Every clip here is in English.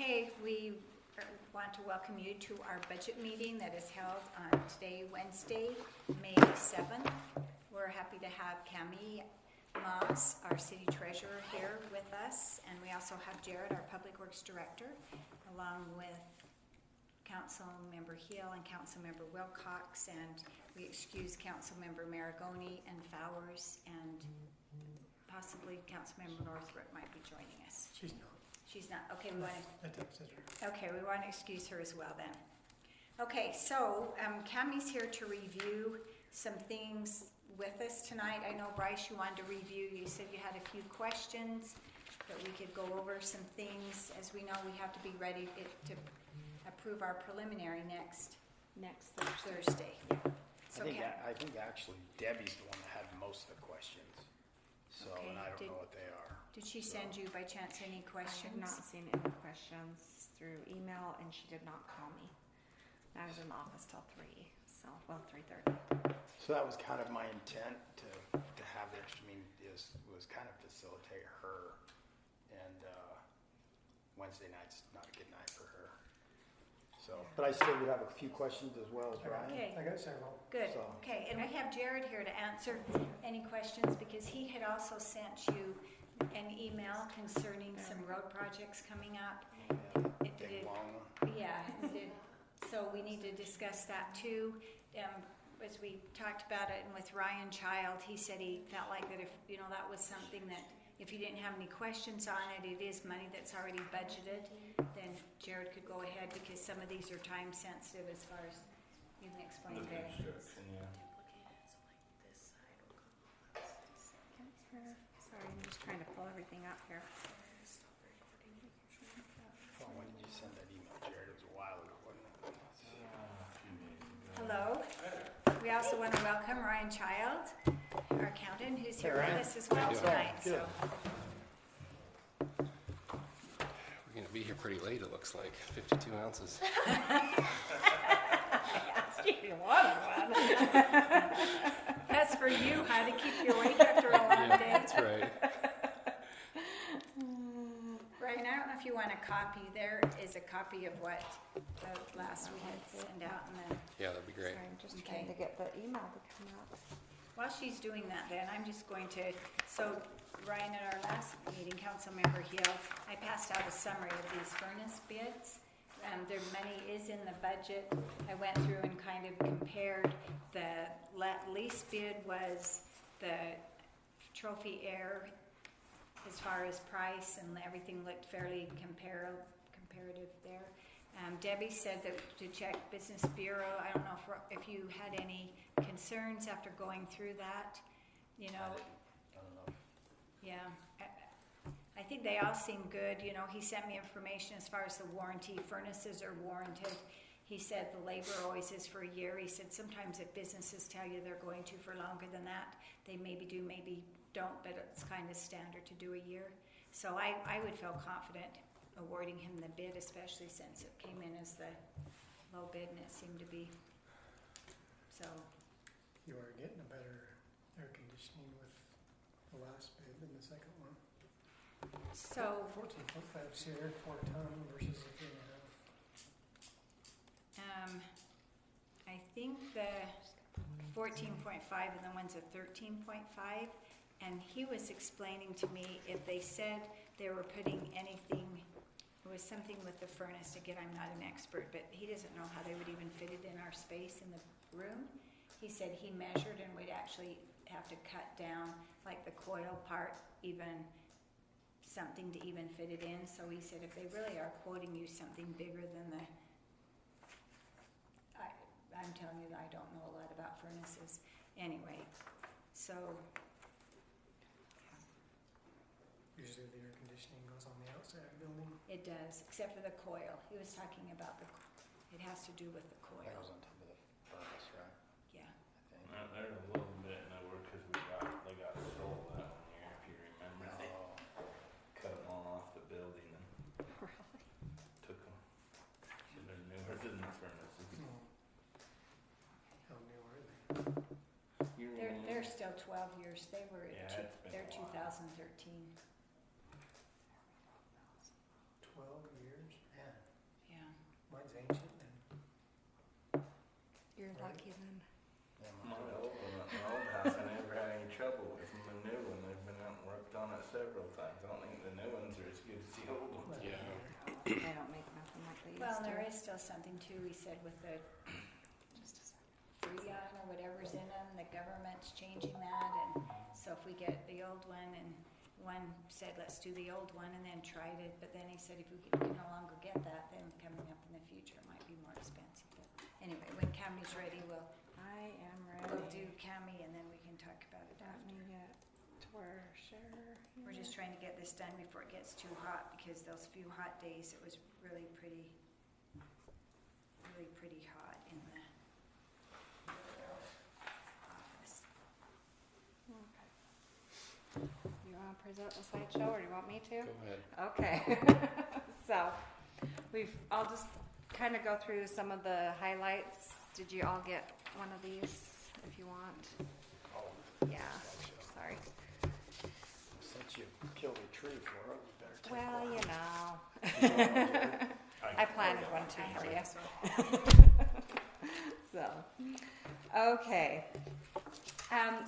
Okay, we want to welcome you to our budget meeting that is held on today, Wednesday, May 7th. We're happy to have Cami Moss, our city treasurer, here with us, and we also have Jared, our public works director, along with Council Member Hill and Council Member Wilcox, and we excuse Council Member Maragoni and Fowers, and possibly Council Member Northrup might be joining us. She's not. She's not. Okay, we want to. I texted her. Okay, we want to excuse her as well then. Okay, so Cami's here to review some things with us tonight. I know, Bryce, you wanted to review. You said you had a few questions, that we could go over some things. As we know, we have to be ready to approve our preliminary next Thursday. So I think actually Debbie's the one that had most of the questions. So, Okay, and I don't know what they are. Did she send you by chance any I questions? have not seen any questions through email, and she did not call me. I was in the office till 3:30. So that was kind of my intent to have the extra meeting was kind of facilitate her, and Wednesday night's not a good night for her. So, but I still do have a few questions as well as Ryan. Okay. I got several. Good, So- okay, and we have Jared here to answer any questions, because he had also sent you an email concerning some road projects coming up. Yeah, It big did. long one. Yeah, it did. So we need to discuss that too. As we talked about it, and with Ryan Child, he said he felt like that if, that was something that if you didn't have any questions on it, it is money that's already budgeted, then Jared could go ahead, because some of these are time sensitive as far as you can explain The there. construction, yeah. Sorry, I'm just trying to pull everything up here. Oh, when did you send that email, Jared? It was a while ago, wasn't it? Hello. We also want to welcome Ryan Child, our accountant, who's here Hey, with Ryan. us as well How you doing? tonight. Good. We're going to be here pretty late, it looks like. 52 ounces. That's for you, how to keep you awake after a long Yeah, day. that's right. Ryan, I don't know if you want a copy. There is a copy of what the last we had sent out. And then, Yeah, that'd be great. Sorry, I'm just Okay. trying to get the email to come up. while she's doing that then, I'm just going to, so Ryan, at our last meeting, Councilmember Hill, I passed out a summary of these furnace bids. Their money is in the budget. I went through and kind of compared. The least bid was the Trophy Air as far as price, and everything looked fairly comparative there. Debbie said that to check Business Bureau. I don't know if you had any concerns after going through that. I don't know. Yeah, I think they all seem good. He sent me information as far as the warranty. Furnaces are warranted. He said the labor always is for a year. He said sometimes if businesses tell you they're going to for longer than that, they maybe do, maybe don't, but it's kind of standard to do a year. So I would feel confident awarding him the bid, especially since it came in as the low bid and it seemed to be. So, You are getting a better air conditioning with the last bid than the second one. 14.5 SEER, 4 ton versus a 3.5. I think the 14.5 and the one's a 13.5, and he was explaining to me if they said they were putting anything, it was something with the furnace. Again, I'm not an expert, but he doesn't know how they would even fit it in our space in the room. He said he measured and would actually have to cut down like the coil part, even something to even fit it in. So he said if they really are quoting you something bigger than the, I'm telling you that I don't know a lot about furnaces. Anyway, so. Usually the air conditioning goes on the outside of the building. It does, except for the coil. He was talking about it has to do with the coil. That was on top of the furnace, right? Yeah. I think. There's a little bit nowhere because they got stole that one year, if you remember. They Oh, cut them all off the building and took them. So they're newer than the furnaces. How new are they? They're still 12 years. They were, Yeah, it's been they're a while. 2013. 12 years? you're lucky then. Yeah, My old one at my old house, I never had any trouble with. My new one, they've been out and worked on it several times. I don't think the new ones are as good as the old ones. Yeah. They don't make nothing like they used Well, to. there is still something too, we said with the Just a second. Freon or whatever's in them, the government's changing that, and so if we get the old one, and one said, let's do the old one, and then tried it, but then he said if we can no longer get that, then coming up in the future it might be more expensive. But anyway, when Cammie's ready, I am we'll ready. do Cammie, and then we can talk about it Let after. me get to where share. We're just trying to get this done before it gets too hot, because those few hot days, it was really pretty hot in the office. Okay. You want to present the slideshow, or do you want me to? Go ahead. Okay. So, I'll just kind of go through some of the highlights. Did you all get one of these, if you want? Oh, Yeah, sorry. since you killed a tree for it, we better take Well, one. you know. I planted one too for you. So, okay.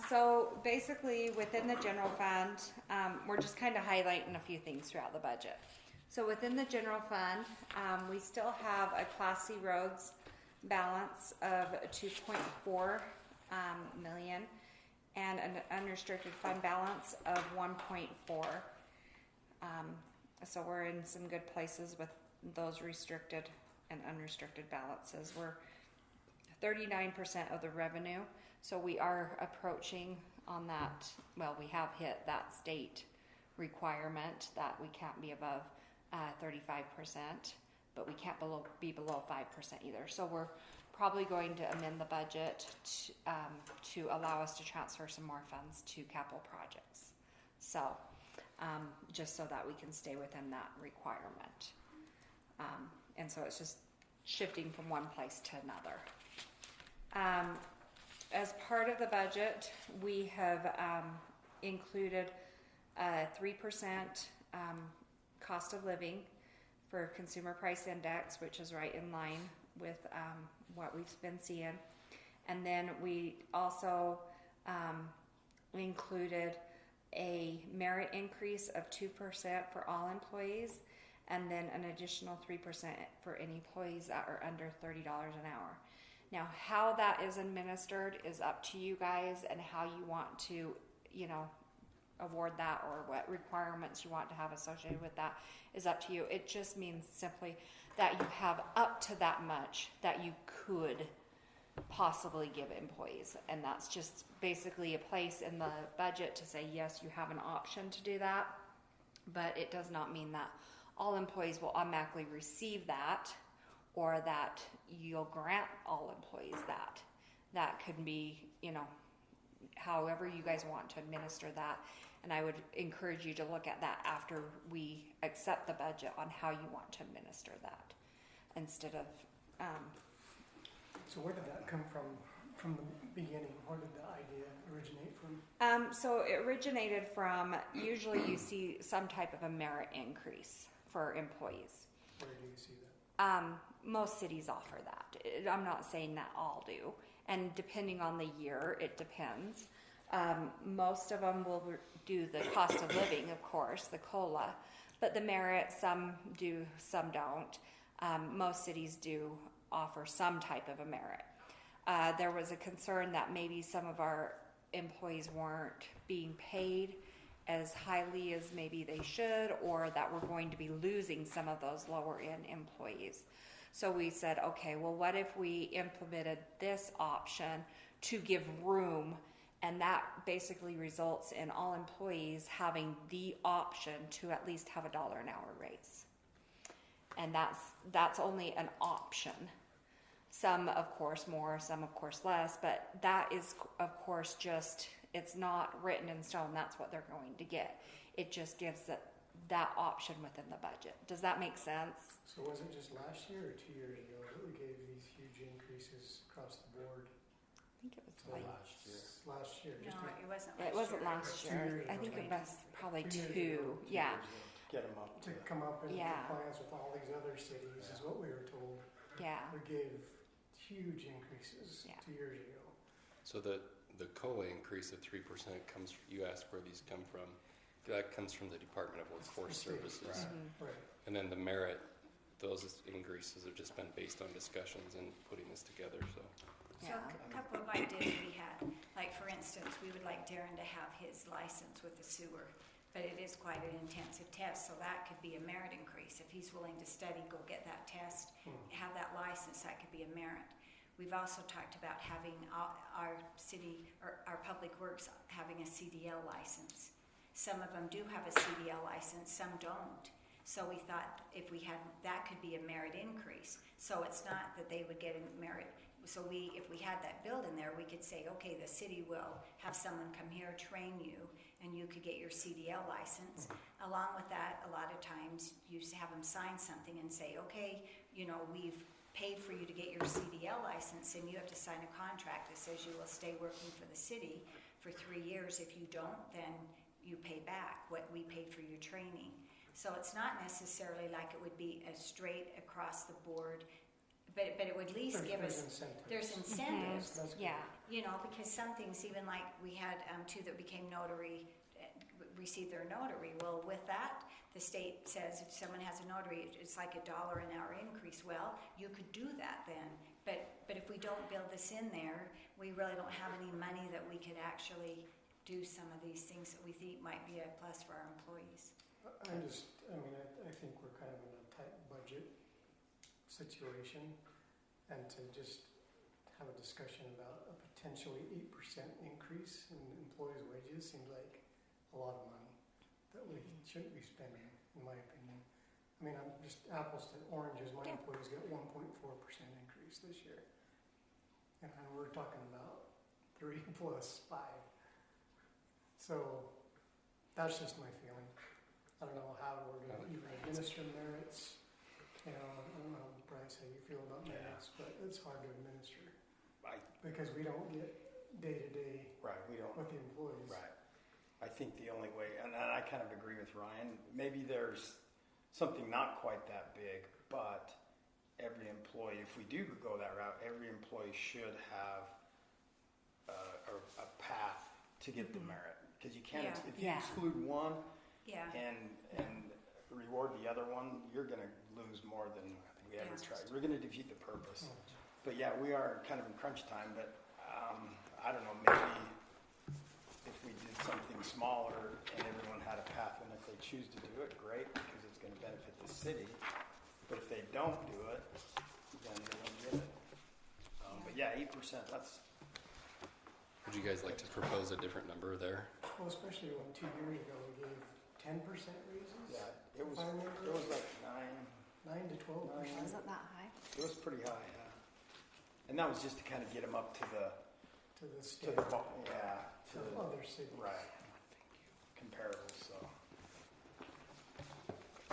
So basically within the general fund, we're just kind of highlighting a few things throughout the budget. So within the general fund, we still have a Class C roads balance of 2.4 million and an unrestricted fund balance of 1.4. So we're in some good places with those restricted and unrestricted balances. We're 39% of the revenue, so we are approaching on that. Well, we have hit that state requirement that we can't be above 35%, but we can't be below 5% either. So we're probably going to amend the budget to allow us to transfer some more funds to capital projects. So just so that we can stay within that requirement. And so it's just shifting from one place to another. As part of the budget, we have included a 3% cost of living for consumer price index, which is right in line with what we've been seeing. And then we also included a merit increase of 2% for all employees, and then an additional 3% for any employees that are under $30 an hour. Now, how that is administered is up to you guys, and how you want to, award that, or what requirements you want to have associated with that is up to you. It just means simply that you have up to that much that you could possibly give employees, and that's just basically a place in the budget to say, yes, you have an option to do that, but it does not mean that all employees will automatically receive that, or that you'll grant all employees that. That could be, however you guys want to administer that. And I would encourage you to look at that after we accept the budget on how you want to administer that, instead of, So where did that come from the beginning? Where did the idea originate from? so it originated from, usually you see some type of a merit increase for employees. Where do you see that? Most cities offer that. I'm not saying that all do, and depending on the year, it depends. Most of them will do the cost of living, of course, the COLA, but the merit, some do, some don't. Most cities do offer some type of a merit. There was a concern that maybe some of our employees weren't being paid as highly as maybe they should, or that we're going to be losing some of those lower end employees. So we said, okay, well, what if we implemented this option to give room, and that basically results in all employees having the option to at least have $1 an hour raise. And that's only an option. Some, of course, more, some, of course, less, but that is, of course, just, it's not written in stone. That's what they're going to get. It just gives that option within the budget. Does that make sense? So was it just last year or 2 years ago that we gave these huge increases across the board? I think it was So like, last year. No, just to it wasn't it last wasn't year. last Two year. years I think ago. it was probably 2 years two. ago. Yeah, Get them up to come up in Yeah. compliance with all these other cities is what we were told. yeah. We gave huge increases Yeah. 2 years ago. So the COLA increase of 3% comes, you asked where these come from. That comes from the Department of Workforce State, Services. Right. And then the merit, those increases have just been based on discussions and putting this together, so. So Yeah. a couple of ideas we had, like for instance, we would like Darren to have his license with the sewer, but it is quite an intensive test, so that could be a merit increase. If he's willing to study, go get that test, have that license, that could be a merit. We've also talked about having our city, or our public works having a CDL license. Some of them do have a CDL license, some don't. So we thought if we had, that could be a merit increase. So it's not that they would get a merit. So if we had that build in there, we could say, okay, the city will have someone come here, train you, and you could get your CDL license. Along with that, a lot of times you have them sign something and say, okay, we've paid for you to get your CDL license, and you have to sign a contract that says you will stay working for the city for 3 years. If you don't, then you pay back what we paid for your training. So it's not necessarily like it would be a straight across the board, but it would at least give us, there's incentives. That's good. Yeah. Because some things, even like we had two that became notary, received their notary. Well, with that, the state says if someone has a notary, it's like $1 an hour increase. Well, you could do that then. But if we don't build this in there, we really don't have any money that we could actually do some of these things that we think might be a plus for our employees. I think we're kind of in a tight budget situation, and to just have a discussion about a potentially 8% increase in employees' wages seems like a lot of money that we shouldn't be spending, in my opinion. I'm just apples to oranges. My employees get 1.4% increase this year, and we're talking about 3 plus 5. So that's just my feeling. I don't know how we're going to even administer merits. I don't know, Bryce, how you feel about merits, but it's hard to administer because we don't get day-to-day Right, we don't. with the employees. Right. I think the only way, and I kind of agree with Ryan, maybe there's something not quite that big, but every employee, if we do go that route, every employee should have a path to get the merit. Because you can't, Yeah. if you Yeah. exclude one Yeah. and reward the other one, you're going to lose more than we ever Yeah. tried. We're going to defeat the purpose. But yeah, we are kind of in crunch time, but I don't know, maybe if we did something smaller and everyone had a path, and if they choose to do it, great, because it's going to benefit the city. But if they don't do it, then they don't get it. But yeah, 8%, that's... Would you guys like to propose a different number there? Well, especially when 2 years ago we gave 10% raises. Yeah, it was If I remember like 9 to 12%. Is it that high? it was pretty high, yeah. And that was just to kind of get them up to the, To the to state, the, to yeah, to the, other cities. right, comparable, so.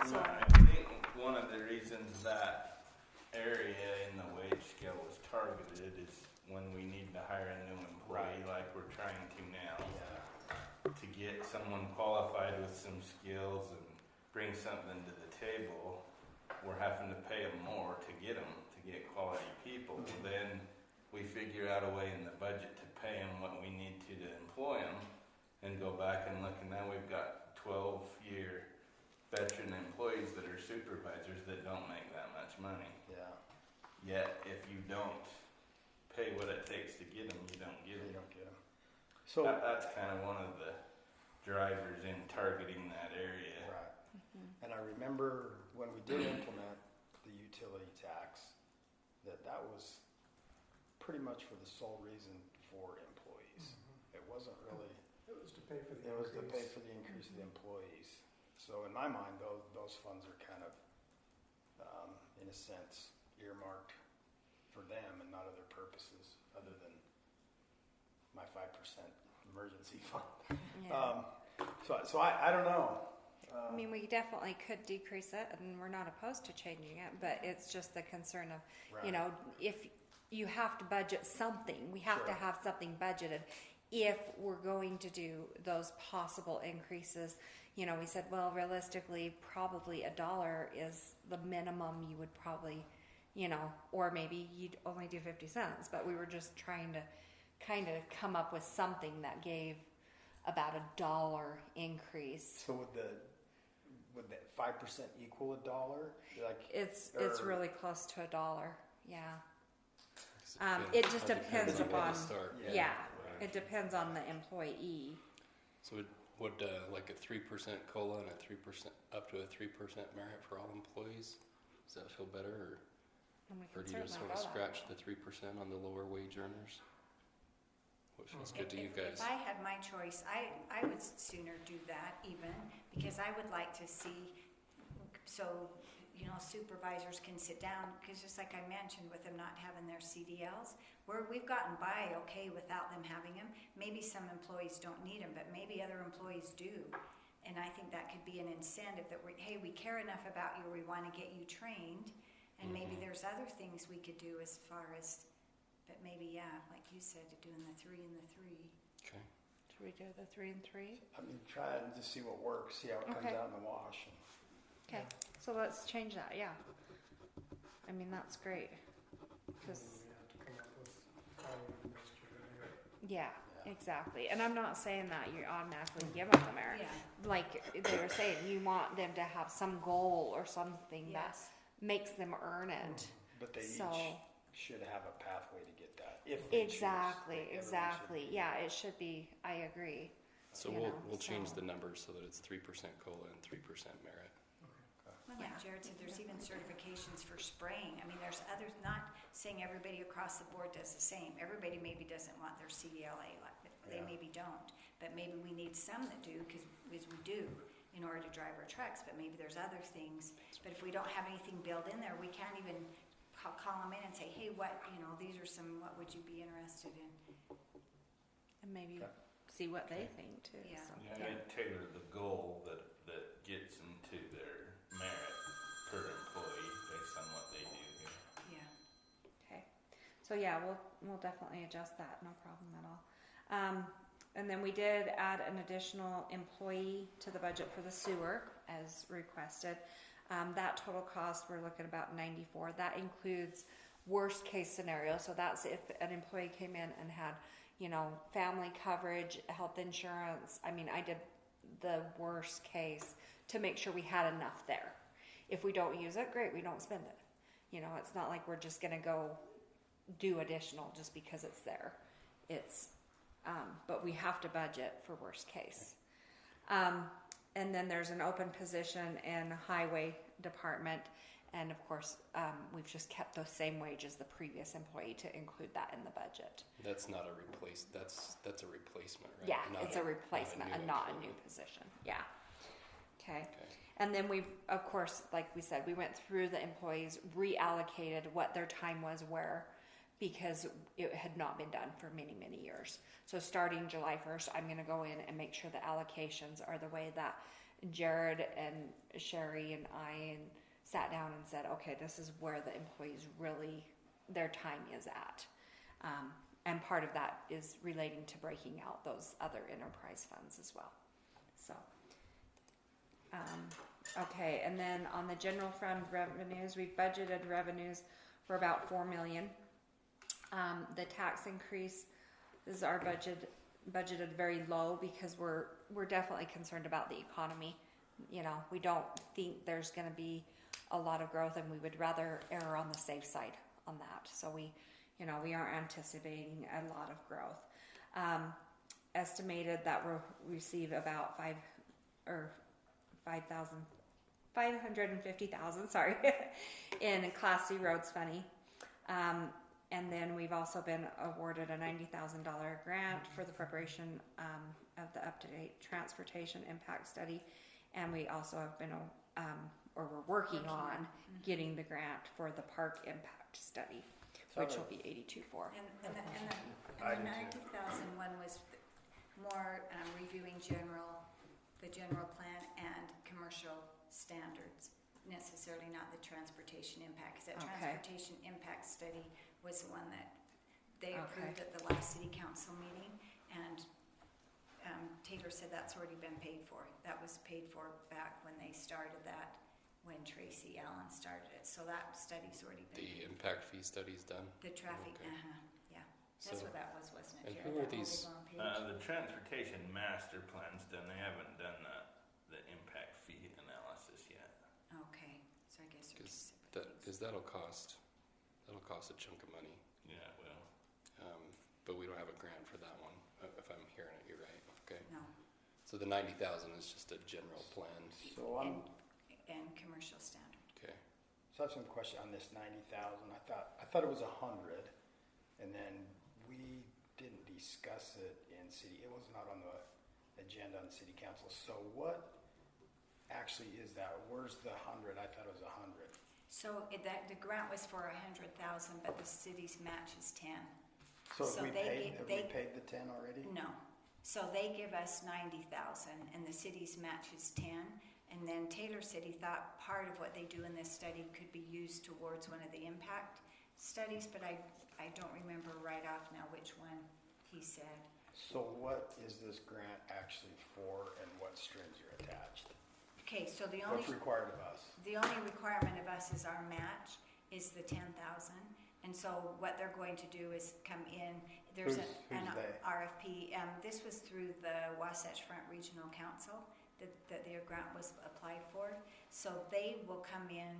So I think one of the reasons that area in the wage scale was targeted is when we need to hire a new employee, like we're trying to now, to get someone qualified with some skills and bring something to the table, we're having to pay them more to get quality people. Then we figure out a way in the budget to pay them what we need to employ them, and go back and look, and now we've got 12-year veteran employees that are supervisors that don't make that much money. Yeah, Yet, if you don't pay what it takes to get them, you don't get you them. don't get them. So, That's kind of one of the drivers in targeting that area. right. And I remember when we did implement the utility tax, that was pretty much for the sole reason for employees. It wasn't really, It was to pay for the it was to pay increase. for the increase of the employees. So in my mind, those funds are kind of, in a sense, earmarked for them and not other purposes other than my 5% emergency fund. Yeah. So I don't know. We definitely could decrease it, and we're not opposed to changing it, but it's just the concern of, Right. if you have to budget something, we have to Sure. have something budgeted. If we're going to do those possible increases, we said, well, realistically, probably $1 is the minimum you would probably you know, or maybe you'd only do 50 cents, but we were just trying to kind of come up with something that gave about $1 increase. So would that 5% equal $1? Like It's or- really close to $1, yeah. Because It just that depends on where to upon, start. yeah, Right. it depends on the employee. So would like a 3% COLA and a 3% up to a 3% merit for all employees? Does that feel better, And we or can do you just certainly want to go that scratch way. the 3% on the lower wage earners? What feels good to you If guys? I had my choice, I would sooner do that even, because I would like to see, so, you know, supervisors can sit down, because just like I mentioned with them not having their CDLs, we've gotten by okay without them having them. Maybe some employees don't need them, but maybe other employees do. And I think that could be an incentive that hey, we care enough about you, we want to get you trained, and maybe there's other things we could do as far as, but maybe, yeah, like you said, doing the 3 and the 3. Okay. Should we do the 3 and 3? I mean, try and just see what works, see how it comes Okay. out in the wash. Okay, so let's change that, yeah. I mean, that's great. And Cause, then we have to come up with how next year to do it. yeah, Yeah. exactly. And I'm not saying that you automatically give them the merit. Yeah, Like they were saying, you want them to have some goal or something that yes. makes them earn it. But they So- each should have a pathway to get that. If they choose. Exactly, Everyone should exactly. be- Yeah, it should be, I agree. So You we'll know, change so- the numbers so that it's 3% COLA and 3% merit. Well, like Jared said, there's even certifications for spraying. I mean, there's others, not saying everybody across the board does the same. Everybody maybe doesn't want their CDLA, like, they Yeah. maybe don't. But maybe we need some that do, because we do, in order to drive our trucks, but maybe there's other things. But if we don't have anything built in there, we can't even call them in and say, hey, what, you know, these are some, what would you be interested in? And maybe Okay. see what they think too. Yeah. So, Yeah, I'd tailor the goal that gets them to their merit per employee based on what they do here. Yeah. Okay. So yeah, we'll definitely adjust that. No problem at all. And then we did add an additional employee to the budget for the sewer as requested. That total cost, we're looking about 94. That includes worst case scenario. So that's if an employee came in and had, you know, family coverage, health insurance. I mean, I did the worst case to make sure we had enough there. If we don't use it, great, we don't spend it. You know, it's not like we're just going to go do additional just because it's there. It's, but we have to budget for worst case. And then there's an open position in highway department. And of course, we've just kept the same wage as the previous employee to include that in the budget. That's not a replace. That's a replacement, right? Yeah, Not it's a replacement and not a new position. Yeah. Okay. Okay. And then we've, of course, like we said, we went through the employees, reallocated what their time was where, because it had not been done for many, many years. So starting July 1st, I'm going to go in and make sure the allocations are the way that Jared and Sherry and I sat down and said, okay, this is where the employees really, their time is at. And part of that is relating to breaking out those other enterprise funds as well. So, okay, and then on the general fund revenues, we've budgeted revenues for about $4 million. The tax increase is our budgeted very low because we're definitely concerned about the economy. You know, we don't think there's going to be a lot of growth, and we would rather err on the safe side on that. So we aren't anticipating a lot of growth. Estimated that we'll receive about $550,000, sorry, in Class C roads funding. And then we've also been awarded a $90,000 grant for the preparation of the up-to-date transportation impact study. And we also have been, we're working on getting the grant for the park impact study, which will be 82.4. And the I do too. 90,000 one was more reviewing the general plan and commercial standards, necessarily not the transportation impact, because that Okay. transportation impact study was the one that they Okay. approved at the last city council meeting, and Taylor said that's already been paid for. That was paid for back when they started that when Tracy Allen started it, so that study's already been. The impact fee study's done. The traffic, Okay. yeah, that's So- what that was, wasn't it? and Jared, who are that whole these- big long page? The transportation master plan's done, they haven't done the impact fee analysis yet. Okay, so I guess they're Because two separate things. Because that'll cost a chunk of money. Yeah, well, But we don't have a grant for that one, if I'm hearing it, you're right, okay. No, So the 90,000 is just a general plan, So I'm, and commercial standard. okay. so I have some question on this 90,000. I thought it was 100, and then we didn't discuss it in city. It was not on the agenda on city council. So what actually is that? Where's the 100? I thought it was 100. So the grant was for 100,000, but the city's match is 10. So So have we they paid the 10 already? No, so they give us 90,000 and the city's match is 10. And then Taylor City thought part of what they do in this study could be used towards one of the impact studies, but I don't remember right off now which one he said. So what is this grant actually for, and what strings are attached? Okay, so What's required of us? the only requirement of us is our match is the 10,000. And so what they're going to do is come in, there's Who's an they? RFP. This was through the Wasatch Front Regional Council that their grant was applied for. So they will come in,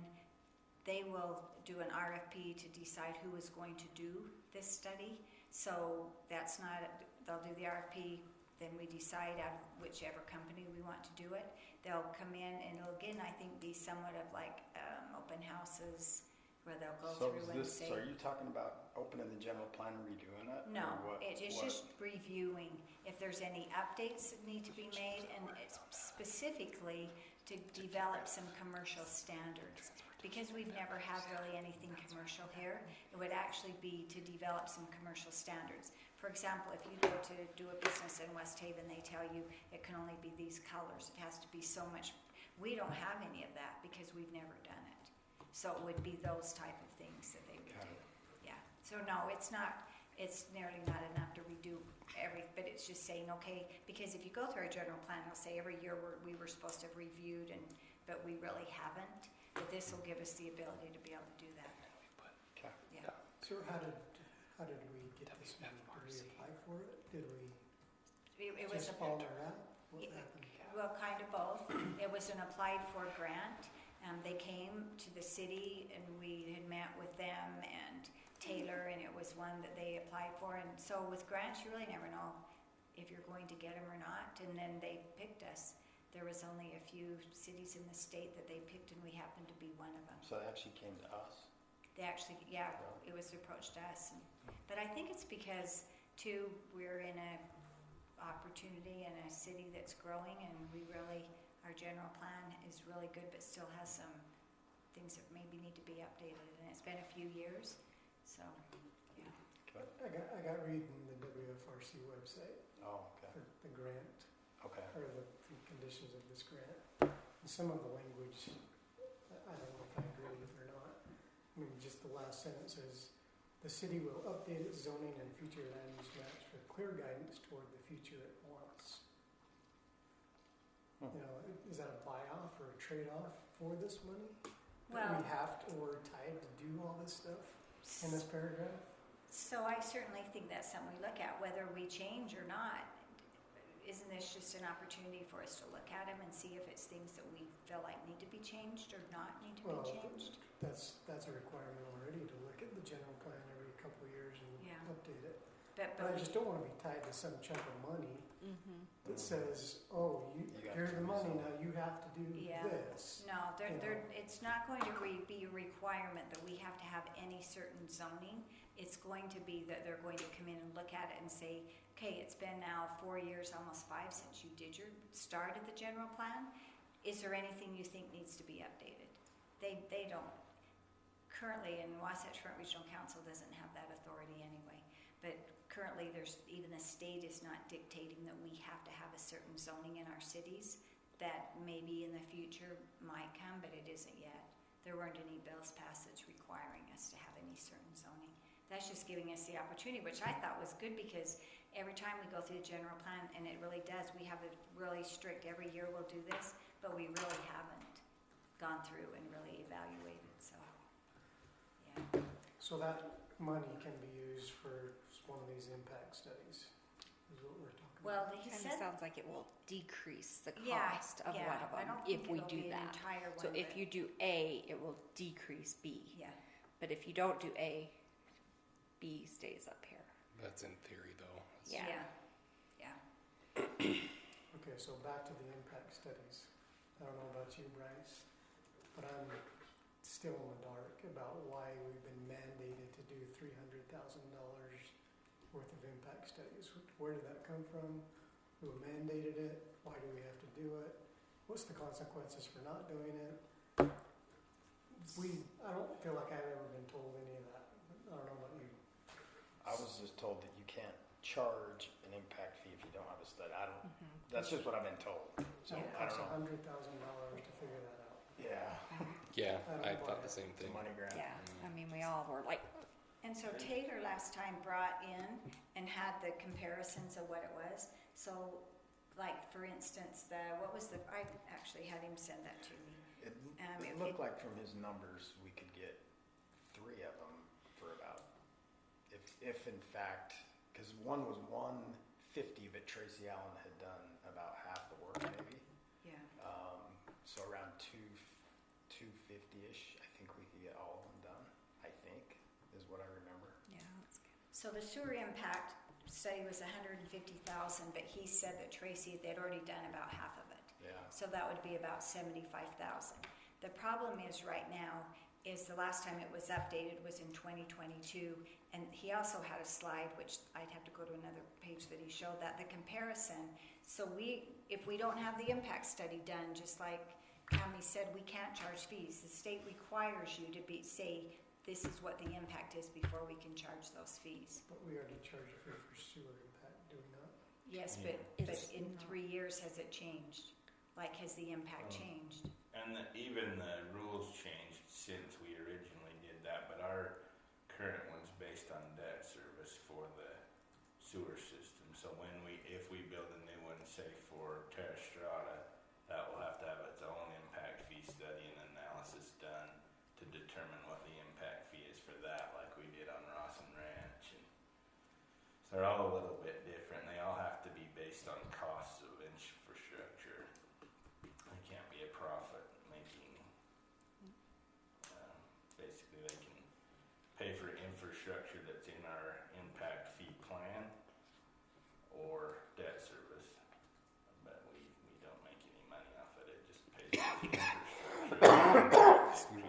they will do an RFP to decide who is going to do this study. So that's not, they'll do the RFP, then we decide out of whichever company we want to do it. They'll come in and it'll again, I think, be somewhat of like open houses where they'll go So through and is say. this, so are you talking about opening the general plan and redoing it? No, Or what- it's what? just reviewing if there's any updates that need to be made, and it's specifically to develop some commercial standards. Because we've never had really anything commercial here, it would actually be to develop some commercial standards. For example, if you go to do a business in West Haven, they tell you it can only be these colors, it has to be so much. We don't have any of that because we've never done it. So it would be those type of things that they would Okay. do. Yeah, so no, it's nearly not enough to redo but it's just saying, okay, because if you go through a general plan, it'll say every year we were supposed to have reviewed, but we really haven't. But this will give us the ability to be able to do that. Okay. Yeah. So how did we get this money? Did we apply for it? Did we It was just a, follow that? What Yeah. happened? well, kind of both. It was an applied for grant. They came to the city and we had met with them and Taylor, and it was one that they applied for. And so with grants, you really never know if you're going to get them or not. And then they picked us. There was only a few cities in the state that they picked, and we happened to be one of them. So it actually came to us? They actually, yeah, it was approached us. But I think it's because, too, we're in a opportunity in a city that's growing, and our general plan is really good, but still has some things that maybe need to be updated. And it's been a few years, so, yeah. Okay. I got reading the WFRC website Oh, okay. for the grant, Okay. or the conditions of this grant. And some of the language, I don't know if I agree with or not. I mean, just the last sentence says, the city will update its zoning and future land use maps for clear guidance toward the future it wants. Hmm. You know, is that a buy-off or a trade-off for this money? That Well- we have to, or we're tied to do all this stuff in this paragraph? So I certainly think that's something we look at, whether we change or not. Isn't this just an opportunity for us to look at them and see if it's things that we feel like need to be changed or not need to Well, be changed? That's a requirement already, to look at the general plan every couple of years and Yeah. update it. But But I just don't want to be tied to some chunk of money Mm-hmm. that says, oh, You have here's to the do money, something. now you have to do Yeah. this. No, you know. it's not going to be a requirement that we have to have any certain zoning. It's going to be that they're going to come in and look at it and say, okay, it's been now 4 years, almost 5, since you did your start of the general plan. Is there anything you think needs to be updated? They don't. Currently, in Wasatch Front Regional Council doesn't have that authority anyway. But currently, even the state is not dictating that we have to have a certain zoning in our cities. That maybe in the future might come, but it isn't yet. There weren't any bills passed that's requiring us to have any certain zoning. That's just giving us the opportunity, which I thought was good, because every time we go through the general plan, and it really does, we have a really strict, every year we'll do this, but we really haven't. gone through and really evaluated, so, yeah. So that money can be used for one of these impact studies, is what we're talking about. Well, he Kind said, of sounds like it will decrease the yeah, cost of yeah, one of I them don't if think we it'll do be an that. entire one. So if but- you do A, it will decrease B. Yeah, But if you don't do A, B stays up here. That's in theory, though. Yeah. yeah, yeah. Okay, so back to the impact studies. I don't know about you, Bryce, but I'm still in the dark about why we've been mandated to do $300,000 worth of impact studies. Where did that come from? Who mandated it? Why do we have to do it? What's the consequences for not doing it? I don't feel like I've ever been told any of that. I don't know about you. I was just told that you can't charge an impact fee if you don't have a study. I don't, Mhm. that's just what I've been told. So, Yeah. I Costs don't know. $100,000 to figure that out. Yeah, Yeah, I don't I buy thought it. the same it's a thing. money grant. Yeah, I mean, we all were like, And so Taylor last time brought in and had the comparisons of what it was. So, like, for instance, I actually had him send that to me. It looked like from his numbers, we could get 3 of them for about, if in fact, because one was 150, but Tracy Allen had done about half the work maybe. Yeah. So around 250-ish, I think we could get all of them done, I think, is what I remember. yeah, that's good. So the sewer impact study was 150,000, but he said that Tracy, they'd already done about half of it. Yeah. So that would be about 75,000. The problem is right now is the last time it was updated was in 2022, and he also had a slide, which I'd have to go to another page that he showed that, the comparison. So if we don't have the impact study done, just like Cami said, we can't charge fees. The state requires you to say, this is what the impact is before we can charge those fees. But we already charge a fee for sewer impact, do we not? Yes, Yeah. but It's in not. 3 years, has it changed? Like, has the impact changed? And even the rules changed since we originally did that, but our current one's based on debt service for the sewer system. So if we build a new one, say for Terra Strata, that will have to have its own impact fee study and analysis done to determine what the impact fee is for that, like we did on Rawson Ranch. And so they're all a little bit different. They all have to be based on costs of infrastructure. They can't be a profit making. Basically, they can pay for infrastructure that's in our impact fee plan or debt service, but we don't make any money off of it. It just pays for the infrastructure.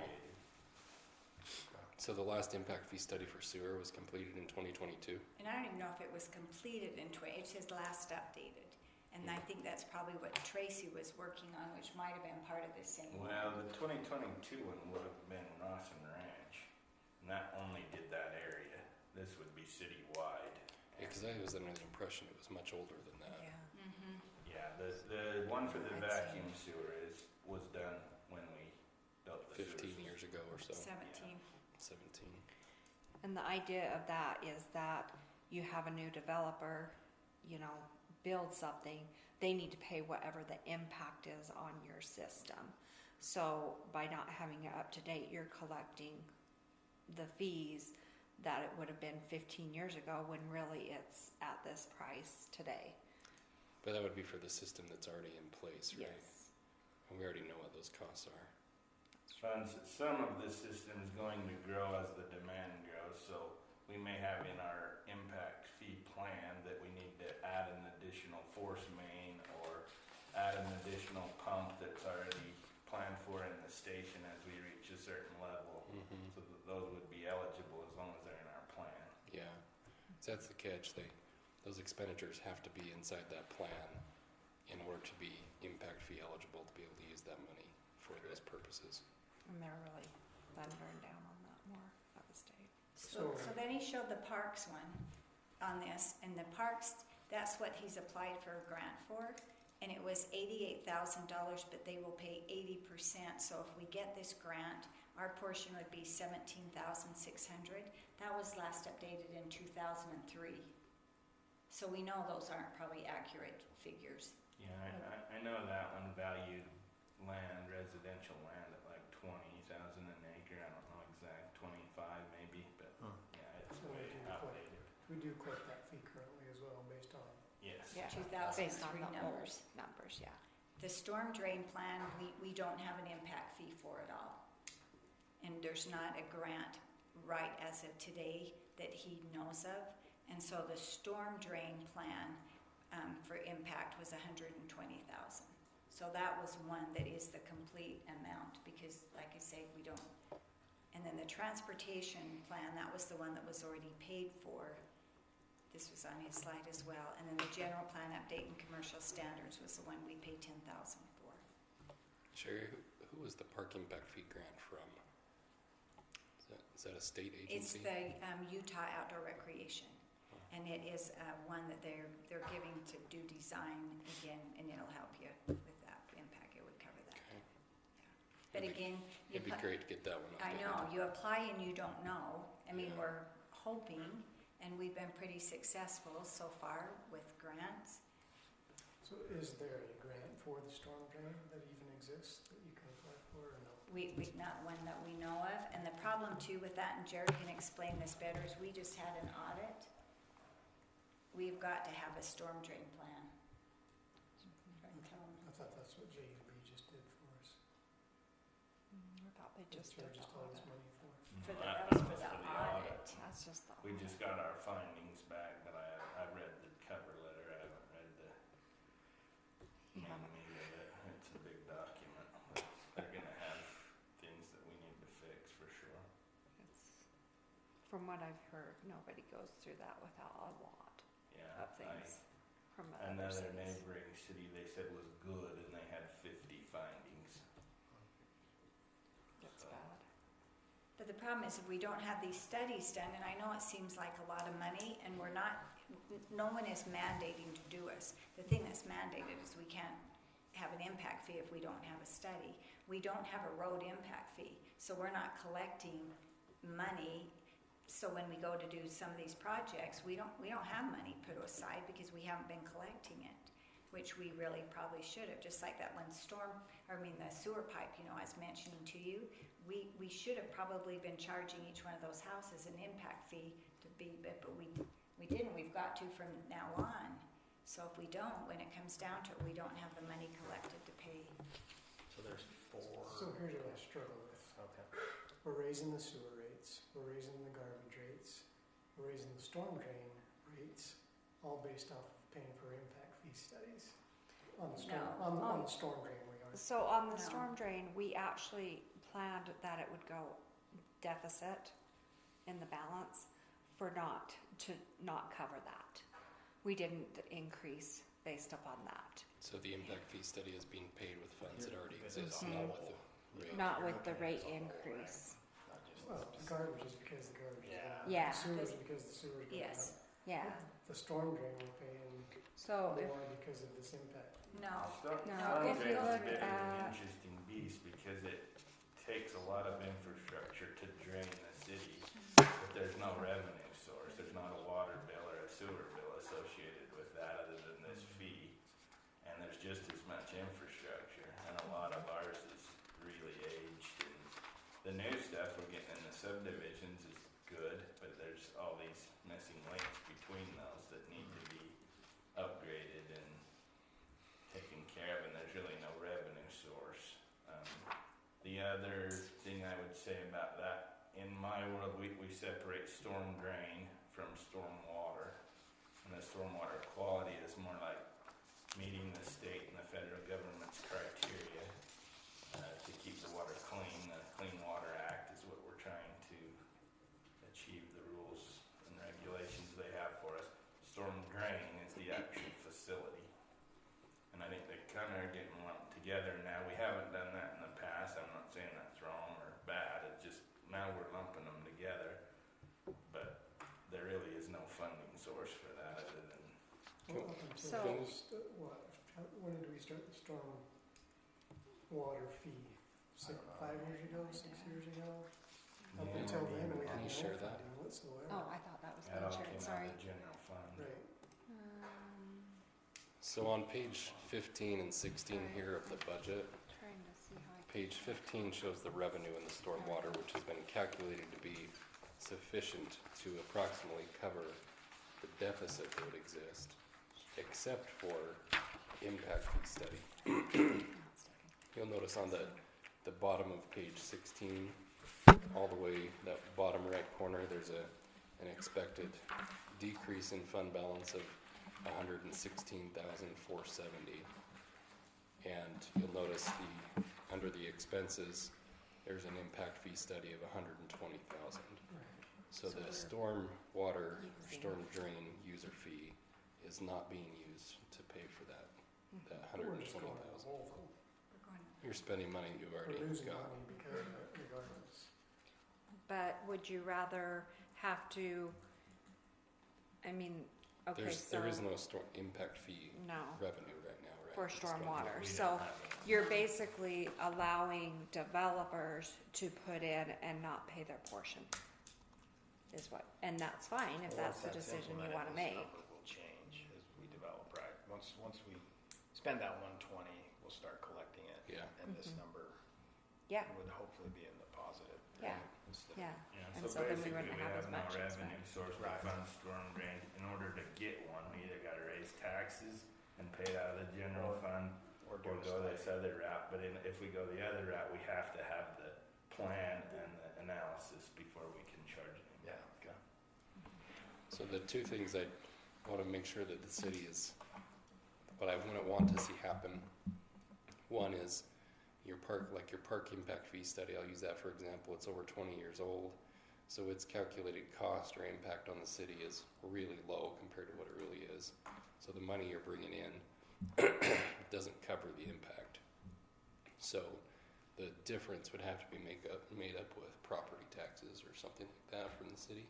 So the last impact fee study for sewer was completed in 2022. And I don't even know if it was completed it says last updated. And I think that's probably what Tracy was working on, which might have been part of the same. Well, the 2022 one would have been Rawson Ranch, and that only did that area. This would be citywide. Because I was under the impression it was much older than that. Yeah. Mm-hmm. Yeah, the one for the I'd vacuum sewer was done when we built the 15 sewer years system. ago or so. 17. 17. And the idea of that is that you have a new developer, build something, they need to pay whatever the impact is on your system. So by not having it up to date, you're collecting the fees that it would have been 15 years ago when really it's at this price today. But that would be for the system that's already in place, right? Yes. And we already know what those costs are. And some of the system is going to grow as the demand grows, so we may have in our impact fee plan that we need to add an additional force main or add an additional pump that's already planned for in the station as we reach a certain level. Mm-hmm. So that those would be eligible as long as they're in our plan. Yeah. So that's the catch. Those expenditures have to be inside that plan in order to be impact fee eligible to be able to use that money for those purposes. And they're really thundering down on that more at the state. So then he showed the parks one on this, and the parks, that's what he's applied for a grant for. And it was $88,000, but they will pay 80%. So if we get this grant, our portion would be $17,600. That was last updated in 2003. So we know those aren't probably accurate figures. Yeah, I know that one valued land, residential land, at 20,000 an acre. I don't know exact, 25 maybe, but yeah, it's So we way do collect, outdated. we do collect that fee currently as well, based on, Yes. Yeah. 2003 Based on the numbers. old numbers, yeah. The storm drain plan, we don't have an impact fee for it all. And there's not a grant right as of today that he knows of. And so the storm drain plan for impact was 120,000. So that was one that is the complete amount because, like I say, we don't. And then the transportation plan, that was the one that was already paid for. This was on his slide as well. And then the general plan update and commercial standards was the one we paid 10,000 for. Sherry, who was the park impact fee grant from? Is that a state It's agency? the Utah Outdoor Recreation, and it is one that they're giving to do design again, and it'll help you with that impact. It would cover that. Okay. But It'd be- again, you It'd be put- great to get that one I updated. know you apply and you don't know. I mean, Yeah. we're hoping, and we've been pretty successful so far with grants. so is there a grant for the storm drain that even exists that you can apply for or no? We not one that we know of, and the problem too with that, and Jared can explain this better, is we just had an audit. We've got to have a storm drain plan. Try and tell 'em. I thought that's what JUB just did for us. I thought they They just did charged the us all this audit. money for. For the, That that was for was the for the audit. That's just the We audit. just got our findings back, but I read the cover letter. I haven't read the You main haven't. meat of it. It's a big document. They're gonna have things that we need to fix for sure. It's, from what I've heard, nobody goes through that without a lot Yeah. of things from other Another cities. neighboring city they said was good, and they had 50 findings. It's So- bad. But the problem is if we don't have these studies done, and I know it seems like a lot of money, and we're not, no one is mandating to do us. The thing that's mandated is we can't have an impact fee if we don't have a study. We don't have a road impact fee, so we're not collecting money. So when we go to do some of these projects, we don't have money put aside because we haven't been collecting it, which we really probably should have. Just like that one the sewer pipe, I was mentioning to you, we should have probably been charging each one of those houses an impact fee but we didn't. We've got to from now on. So if we don't, when it comes down to it, we don't have the money collected to pay. So there's 4. So here's what I struggle with. Okay. We're raising the sewer rates, we're raising the garbage rates, we're raising the storm drain rates, all based off of paying for impact fee studies. On the storm, No. on the storm drain we are. So on the No. storm drain, we actually planned that it would go deficit in the balance to not cover that. We didn't increase based upon that. So the impact fee study is being paid with funds that already Because exist, it's not all- with the rate. Not with the rate increase. Not just Well, the garbage is because the garbage is Yeah. going up. Yeah. The sewer is because the sewer is going up. Yes. Yeah. The storm drain we're paying So if, more because of this impact. No. Storm No, if you drain's a look bit of an at- interesting beast because it takes a lot of infrastructure to drain the city, but there's no revenue source. There's not a water bill or a sewer bill associated with that other than this fee. And there's just as much infrastructure, and a lot of ours is really aged. And the new stuff we're getting in the subdivisions is good, but there's all these missing links between those that need to be upgraded and taken care of, and there's really no revenue source. The other thing I would say about that, in my world, we separate storm drain from storm water. And the stormwater quality is more like meeting the state and the federal government's criteria to keep the water clean. The Clean Water Act is what we're trying to achieve, the rules and regulations they have for us. Storm drain is the actual facility. And I think they kind of are getting lumped together now. We haven't done that in the past. I'm not saying that's wrong or bad. It's just now we're lumping them together. But there really is no funding source for that other than Well, up until So- just, when did we start the storm water fee? I don't know. 5 years ago, 6 years ago? Up Yeah. until then, we Can had you no share that? funding whatsoever. oh, I thought that was that all insurance, came out sorry. of the general fund. Right. So on page 15 and 16 here of the budget, Trying to see how I can page 15 shows the revenue in the stormwater, which has been calculated to be sufficient to approximately cover the deficit that would exist, except for impact fee study. You'll notice on the bottom of page 16, all the way, that bottom right corner, there's an expected decrease in fund balance of $116,470. And you'll notice under the expenses, there's an impact fee study of $120,000. So the storm water, storm drain user fee is not being used to pay for that We're just going 120,000. to hold them. We're going You're spending money you've already We're losing got. money because of it regardless. But would you rather have to, I mean, okay, so. There is no impact fee No, revenue right now, right? for It's going stormwater. We So don't have it. you're basically allowing developers to put in and not pay their portion. Is what, and that's fine if Well, that's the once decision you implemented, wanna this make. number will change as we develop, right? Once we spend that 120, we'll start collecting it. Yeah. And this number Yeah, would hopefully be in the positive. Yeah. Instead of- yeah. Yeah, And so so then we basically, wouldn't we have as have no much revenue expense. source to Right. fund storm drain. In order to get one, we either gotta raise taxes and pay it out of the general fund, Or do or a go this study. other route. But if we go the other route, we have to have the plan and the analysis before we can charge them. Yeah. So the two things I want to make sure that the city is, what I wouldn't want to see happen, one is your park impact fee study, I'll use that for example, it's over 20 years old, so its calculated cost or impact on the city is really low compared to what it really is. So the money you're bringing in doesn't cover the impact. So the difference would have to be made up with property taxes or something like that from the city,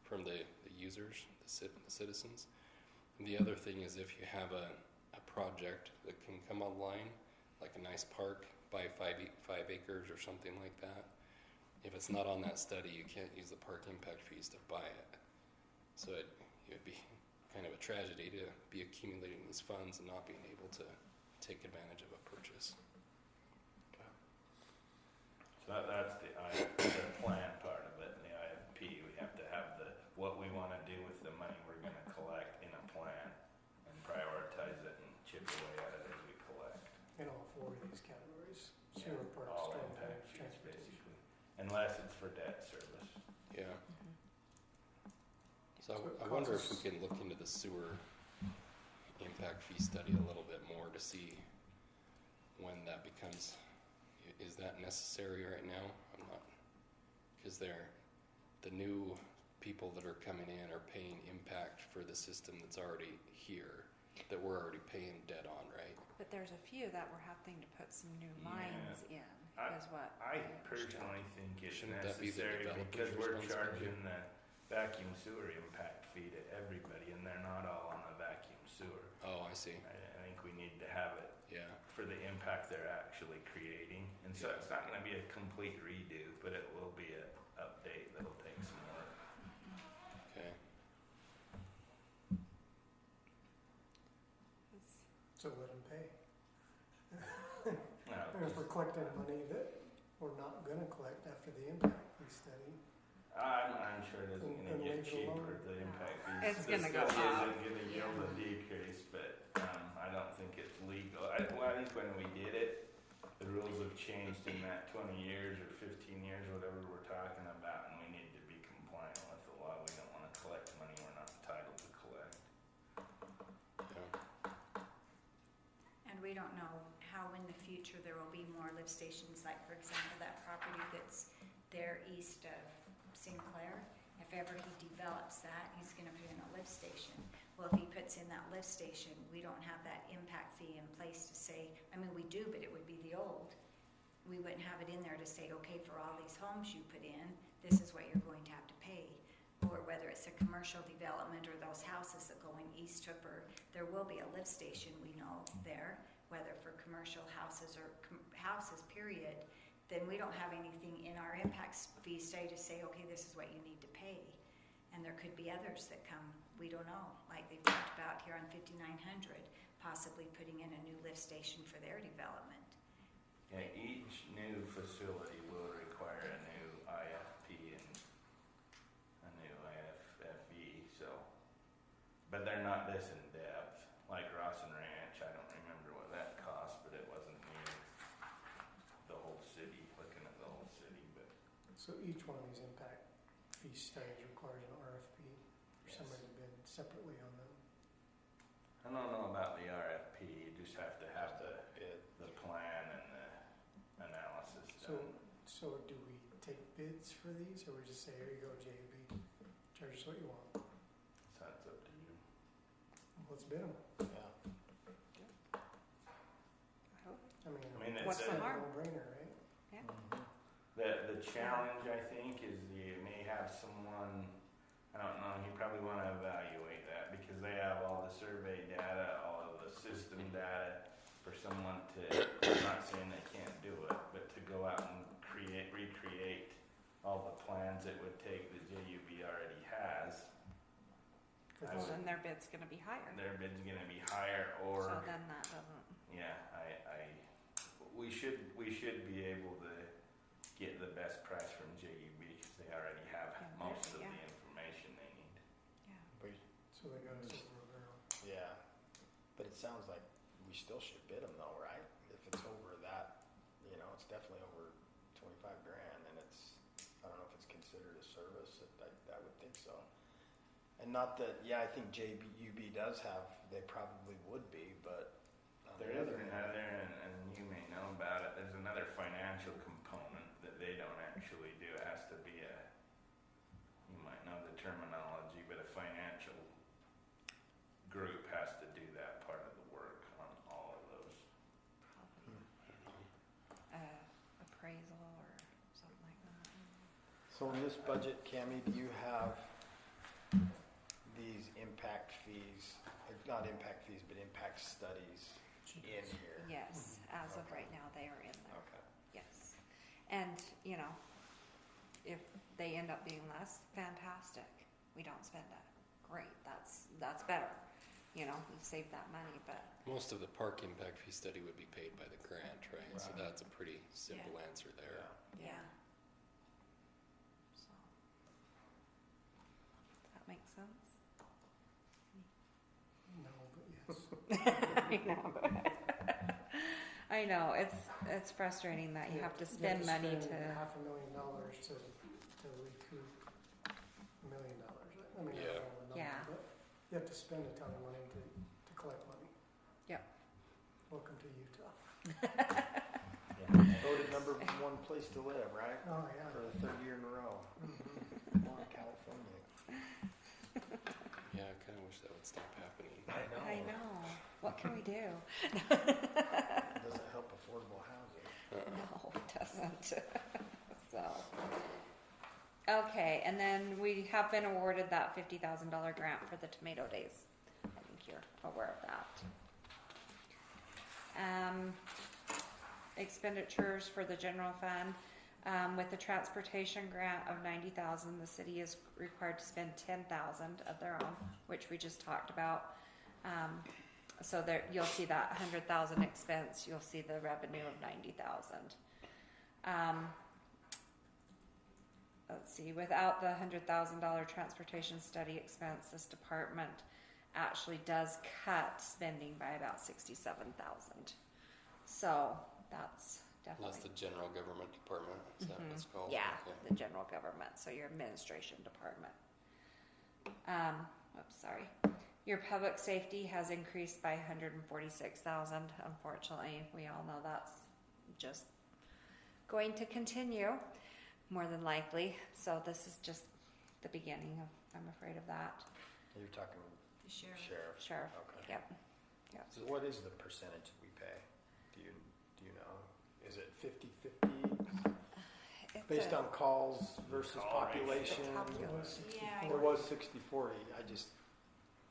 from the users, the citizens. And the other thing is if you have a project that can come online, like a nice park, buy 5 acres or something like that, if it's not on that study, you can't use the park impact fees to buy it. So it would be kind of a tragedy to be accumulating these funds and not being able to take advantage of a purchase. So that's the plan part of it, and the IFP, we have to have what we wanna do with the money we're gonna collect in a plan and prioritize it and chip away at it as we collect. In all four of these categories, Yeah, sewer, park, all storm, impact fees, transportation. basically. Unless it's for debt service. Yeah. So So it I wonder if costs we can look into the sewer impact fee study a little bit more to see when that becomes, is that necessary right now? I'm not, because the new people that are coming in are paying impact for the system that's already here, that we're already paying debt on, right? But there's a few that we're having to put some new Yeah. lines in, I- is what. I understand. personally think it's Shouldn't that be the necessary developer's because we're responsibility? charging the vacuum sewer impact fee to everybody, and they're not all on the vacuum sewer. Oh, I see. I think we need to have it Yeah. for the impact they're actually creating. And so it's not gonna be a complete redo, but it will be a update that'll take some work. Okay. So let them pay. Now, And if we're collecting money that we're not gonna collect after the impact fee study, I'm sure it isn't And gonna get leave it cheaper, alone. the impact fees. It's gonna go The study up. isn't gonna yield a decrease, but, I don't think it's legal. I think when we did it, the rules have changed in that 20 years or 15 years, whatever we're talking about, and we need to be compliant with the law. We don't wanna collect money we're not entitled to collect. Yeah. And we don't know how in the future there will be more lift stations, like for example, that property that's there east of Sinclair. If ever he develops that, he's gonna put in a lift station. Well, if he puts in that lift station, we don't have that impact fee in place to say, I mean, we do, but it would be the old. We wouldn't have it in there to say, okay, for all these homes you put in, this is what you're going to have to pay. Or whether it's a commercial development or those houses that go in East Hooper, there will be a lift station, we know there, whether for commercial houses or houses, period. Then we don't have anything in our impact fee study to say, okay, this is what you need to pay. And there could be others that come, we don't know, like they've talked about here on 5900, possibly putting in a new lift station for their development. Yeah, each new So each one of these impact fee studies requires an RFP for somebody to bid separately on them. I don't know about the RFP, you just have to have the Bid. plan and the analysis So, done. so do we take bids for these, or we just say, here you go, JB, charge us what you want? So that's up to you. Let's bid them. Yeah. I mean, I mean, What's it's the a, harm? no-brainer, right? the challenge, I think, is you may have someone, I don't know, you probably want to evaluate that because they have all the survey data, all of the system data for someone to, I'm not saying they can't do it, but to go out and recreate all the plans it would take that JUB already has. I Well, would- then their bid's gonna be higher. Their bid's gonna be higher or. So then that doesn't, Yeah, we should be able to get the best price from JUB because they already have Yeah, most of yeah. the information they need. yeah. But, So they got us over a barrel. yeah, but it sounds like we still should bid them though, right? If it's over that, you know, it's definitely over 25 grand and it's, I don't know if it's considered a service, I would think so. And not that, yeah, I think JUB does have, they probably would be, but on There the is other hand, another, and you may know about it, there's another financial component that they don't actually do. It has to be you might know the terminology, but a financial group has to do that part of the work on all of those. Probably. Appraisal or something like that. so in this budget, Cammie, do you have these impact fees, not impact fees, but impact studies in here? Yes, as of Okay. right now, they are in there, Okay. yes. And, you know, if they end up being less, fantastic. We don't spend it. Great, that's better. You know, we save that money, but Most of the park impact fee study would be paid by the grant, right? So Right. that's a pretty simple answer there. yeah. So. Does that make sense? No, but yes. I know. I know, it's frustrating that you have to spend money to, $500,000 to recoup $1 million. I mean, I Yeah. don't know the number, Yeah. but you have to spend a ton of money to collect money. Yep. Welcome to Utah. Voted number one place to live, right? Oh, yeah. For the third year in a row. Mhm. Come on, California. Yeah, I kind of wish that would stop happening. I know, what can we do? It doesn't help affordable housing. No, it doesn't. So, okay, and then we have been awarded that $50,000 grant for the Tomato Days. I think you're aware of that. Expenditures for the general fund. With the transportation grant of $90,000, the city is required to spend $10,000 of their own, which we just talked about. So there, you'll see that $100,000 expense. You'll see the revenue of $90,000. Let's see. Without the $100,000 transportation study expense, this department actually does cut spending by about $67,000. So that's definitely. That's the general government department, is that what it's called? Yeah, Okay. the general government, so your administration department. Oops, sorry. Your public safety has increased by $146,000. Unfortunately, we all know that's just going to continue, more than likely. So this is just the beginning of, I'm afraid of that. You're talking sheriff. Sheriff, Okay. yep. So what is the percentage we pay? Do you know? Is it 50-50 It's based a- on calls versus Call ratio. population? It was 60, Yeah, It was 60-40. I just,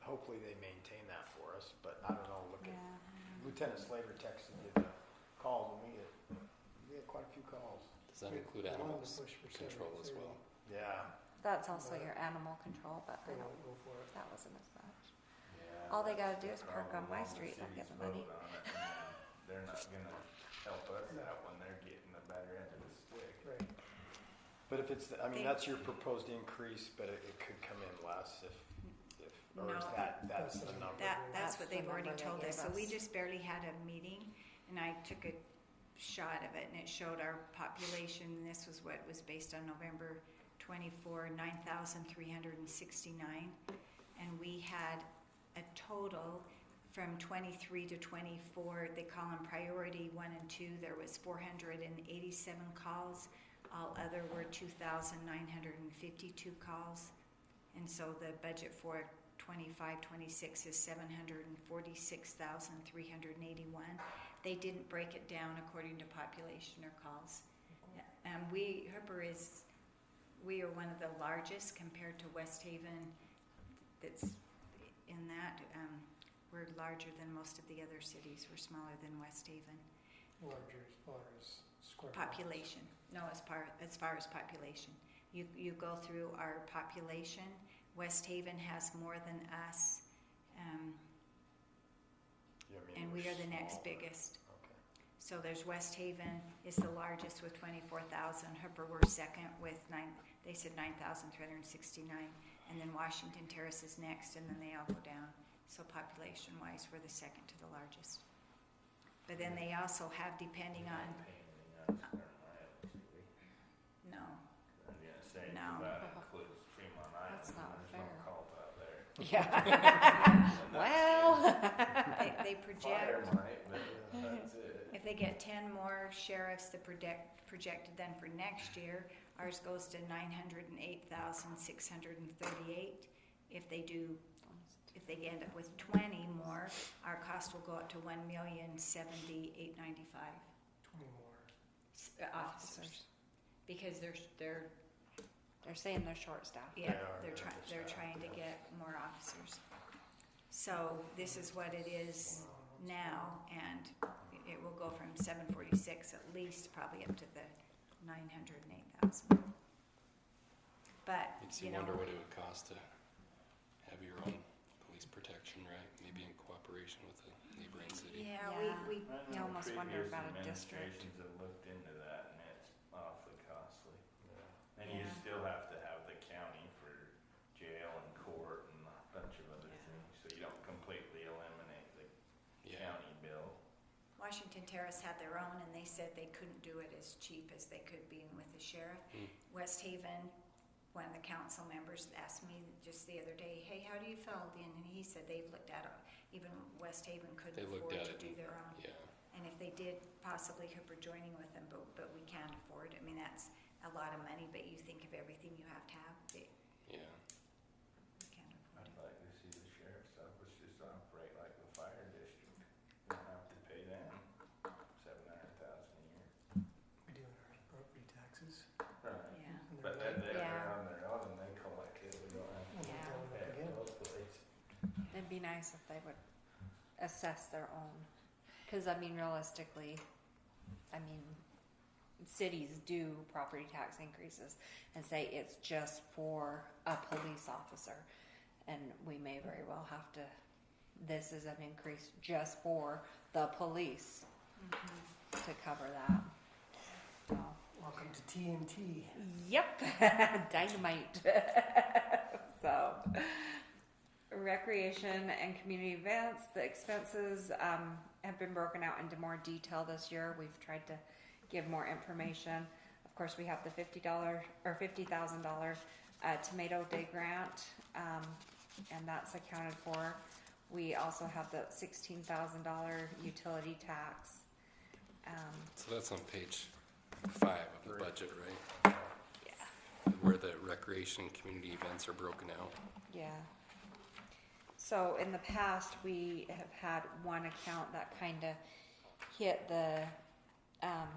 hopefully they maintain that for us, but I don't know. Look Yeah. at Lieutenant Slater texted me the calls and we get quite a few calls. Does that We- include we wanted to animals push for control as 70-30. well? Yeah. That's also your animal control, but I They don't, won't go for it. that wasn't as much. Yeah, All they that's gotta do the is park on problem. my All the street, they'll get cities the money. vote on it, and then they're not gonna help us out when they're getting the better end of the stick. Right. But if it's, I mean, They- that's your proposed increase, but it could come in less if or is No. that's the number? That's That's what the they've already number they told us. gave So we us. just barely had a meeting, and I took a shot of it, and it showed our population, and this was what was based on November 24, 9,369, and we had a total from 23 to 24, they call them priority 1 and 2, there was 487 calls, all other were 2,952 calls, and so the budget for 25-26 is 746,381. They didn't break it down according to population or calls. We are one of the largest compared to West Haven. That's in that. We're larger than most of the other cities. We're smaller than West Haven. Larger as far as square Population. No, as far as population. You go through our population. West Haven has more than us, and we are the next biggest. Okay. So there's West Haven is the largest with 24,000. Hooper we're second with 9,369, and then Washington Terrace is next, and then they all go down. So population-wise, we're the second to the largest. But then they also have, depending on no. I'm gonna say No. that includes Fremont Island. That's not There's fair. no calls out there. Yeah. And that's Well, They it. project. Fire might, but that's it. If they get 10 more sheriffs, the projected then for next year, ours goes to 908,638. If they end up with 20 more, our cost will go up to 1,070,895 20 more. officers, because they're saying they're short staffed. yeah, They are, they're they're trying to get more officers. So this is what it is now, and it will go from 746 at least probably up to the 908,000. But Makes you you know, wonder what it would cost to have your own police protection, right? Maybe in cooperation with a neighboring city. yeah, Yeah. we I You know almost wonder previous about a district. administrations have looked into that, and it's awfully costly. Yeah. And you Yeah. still have to have the county for jail and court and a bunch of other Yeah. things, so you don't completely eliminate the Yeah. county bill. Washington Terrace had their own, and they said they couldn't do it as cheap as they could be with the sheriff. West Haven, one of the council members asked me just the other day, hey, how do you feel? And he said they've looked at it. Even West Haven couldn't They looked afford at to it do and- their own. Yeah. And if they did, possibly Hooper joining with them, but we can't afford. I mean, that's a lot of money, but you think of everything you have to have, we Yeah. can't afford I'd it. like to see the sheriff's office just operate like the fire district. You don't have to pay them $700,000 a year. We do our property taxes. Right. Yeah. And But they're then they're Yeah. on their own and they collect it, we don't have to going Yeah. up pay again. those places. It'd be nice if they would assess their own. Because, I mean, realistically, I mean, cities do property tax increases and say it's just for a police officer. And we may very well have to, this is an increase just for the police to cover that. So, Welcome to TNT. yep, dynamite. So, recreation and community events, the expenses have been broken out into more detail this year. We've tried to give more information. Of course, we have the $50 or $50,000 Tomato Day grant, and that's accounted for. We also have the $16,000 utility tax. So that's on page 5 of the budget, right? Yeah. Where the recreation and community events are broken out. Yeah. So in the past, we have had one account that kind of hit the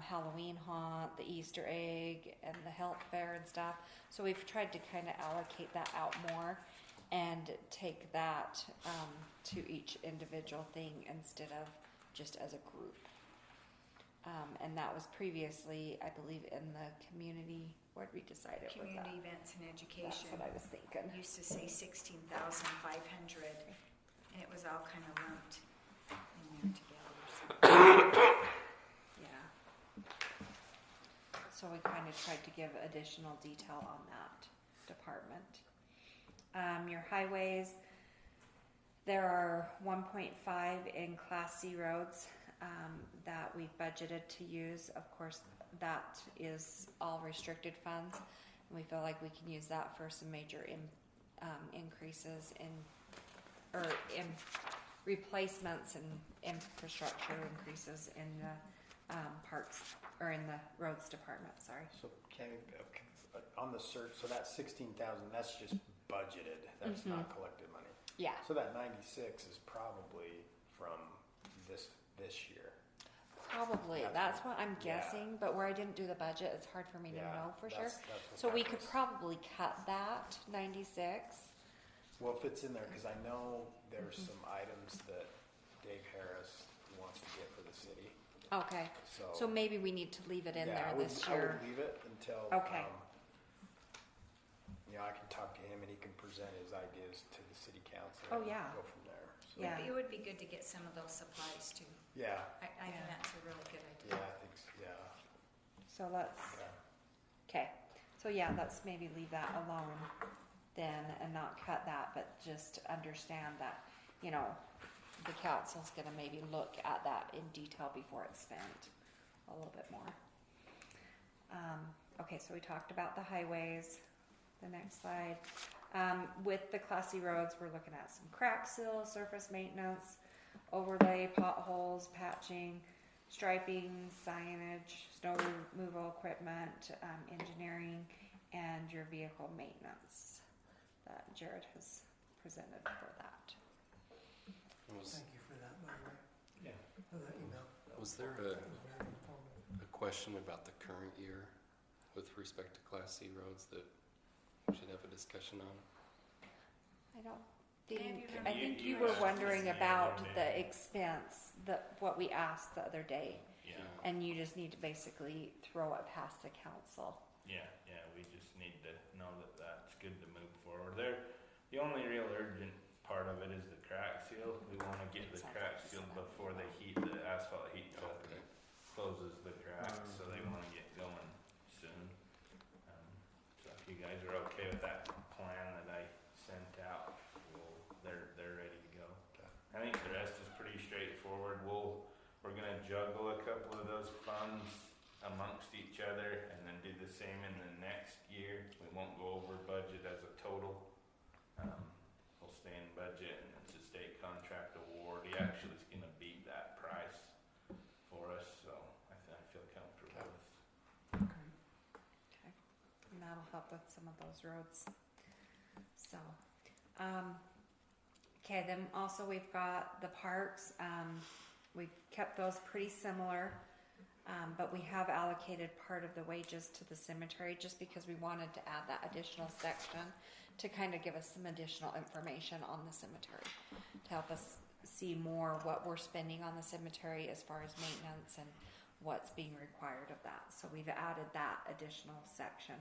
Halloween haunt, the Easter egg, and the health fair and stuff. So we've tried to kind of allocate that out more and take that to each individual thing instead of just as a group. And that was previously, I believe, in the community. Where did we decide it was Community at? events and That's education. what I was thinking. Used to say 16,500, and it was all kind of lumped in there together. So. Yeah. So we kind of tried to give additional detail on that department. Your highways, there are 1.5 in Class C roads. that we've budgeted to use. Of course, that is all restricted funds, and we feel like we can use that for some major increases in replacements and infrastructure increases in the parks, or in the roads department, sorry. So on the search, so that 16,000, that's just budgeted, that's not collected money. Yeah. So that 96 is probably from this year. Probably, that's what I'm guessing, but where I didn't do the budget, it's hard for me to know for sure. So we could probably cut that 96. Well, if it's in there, because I know there's some items that Dave Harris wants to get for the city. Okay, so maybe we need to leave it in there this I year. would leave it until. Okay. I can talk to him and he can present his ideas to the city council. Oh, and yeah. Go from there. So, Yeah. It would be good to get some of those supplies too. Yeah. I think Yeah. that's a really good idea. Yeah, I think so. Yeah. So let's, Yeah. okay, so yeah, let's maybe leave that alone then and not cut that, but just understand that, the council's gonna maybe look at that in detail before it's spent a little bit more. Okay, so we talked about the highways. The next slide. With the classy roads, we're looking at some crack seal, surface maintenance, overlay, potholes, patching, striping, signage, snow removal equipment, engineering, and your vehicle maintenance that Jared has presented for that. Thank you for that, by the way. Yeah. For that email. Was there That was very informative. a question about the current year with respect to Class C roads that we should have a discussion on? I don't Maybe think, remember- I think You you were asked wondering this the about other the day. expense, what we asked the other day, Yeah, and you just need to basically throw it past the council. yeah, we just need to know that that's good to move forward. The only real urgent part of it is the crack seal. We wanna get the crack sealed before they the asphalt heats up Okay. and closes the cracks, so they wanna get going soon. So if you guys are okay with that plan that I sent out, they're ready to go. I think the rest is pretty straightforward. We're gonna juggle a couple of those funds amongst each other and then do the same in the next year. We won't go over budget as a total. We'll stay in budget, and it's a state contract award. He actually is gonna beat that price for us, so I feel comfortable with. Okay, and that'll help with some of those roads. So, okay, then also we've got the parks. We've kept those pretty similar, but we have allocated part of the wages to the cemetery just because we wanted to add that additional section to kind of give us some additional information on the cemetery, to help us see more what we're spending on the cemetery as far as maintenance and what's being required of that. So we've added that additional section.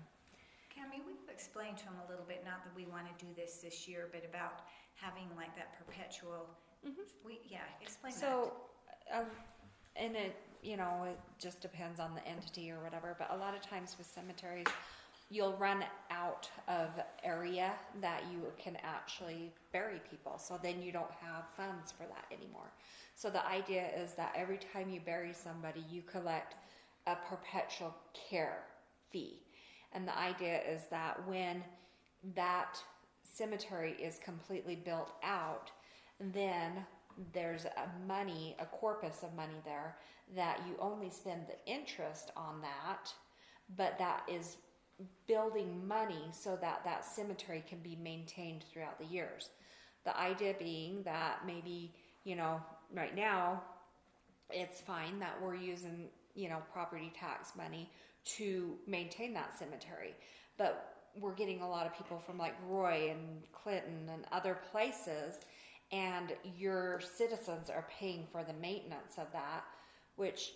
Cammy, we've explained to him a little bit, not that we want to do this year, but about having like that perpetual, explain that. So, and it just depends on the entity or whatever, but a lot of times with cemeteries, you'll run out of area that you can actually bury people. So then you don't have funds for that anymore. So the idea is that every time you bury somebody, you collect a perpetual care fee. And the idea is that when that cemetery is completely built out, then there's a corpus of money there that you only spend the interest on that, but that is building money so that that cemetery can be maintained throughout the years. The idea being that maybe, right now it's fine that we're using, property tax money to maintain that cemetery, but we're getting a lot of people from like Roy and Clinton and other places, and your citizens are paying for the maintenance of that, which,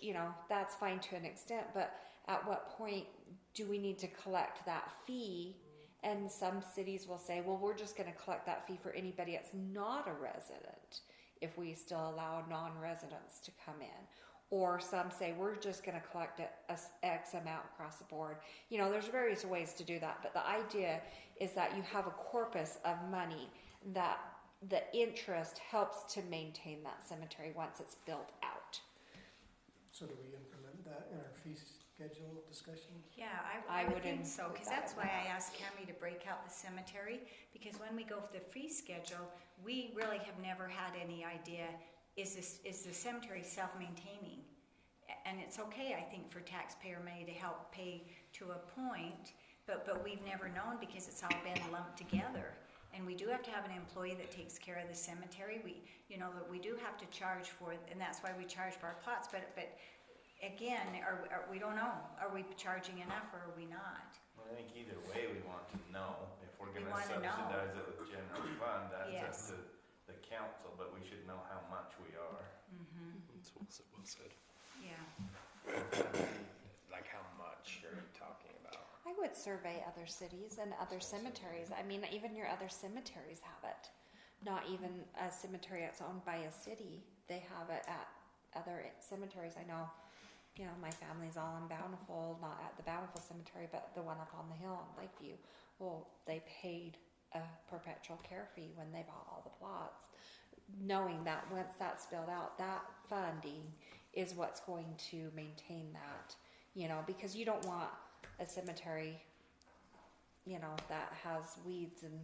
that's fine to an extent, but at what point do we need to collect that fee? And some cities will say, well, we're just going to collect that fee for anybody that's not a resident if we still allow non-residents to come in. Or some say, we're just going to collect X amount across the board. There's various ways to do that, but the idea is that you have a corpus of money that the interest helps to maintain that cemetery once it's built out. So do we implement that in our fee schedule discussion? Yeah, I I would would think so, include because that that's in why that. I asked Cammy to break out the cemetery, because when we go for the fee schedule, we really have never had any idea, is the cemetery self-maintaining? And it's okay, I think, for taxpayer money to help pay to a point, but we've never known because it's all been lumped together. And we do have to have an employee that takes care of the cemetery. That we do have to charge for it, and that's why we charge for our plots, but again, we don't know. Are we charging enough or are we not? Well, I think either way, we want to know. If we're We gonna wanna know. subsidize it with general fund, that's Yes. up to the council, but we should know how much we are. That's well said. Yeah. Like how much are you talking about? I would survey other cities and other cemeteries. I mean, even your other cemeteries have it. Not even a cemetery that's owned by a city. They have it at other cemeteries. I know, my family's all in Bountiful, not at the Bountiful Cemetery, but the one up on the hill in Lakeview. Well, they paid a perpetual care fee when they bought all the plots, knowing that once that's built out, that funding is what's going to maintain that, because you don't want a cemetery, that has weeds and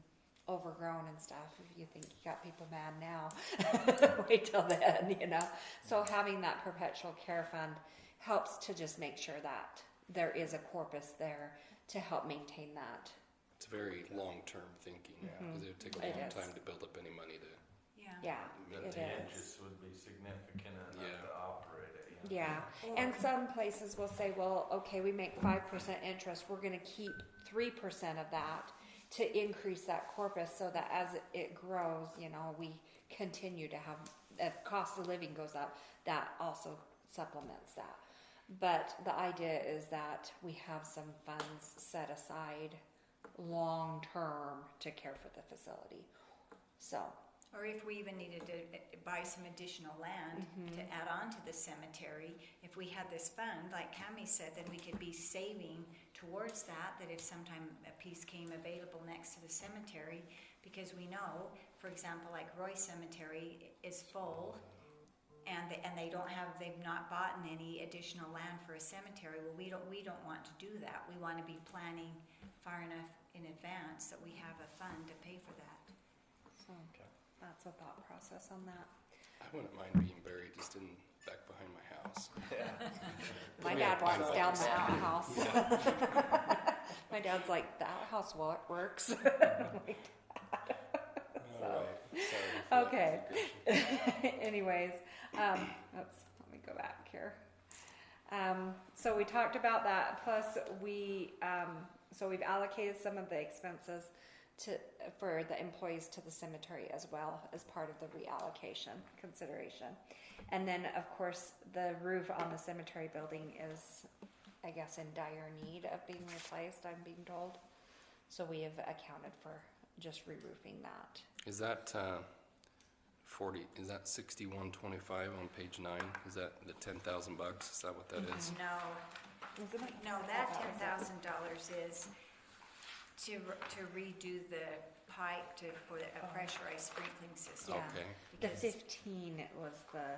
overgrown and stuff. If you think you got people mad now, wait till then, So having that perpetual care fund helps to just make sure that there is a corpus there to help maintain that. It's very long-term thinking, because it would take a It long is. time to build up any money to. Yeah. Yeah, But it the is. interest would be significant enough Yeah. to operate it. Yeah, and some places will say, well, okay, we make 5% interest, we're gonna keep 3% of that to increase that corpus so that as it grows, we continue to have, if cost of living goes up, that also supplements that. But the idea is that we have some funds set aside long-term to care for the facility, so. Or if we even needed to buy some additional land to add on to the cemetery, if we had this fund, like Cammy said, then we could be saving towards that if sometime a piece came available next to the cemetery, because we know, for example, like Roy Cemetery is full, and they've not bought any additional land for a cemetery. Well, we don't want to do that. We want to be planning far enough in advance that we have a fund to pay for that. So that's a thought process on that. I wouldn't mind being buried just in back behind my house. My We dad have wants pine down logs. the outhouse. My dad's like, the outhouse works. All right. Sorry for that Okay. digression. Anyways, oops, let me go back here. So we talked about that. Plus, we've allocated some of the expenses for the employees to the cemetery as well as part of the reallocation consideration. And then, of course, the roof on the cemetery building is, I guess, in dire need of being replaced, I'm being told. So we have accounted for just re-roofing that. Is that 6125 on page 9? Is that the $10,000? Is that what that is? Isn't it? No, that $10,000 is to redo the pipe for a pressurized sprinkling system. Yeah. Okay. The Because 15, it was the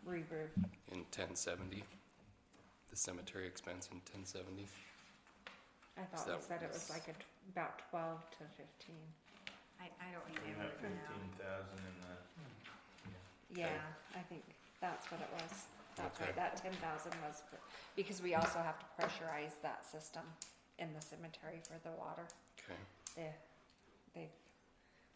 re-roof. In 1070, the cemetery expense in 1070. I thought that we said it what was this- like about 12 to 15. I don't We remember have for now. 15,000 in the. Yeah, I think that's what it was. That's Okay. right. That 10,000 was because we also have to pressurize that system in the cemetery for the water. Okay. They've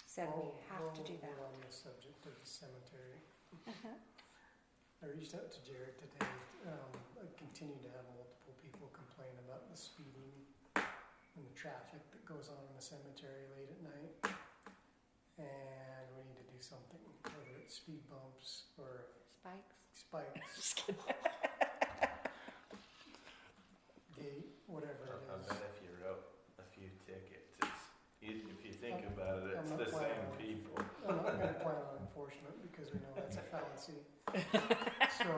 said we have to do that. We're on the subject of the cemetery. I reached out to Jared today. I continue to have multiple people complain about the speeding and the traffic that goes on in the cemetery late at night. And we need to do something, whether it's speed bumps or Spikes. spikes, Just kidding. gate, whatever I it is. bet if you wrote a few tickets, if you think I'm- about it, I'm it's not the same planning on- people. I'm not going to plan on enforcement because we know that's a fallacy. So,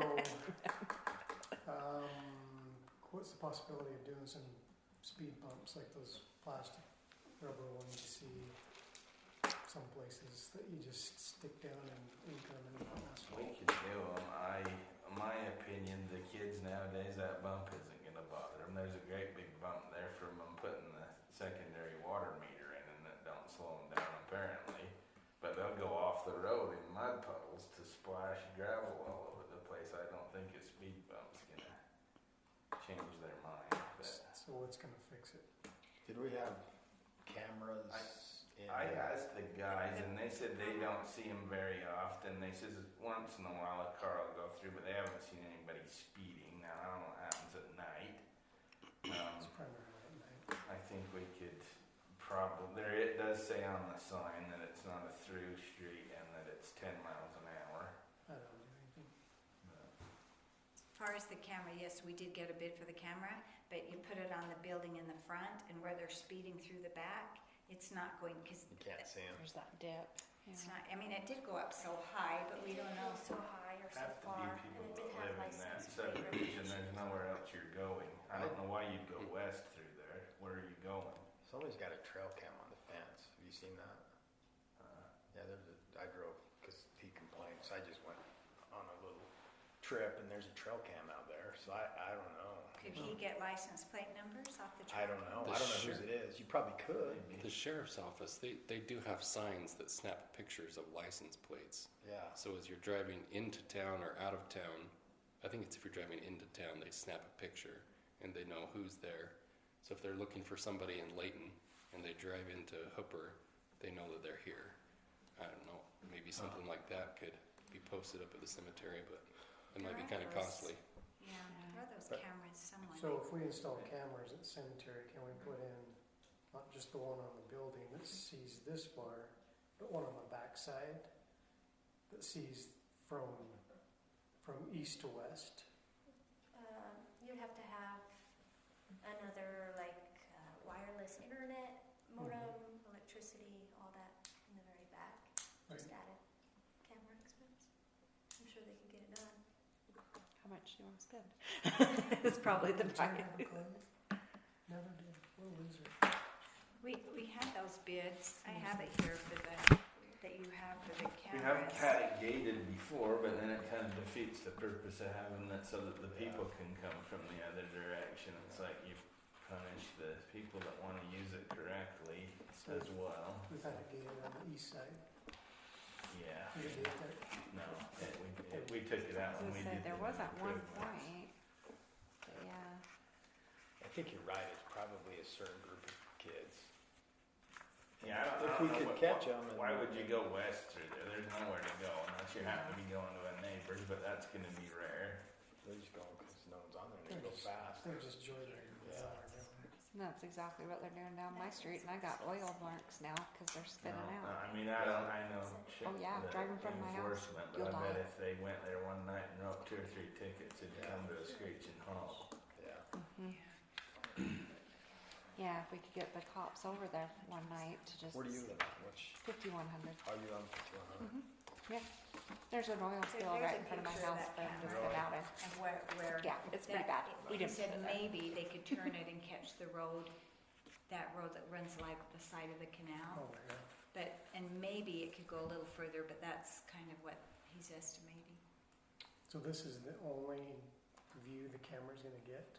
what's the possibility of doing some speed bumps like those plastic rubber ones you see some places that you just stick down and ink them and asphalt. We could do them. My opinion, the kids nowadays, that bump isn't gonna bother them. There's a great big bump there from them putting the secondary water meter in, and that don't slow them down apparently. But they'll go off the road in mud puddles to splash gravel all over the place. I don't think a speed bump's gonna change their mind. But So what's gonna fix it? Did we have cameras in? I asked the guys, and they said they don't see them very often. They says once in a while a car will go through, but they haven't seen anybody speeding. Now I don't know what happens at night. It's primarily at night. I think we could probably, there it does say on the sign that it's not a through street and that it's 10 miles an hour. I don't do anything. As far as the camera, yes, we did get a bid for the camera, but you put it on the building in the front, and where they're speeding through the back, it's not going, because You can't see them. There's that dip. it's not, I mean, it did go up so high, but we don't know. So high or so Have to be far, people and it that did have live in that license plate subdivision, recognition. there's nowhere else you're going. I don't know why you'd go west through there. Where are you going? Somebody's got a trail cam on the fence. Have you seen that? Yeah, I drove because he complained. So I just went on a little trip, and there's a trail cam out there. So I don't know. Could he get license plate numbers off the truck? I don't know. The I don't know sheriff- whose it is. You probably could. The sheriff's office, they do have signs that snap pictures of license plates. Yeah. So as you're driving into town or out of town, I think it's if you're driving into town, they snap a picture and they know who's there. So if they're looking for somebody in Layton and they drive into Hooper, they know that they're here. I don't know, maybe something like that could be posted up at the cemetery, but it might be kind of costly. Yeah, there are those But- cameras somewhere. So if we install cameras at the cemetery, can we put in not just the one on the building that sees this far, but one on the backside that sees from east to west? You'd have to have another wireless internet, modem, electricity, all that in the very back. Just Right. added camera expense. I'm sure they can get it done. How much do you want to spend? It's probably the Did you price. have a clue? Never did. What a loser. We had those bids. I have it here for that you have for the We have cameras. had it gated before, but then it kind of defeats the purpose of having it so that the people can come from the other direction. It's like you punish the people that want to use it correctly as well. We've had it gated on the east side. Yeah. You did that. No, we took it out I when was we gonna say, did there the was at one improvements. point. But yeah. I think you're right. It's probably a certain group of kids. Yeah, I don't If know we could what- catch 'em and- Why would you go west through there? There's nowhere to go unless you happen to be going to a neighbor's, but that's going to be rare. They're just going because no one's on there. and They go fast. They're just joyriding. Yeah. And that's exactly what they're doing down my street, and I got oil marks now because they're spinning No, out. I mean, I know. Oh, yeah, the drive in front of my house, enforcement, you'll but I bet die. if they went there one night and wrote 2 or 3 tickets, it'd Yeah. come to a screeching halt. Yeah. Yeah, if we could get the cops over there one night to just. Where do you live at? Which 5100. are you on 5100? Yeah. There's an oil spill There's right a in front of my picture of house that for them to camera. sit out in. And where. Yeah, it's pretty that- bad. We He didn't said put it there. maybe they could turn it and catch the road, that road that runs like the side of the Oh, canal. yeah. But, and maybe it could go a little further, but that's kind of what he's estimating. So this is the only view the camera's gonna get?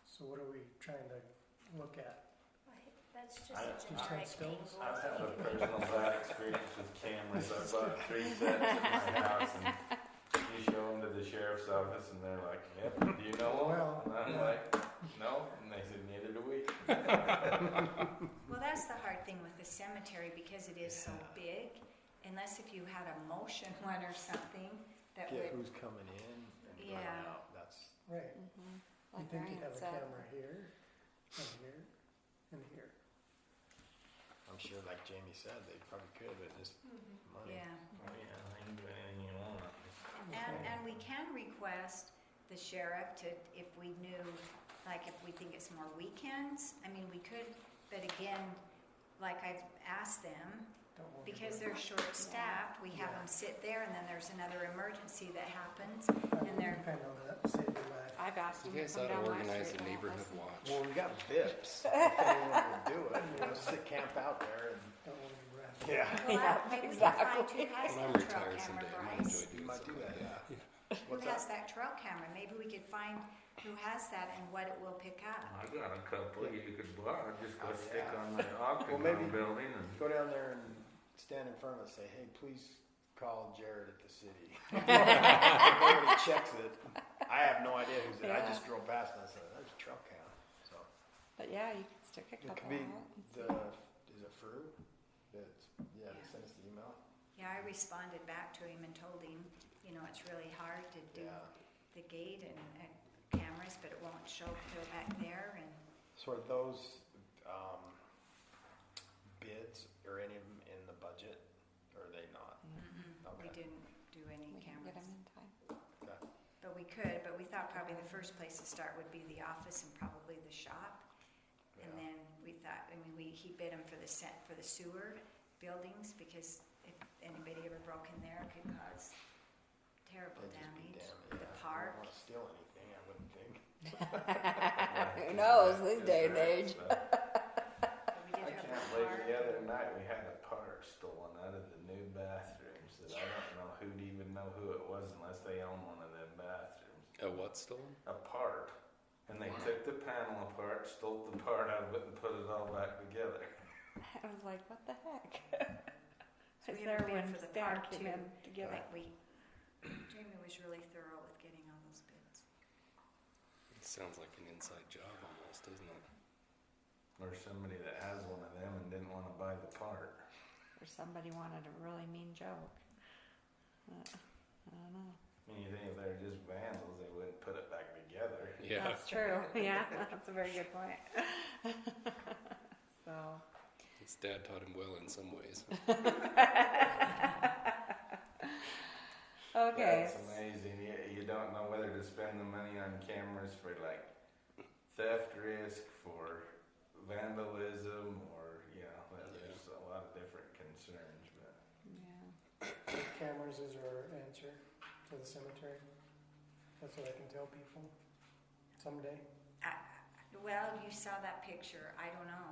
So what are we trying to look at? That's just I- a Just generic head stills? angle. I've had a personal bad experience with cameras. I bought 3 sets at my house, and you show them to the sheriff's office, and they're like, "Yep, do you know them?" Well, And I'm yeah. like, "No," and they said, "Neither do we." Well, that's the hard thing with the cemetery, because it is so big, unless if you had a motion one or something that Get would, who's coming in and going Yeah. out. That's Right. Mm-hmm. You Like think you'd Ryan have a said. camera here, and here, and here. I'm sure, like Jamie said, they probably could, but just money. yeah. Oh, yeah, they can do anything you want. And we can request the sheriff to, if we knew, like if we think it's more weekends, I mean, we could, but again, like I've asked them, Don't want to because do they're short-staffed, we have them sit there, and then there's another emergency that happens, it. and they're, Depend on that, save your life. I've asked You them to guys come ought to down my organize street. a They won't neighborhood listen. watch. Well, we got VIPs. If anyone would do it, sit camp out there and Don't want to be rough. Yeah. Well, Yeah, maybe we can find exactly. who has When I'm that trail retired camera, someday, I might Bryce. enjoy You doing might do something that, like yeah. Who What's has that? that trail camera? Maybe we could find who has that and what it will pick up. I got a couple you could buy, just go Oh, stick yeah. on the octagon maybe- building and. Go down there and stand in front of it and say, hey, please call Jared at the city. Nobody checks it. I have no idea who's it. I Yeah. just drove past and I said, there's a trail cam. So But yeah, you can stick a it couple could be out and see. is it Fru? That's, yeah, they sent us the email. Yeah, I responded back to him and told him, you know, it's really hard to do Yeah. the gate and cameras, but it won't show till back there and So are those bids or any of them in the budget or are they not? we Okay. didn't do any We can get cameras. them in time. Okay. But we could, but we thought probably the first place to start would be the office and probably the shop. And Yeah. then we thought, he bid him for the sewer buildings because if anybody ever broke in there, it could cause terrible They'd just be damage. damn- The yeah, park. You don't want to steal anything, I wouldn't think. Who knows this day and age? But we did I have can't the believe park. the other night we had a part stolen out of the new bathrooms that I don't know who'd even know who it was unless they own one of them bathrooms. A what stolen? A part. And they took the panel apart, stole the part out of it and put it all back together. I was like, what the heck? So Is we there have a bid when for the Stan park came too. in together? Like Jamie was really thorough with getting all those bids. It sounds like an inside job almost, doesn't it? Or somebody that has one of them and didn't want to buy the part. Or somebody wanted a really mean joke. I don't know. I mean, you think if they're just vandals, they wouldn't put it back together. Yeah. That's true. Yeah, that's a very good point. So. His dad taught him well in some ways. Okay. That's amazing. You don't know whether to spend the money on cameras for like theft risk, for vandalism, or there's a lot of different concerns. But Yeah. Cameras is our answer to the cemetery. That's what I can tell people someday. Well, you saw that picture. I don't know.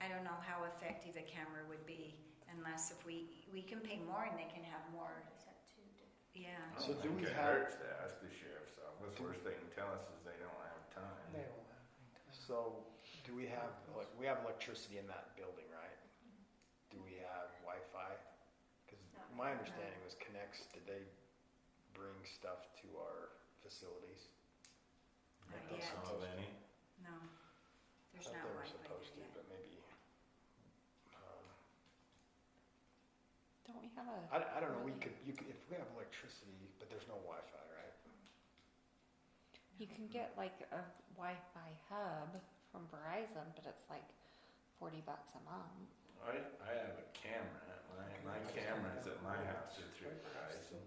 I don't know how effective a camera would be unless if we can pay more and they can have more. Is that too different? Yeah. I So don't do think we it have- hurts to ask the sheriff's office. Worst they can tell us is they don't have time. They don't have any time. So do we have, we have electricity in that building, right? Do we have Wi-Fi? Because my understanding was Connex, did they bring stuff to our facilities? I Not don't yet. know of any. No. There's I not thought they were Wi-Fi supposed to, there yet. but maybe. Don't we have a? I don't know. You could if we have electricity, but there's no Wi-Fi, right? You can get like a Wi-Fi hub from Verizon, but it's like $40 a month. I have a camera. My cameras at my house are through Verizon.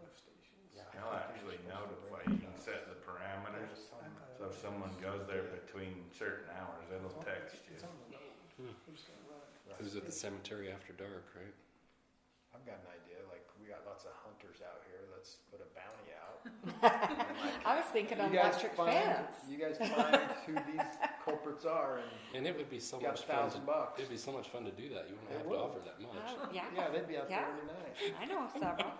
Yeah. They'll actually notify you. You can set the parameters. So if someone goes there between certain hours, it'll text you. It's on the road. Hmm. We're just gonna run it. Who's at the cemetery after dark, right? I've got an idea. Like we got lots of hunters out here. Let's put a bounty out. I was thinking of You guys electric find- fence. You guys find who these culprits are, and And it would be so got much fun. $1,000. It'd be so much fun to do that. You wouldn't It have would. to offer that much. Oh, yeah. yeah, they'd be out Yeah. there every night. I know several.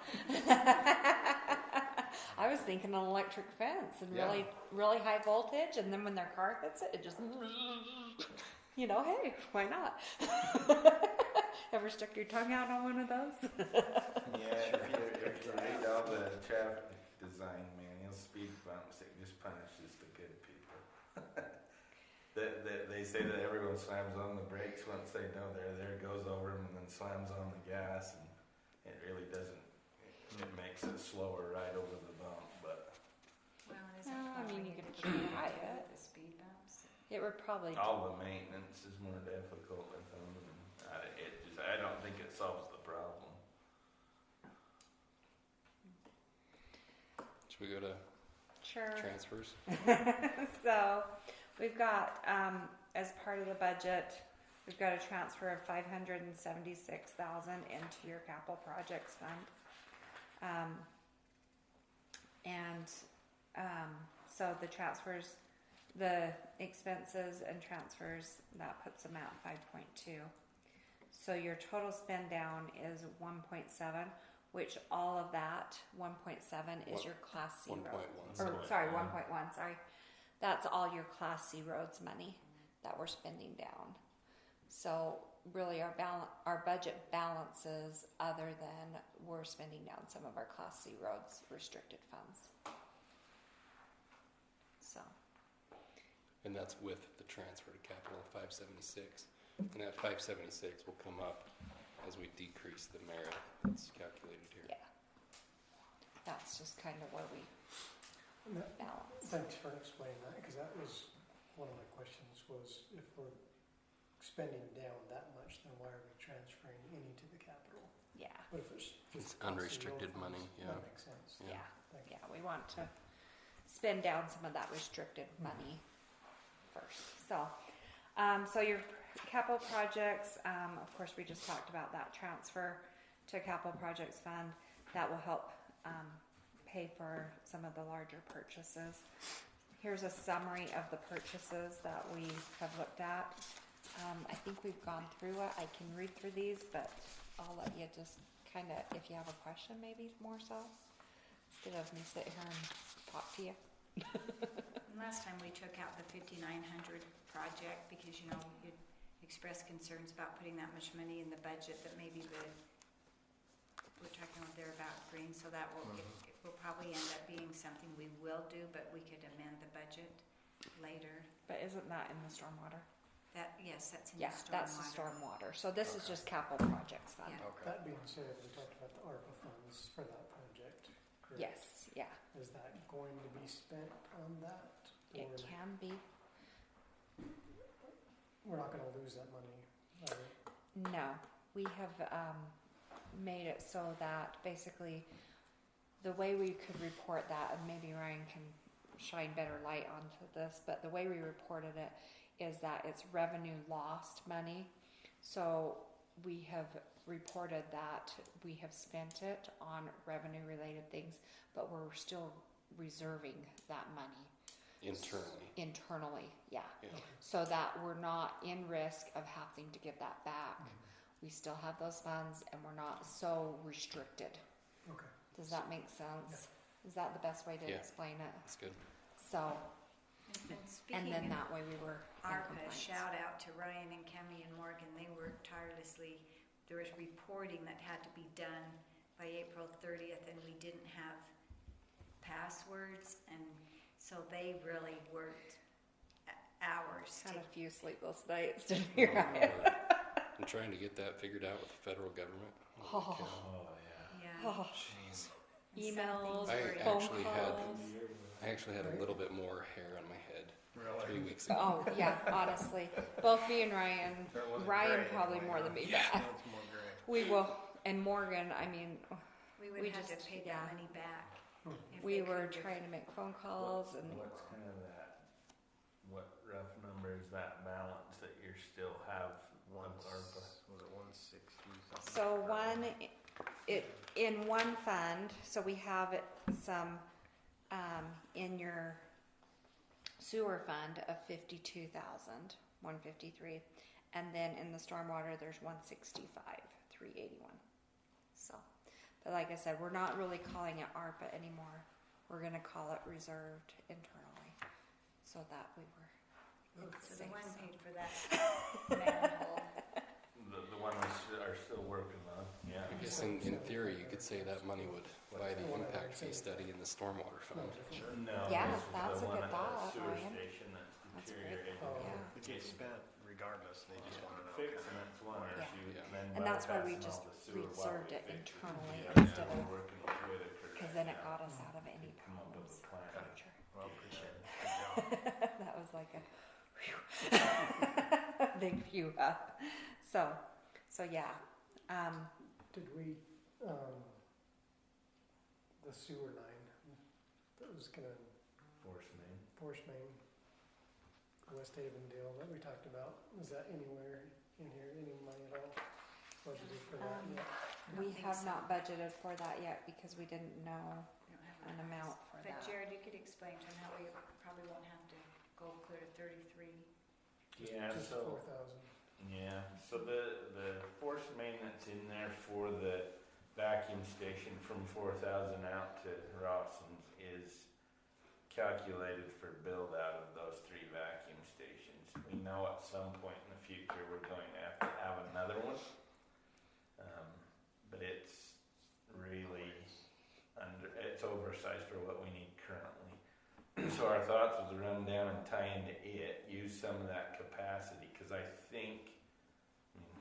I was thinking an electric fence and Yeah. really high voltage, and then when their car hits it, it just, hey, why not? Ever stuck your tongue out on one of those? Yeah, if you read all the traffic design manuals, speed bumps, it just punishes the good people. They say that everyone slams on the brakes once they know they're there, goes over them, and then slams on the gas, and it really doesn't. It makes it slower right over the bump, but Well, it Well, I mean, you could could try it. The speed bumps. It would probably. all the maintenance is more difficult with them. And I don't think it solves the problem. Should we go to Sure. transfers? So we've got, as part of the budget, we've got a transfer of $576,000 into your capital projects fund. So the transfers, the expenses and transfers, that puts them at 5.2. So your total spend down is 1.7, which all of that 1.7 is One- your Class C 1.1. roads. Or sorry, 1.1. Sorry, that's all your Class C roads money that we're spending down. So really, our budget balances, other than we're spending down some of our Class C roads restricted funds. So And that's with the transfer to capital of 576. And that 576 will come up as we decrease the merit that's calculated here. yeah, that's just kind of where we And that- balance. Thanks for explaining that, because that was one of my questions, was if we're spending down that much, then why are we transferring any to the capital? Yeah, But if it's It's just cost of unrestricted road funds, money, yeah. That makes sense. Yeah. yeah, Thank you. yeah. We want to spend down some of that restricted money first. So, so your capital projects, of course, we just talked about that transfer to capital projects fund. That will help pay for some of the larger purchases. Here's a summary of the purchases that we have looked at. I think we've gone through it. I can read through these, but I'll let you just kind of, if you have a question, maybe more so, instead of me sit here and talk to you. And last time we took out the 5,900 project because, you know, you expressed concerns about putting that much money in the budget that maybe we're talking out there about green, so that it will probably end up being something we will do, but we could amend the budget later. But isn't that in the stormwater? Yes, that's in Yeah, the stormwater. that's the stormwater. So this is Okay. just capital projects fund. Yeah. Okay. That being said, we talked about the ARPA funds for that project, correct? Yes, yeah, Is that going to be spent on that? it Or can be. we're not gonna lose that money, are we? No, we have made it so that basically the way we could report that, and maybe Ryan can shine better light onto this, but the way we reported it is that it's revenue lost money. So we have reported that we have spent it on revenue related things, but we're still reserving that money internally, yeah. Yeah. So that we're not in risk of having to give that back. We still have those funds and we're not so restricted. Okay. Does that make sense? Is that the best way to Yeah. explain it? That's good. So, And and speaking then of that way we were in ARPA, compliance. shout out to Ryan and Kemi and Morgan. They worked tirelessly. There was reporting that had to be done by April 30th, and we didn't have passwords, and so they really worked hours to Had a few sleepless nights to figure out. I'm trying to get that figured out with the federal government. Holy Oh. cow. yeah. Oh, Jeez. And some emails, things I were- phone actually had- calls. I actually had a little bit more hair on my head 3 weeks ago. Oh, yeah, honestly. Both me and Ryan, There wasn't Ryan gray probably anyway, more huh? than me. Yeah, Yeah. it's more gray. We will, and Morgan, I mean, We would we have to just- pay yeah. that money back. if we they were couldn't- trying to make phone calls and What's kind of that, what rough number is that balance that you still have Once, with ARPA? was it 160 something? so in one fund, so we have some in your sewer fund of 52,153, and then in the stormwater there's 165,381. So, but like I said, we're not really calling it ARPA anymore. We're gonna call it reserved internally, so that we were. So the safe. one paid for that manhole. The one we are still working on, yeah. I guess in theory, you could say that money would buy the impact fee study in the stormwater fund. No, Yeah, this is that's the a one good at thought, the sewer Ryan. station that's That's great. deteriorated. Oh. Yeah. It gets spent regardless, they just want to know. Fixing it's one Yeah. issue, Yeah. then And that's why we bypassing just all the sewer while reserved we it fix internally Yeah, instead we're of- working through it Because then it now. got us out of any Come up with problems a plan. in the future. Well, appreciate it. Good job. That was like a whew, big few up. So yeah. Did we, the sewer line, that was gonna Force main. Force Main, West Haven deal that we talked about, is that anywhere in here, any money at all budgeted for that Um, yet? I We don't think have so. not budgeted for that yet because we didn't know We don't have an enough. amount for But that. Jared, you could explain to him how we probably won't have to go clear to 33. Yeah, Just so 4,000. Yeah, so the force main that's in there for the vacuum station from 4,000 out to Rawson's is calculated for build out of those 3 vacuum stations. We know at some point in the future we're going to have another one, but it's really it's oversized for what we need currently. So our thoughts was to run down and tie into it, use some of that capacity, because I think,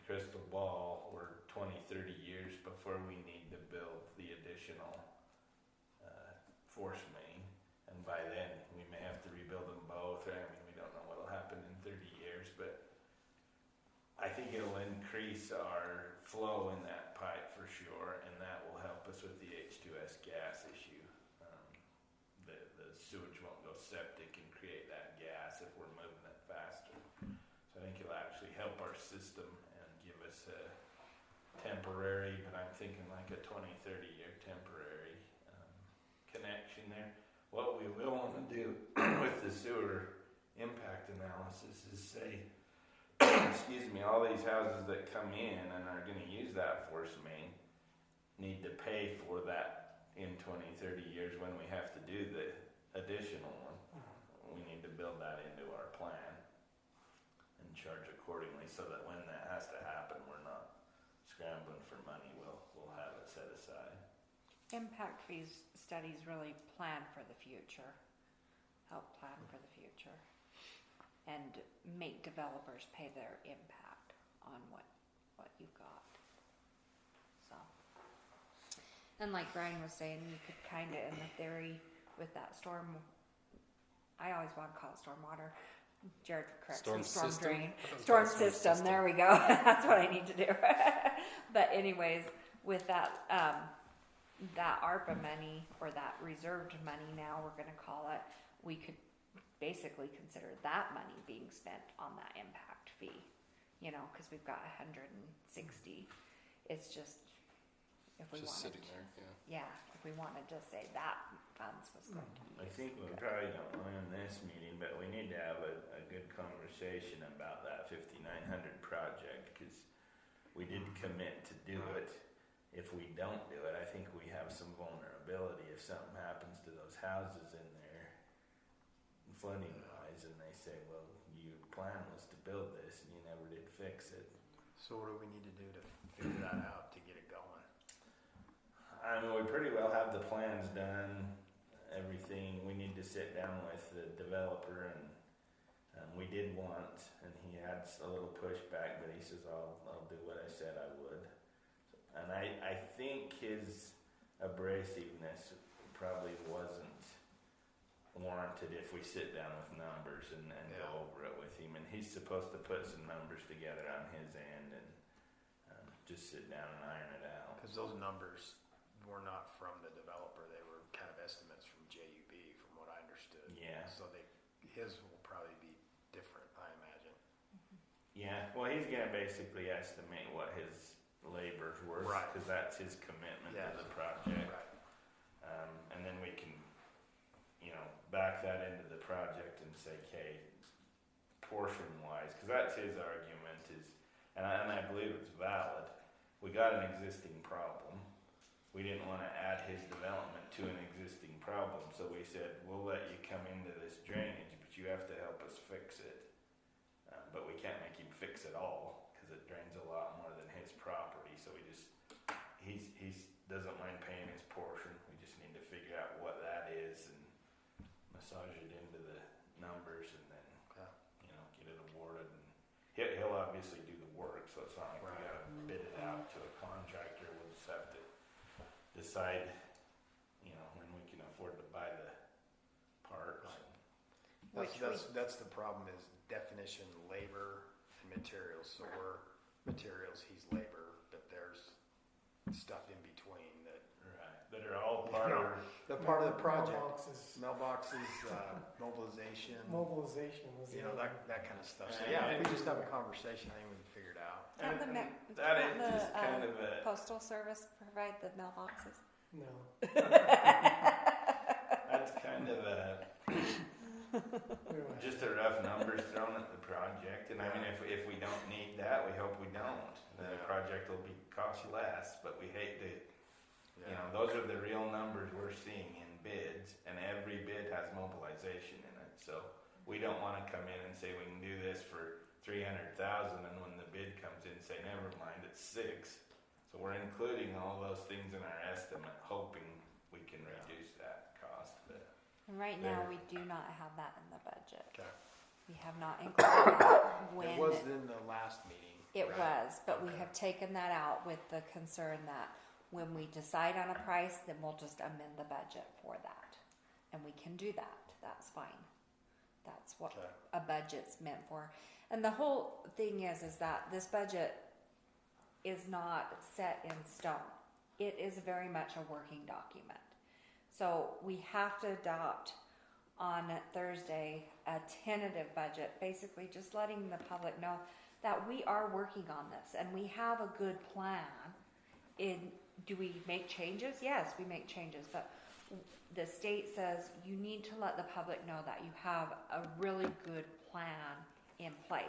crystal ball, we're 20, 30 years before we need to build the additional force main, and by then we may have to rebuild them both. I mean, we don't know what'll happen in 30 years, but I think it'll increase our flow in that pipe for sure, and that will help us with the H2S gas issue. The sewage won't go septic and create that gas if we're moving it faster. So I think it'll actually help our system and give us a temporary, but I'm thinking like a 20, 30 year temporary connection there. What we will want to do with the sewer impact analysis is say, excuse me, all these houses that come in and are going to use that force main need to pay for that in 20, 30 years when we have to do the additional one. We need to build that into our plan and charge accordingly so that when that has to happen, we're not scrambling for money. We'll have it set aside. Impact fees studies really plan for the future, help plan for the future, and make developers pay their impact on what you've got. So, and like Brian was saying, you could kind of, in the theory, with that storm, I always want to call it stormwater. Jared corrects me, storm system? drain, storm system. There we go. That's what I need to do. But anyways, with that that ARPA money, or that reserved money, now we're going to call it, we could basically consider that money being spent on that impact fee. You know, because we've got 160. It's just if we Just wanted sitting to, there, yeah, if we wanted to say that funds was going to be I used. think we probably don't plan this meeting, but we need to have a good conversation about that 5900 project, because we did commit to do it. If we don't do it, I think we have some vulnerability if something happens to those houses in there, flooding wise, and they say, well, your plan was to build this and you never did fix it. So what do we need to do to figure that out to get it going? I mean, we pretty well have the plans done, everything. We need to sit down with the developer, and we did want, and he had a little pushback, but he says, I'll do what I said I would. And I think his abrasiveness probably wasn't warranted if we sit down with numbers and go over it with him. And he's supposed to put some numbers together on his end and just sit down and iron it out. Because those numbers were not from the developer; they were kind of estimates from JUB, from what I understood. Yeah. So his will probably be different, I imagine. Yeah. Well, he's gonna basically estimate what his labor's worth, Right. because that's his commitment Yeah. to the project. Right. And then we can, back that into the project and say, okay, portion-wise, because that's his argument is, and I believe it's valid. We got an existing problem. We didn't want to add his development to an existing problem, so we said, we'll let you come into this drainage, but you have to help us fix it. But we can't make him fix it all, because it drains a lot more than his property, so he doesn't mind paying his portion. We just need to figure out what that is and massage it into the numbers, and then get it awarded. And he'll obviously do the work, so it's not like we gotta bid it out to a contractor. We'll just have to decide, when we can afford to buy the parts. That's the problem, is definition, labor, and materials. So we're materials, he's labor, but there's stuff in between That are all part of. the part of the project. Mailboxes. Mailboxes, mobilization, Mobilization was the other. that kind of stuff. So And- yeah, if we just have a conversation, I think we can figure it out. Don't the And ma- that don't is just the, kind of a. Postal Service provide the mailboxes? No. That's kind of a We don't have- just a rough numbers thrown implement the project, and I mean, if we don't need that, we hope we don't. The project will cost less, but we hate to, you know, those are the real numbers we're seeing in bids, and every bid has mobilization in it, so we don't wanna come in and say we can do this for 300,000, and when the bid comes in, say, never mind, it's 6. So we're including all those things in our estimate, hoping we can reduce that cost, but. And right now, There. we do not have that in the budget. Okay. We have not included that when. It was in the last meeting. It right? was, but we Okay. have taken that out with the concern that when we decide on a price, then we'll just amend the budget for that. And we can do that, that's fine. That's what Okay. a budget's meant for. And the whole thing is that this budget is not set in stone. It is very much a working document. So we have to adopt on Thursday a tentative budget, basically just letting the public know that we are working on this and we have a good plan. Do we make changes? Yes, we make changes, but the state says you need to let the public know that you have a really good plan in place.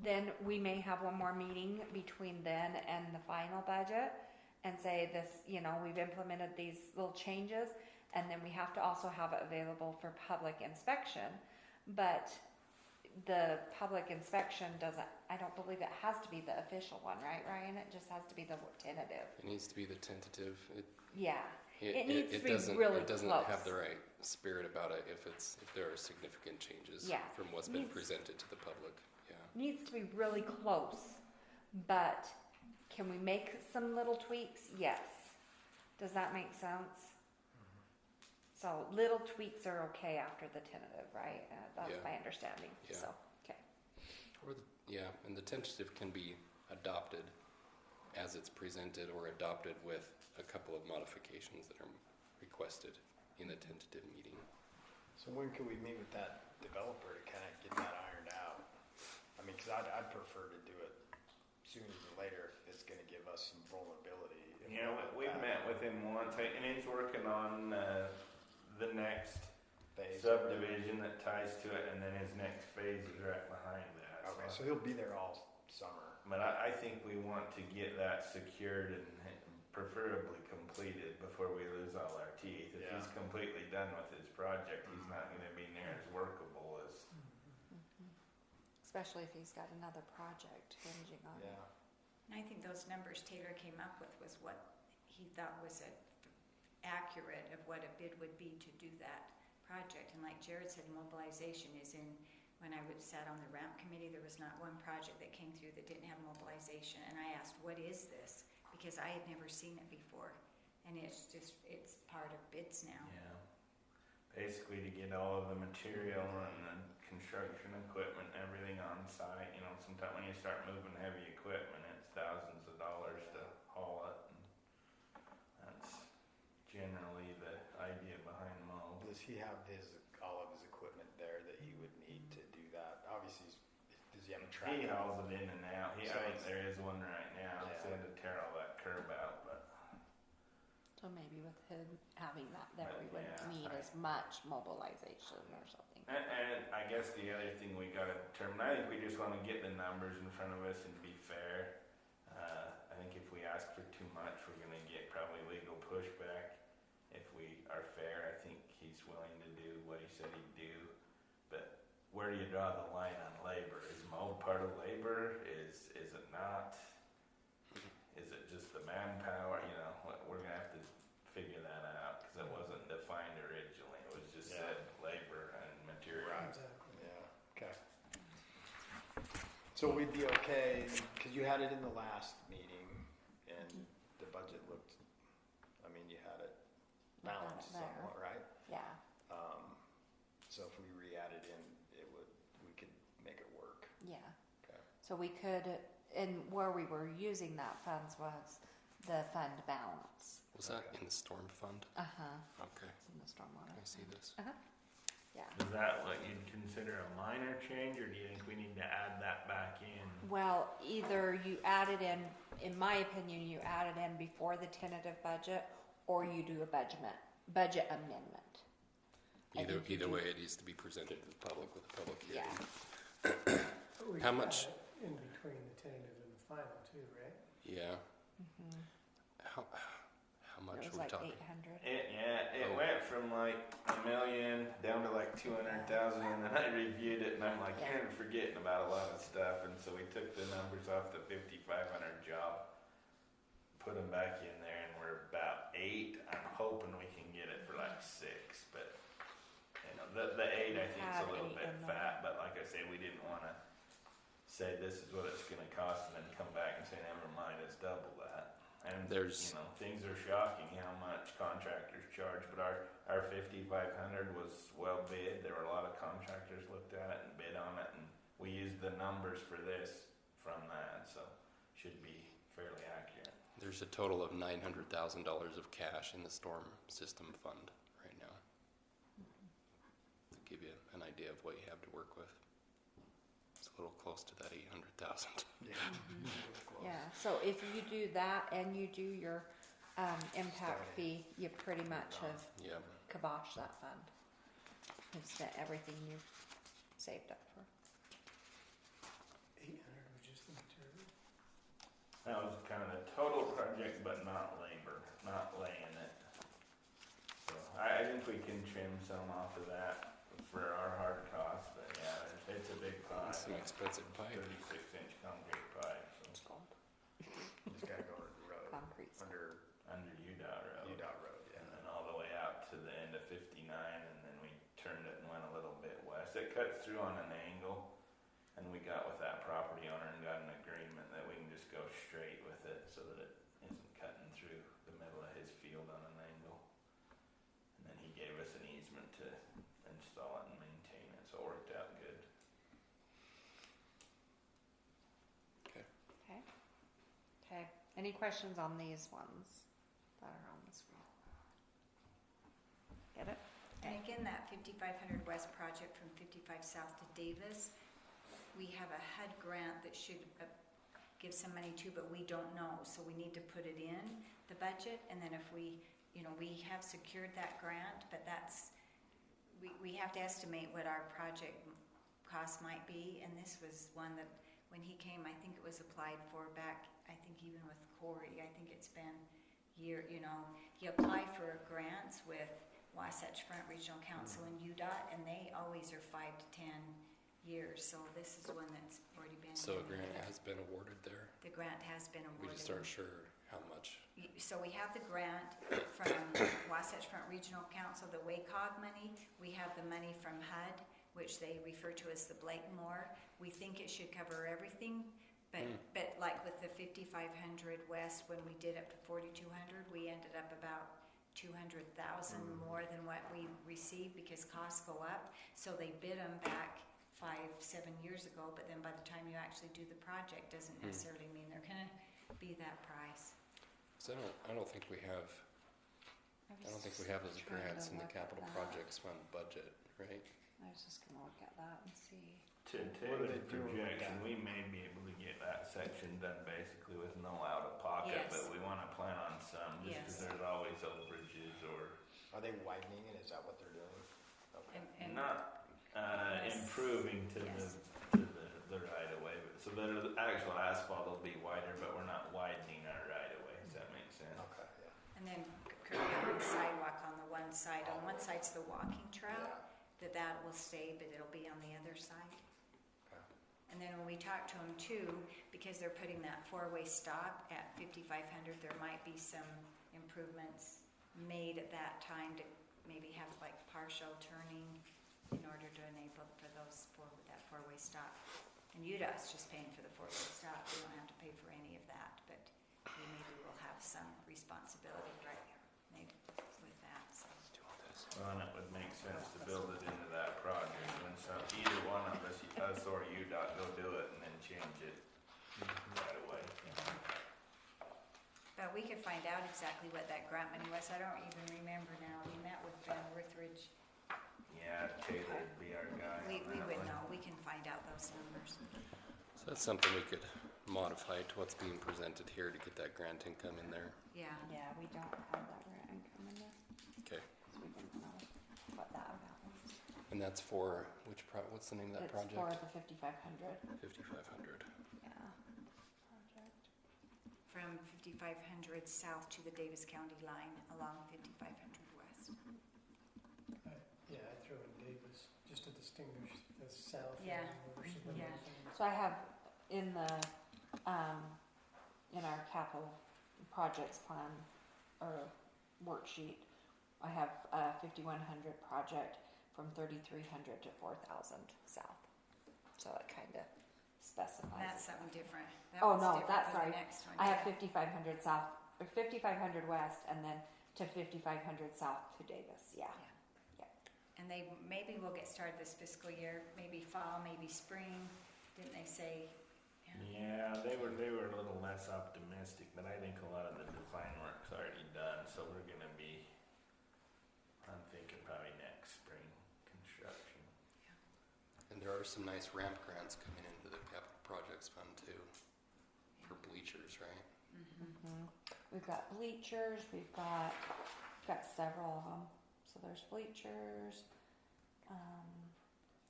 Then we may have one more meeting between then and the final budget and say this, you know, we've implemented these little changes, and then we have to also have it available for public inspection. But the public inspection doesn't, I don't believe it has to be the official one, right, Ryan? It just has to be the tentative. It needs to be the tentative. Yeah. It needs to be doesn't, really It doesn't close. have the right spirit about it if there are significant changes Yeah. from what's been Needs- presented to the public. Yeah. Needs to be really close, but can we make some little tweaks? Yes. Does that make sense? So little tweaks are okay after the tentative, right? That's Yeah. my understanding. Yeah. So, okay. And the tentative can be adopted as it's presented or adopted with a couple of modifications that are requested in the tentative meeting. So when can we meet with that developer to kind of get that ironed out? I mean, because I'd prefer to do it sooner than later if it's going to give us some vulnerability. If Yeah, we we've met with him once, and he's working on the next phase. subdivision that ties to it, and then his next phase is right behind that. Okay, so he'll be there all summer. But I think we want to get that secured and preferably completed before we lose all our teeth. If Yeah. he's completely done with his project, he's not going to be near as workable as. Especially if he's got another project hinging on it. Yeah. And I think those numbers Taylor came up with was what he thought was accurate of what a bid would be to do that project. And like Jared said, mobilization is in, when I sat on the ramp committee, there was not one project that came through that didn't have mobilization. And I asked, what is this? Because I had never seen it before. And it's part of bids now. Yeah. Basically to get all of the material and the construction equipment and everything on site. You know, sometimes when you start moving heavy equipment, it's thousands of dollars to haul it. And that's generally the idea behind Mo. Does he have all of his equipment there that he would need to do that? Obviously, does he have a tractor? He hauls it in and out. So I think it's- there is one right now. Yeah. It's had to tear all that curb out, but So maybe with him having that there, we But, wouldn't yeah, need as much mobilization or something. and I guess the other thing we gotta determine, I think we just wanna get the numbers in front of us and be fair. I think if we ask for too much, we're gonna get probably legal pushback. If we are fair, I think he's willing to do what he said he'd do. But where do you draw the line on labor? Is mold part of labor? Is it not? Is it just the manpower? You know, we're gonna have to figure that out, because it wasn't defined originally. It was just Yeah. said labor and material. Right. Exactly. Yeah, okay. So we'd be okay, because you had it in the last meeting, and the budget looked, I mean, you had it We had it balanced there. somewhat, right? Yeah. So if we re-added in, we could make it work. Yeah. Okay. So we could, and where we were using that funds was the fund balance. Was that Okay. in the storm fund? Uh-huh. Okay. It's in the stormwater. I see this. Yeah. Is that what you'd consider a minor change, or do you think we need to add that back in? Well, either you add it in my opinion, you add it in before the tentative budget, or you do a budget amendment. I think you Either do- way, it needs to be presented to the public with a public hearing. Yeah. How much? In between the tentative and the final too, right? Yeah. How much It was are we like talking? 800. It Oh. went from like $1 million down to like 200,000, and I reviewed it, and I'm like, Yeah. you're forgetting about a lot of stuff, and so we took the numbers off the 5,500 job, put them back in there, and we're about 8. I'm hoping we can get it for like 6, but you know, the 8 I think is Had a little 8 bit in there. fat, but like I say, we didn't want to say this is what it's going to cost, and then come back and say, never mind, it's double that. And There's- you know, things are shocking how much contractors charge, but our 5,500 was well bid. There were a lot of contractors looked at it and bid on it, and we used the numbers for this from that, so should be fairly accurate. There's a total of $900,000 of cash in the storm system fund right now. To give you an idea of what you have to work with. It's a little close to that 800,000. Yeah. Yeah, so if you do that and you do your impact fee, you pretty much have Yeah. kiboshed that fund. You've spent everything you've saved up for. 800 was just the material. That was kind of the total project, but not labor, not laying it. So I think we can trim some off of that for our hard costs, but yeah, it's a big pipe. It's an expensive pipe. 36-inch concrete pipe, so It's called Just gotta go to the road, concrete. under under UDOT road. UDOT road, yeah. And then all the way out to the end of 59, and then we turned it and went a little bit west. It cuts through on an angle, and we got with that property owner and got an agreement that we can just go straight with it so that it isn't cutting through the middle of his field on an angle. And then he gave us an easement to install it and maintain it, so it worked out good. Okay. Any questions on these ones that are on the screen? Get it? And again, that 5500 West project from 55 South to Davis, we have a HUD grant that should give some money to, but we don't know, so we need to put it in the budget, and then if we, we have secured that grant, but we have to estimate what our project cost might be, and this was one that, when he came, I think it was applied for back, I think even with Corey, I think it's been you apply for grants with Wasatch Front Regional Council and UDOT, and they always are 5 to 10 years, so this is one that's already been. So a grant has been awarded there. The grant has been We awarded. just aren't sure how much. So we have the grant from Wasatch Front Regional Council, the WACOG money. We have the money from HUD, which they refer to as the Blakemore. We think it should cover everything, but like with the 5500 West, when we did up to 4200, we ended up about 200,000 more than what we received because costs go up. So they bid them back 5-7 years ago, but then by the time you actually do the project, doesn't necessarily mean they're gonna be that price. So I don't think we have. I don't think we have those grants in the capital projects fund budget, right? I was just gonna look at that and see. To What do the they do with projection, that? we may be able to get that section done basically with no out of pocket, Yes. but we want to plan on some just Yes. because there's always overages or Are they widening it? Is that what they're doing? Okay. And not Yes. improving to Yes. the right of way. So the actual asphalt will be wider, but we're not widening our right of way. Does that make sense? Okay, yeah. And then curb and sidewalk on the one side. On one side's the walking trail, that will stay, but it'll be on the other side. Okay. And then when we talk to them too, because they're putting that four-way stop at 5500, there might be some improvements made at that time to maybe have like partial turning in order to enable for that four-way stop. And UDOT's just paying for the four-way stop. We don't have to pay for any of that, but we maybe will have some responsibility maybe with that, so. Well, and it would make sense to build it into that project when either one of us or UDOT, go do it and then change it right away. But we could find out exactly what that grant money was. I don't even remember now. We met with Ben Withridge. Yeah, Taylor would be our guy. We on that would one. know. We can find out those numbers. So that's something we could modify to what's being presented here to get that grant income in there. Yeah. Yeah, we don't have that grant income in this, Okay. because we didn't know what that amount was. And And that's for what's the name of that It's for project? the 5500. 5500. Yeah. Project. From 5500 south to the Davis County line along 5500 west. Yeah, I throw in Davis, just to distinguish the south Yeah. versus the Yeah. north. So I have in the, in our capital projects plan or worksheet, I have a 5100 project from 3300 to 4000 south. So it kind of specifies. That's it. something different. That Oh, one's no, different that's than sorry. the next one. I have Yeah. 5500 south, or 5500 west, and then to 5500 south to Davis. Yeah. And they, maybe we'll get started this fiscal year, maybe fall, maybe spring, didn't they say? Yeah, they were a little less optimistic, but I think a lot of the design work's already done, so we're gonna be, I'm thinking probably next spring construction. And there are some nice ramp grants coming into the capital projects fund too, for bleachers, right? Mhm. We've got bleachers. We've got several of them. So there's bleachers,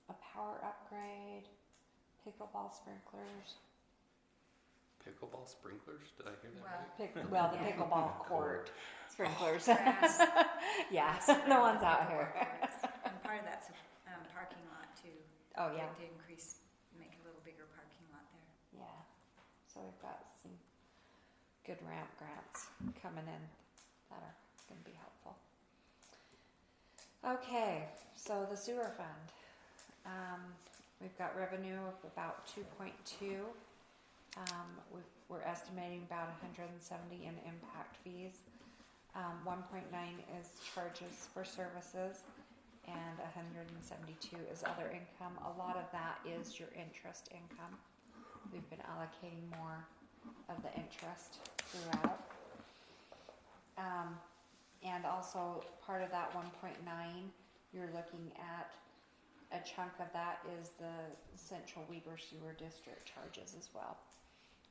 a power upgrade, pickleball sprinklers. Pickleball sprinklers, did I hear that Well, right? Well, the Yeah. pickleball court sprinklers. Grass. Yeah, Grass the around ones the out pickleball here. courts. And part of that's a parking lot too. Oh yeah, To increase, make a little bigger parking lot there. yeah. So we've got some good ramp grants coming in that are going to be helpful. Okay, so the sewer fund. We've got revenue of about 2.2. We're estimating about 170 in impact fees. 1.9 is charges for services, and 172 is other income. A lot of that is your interest income. We've been allocating more of the interest throughout. And also part of that 1.9, you're looking at a chunk of that is the Central Weber Sewer District charges as well.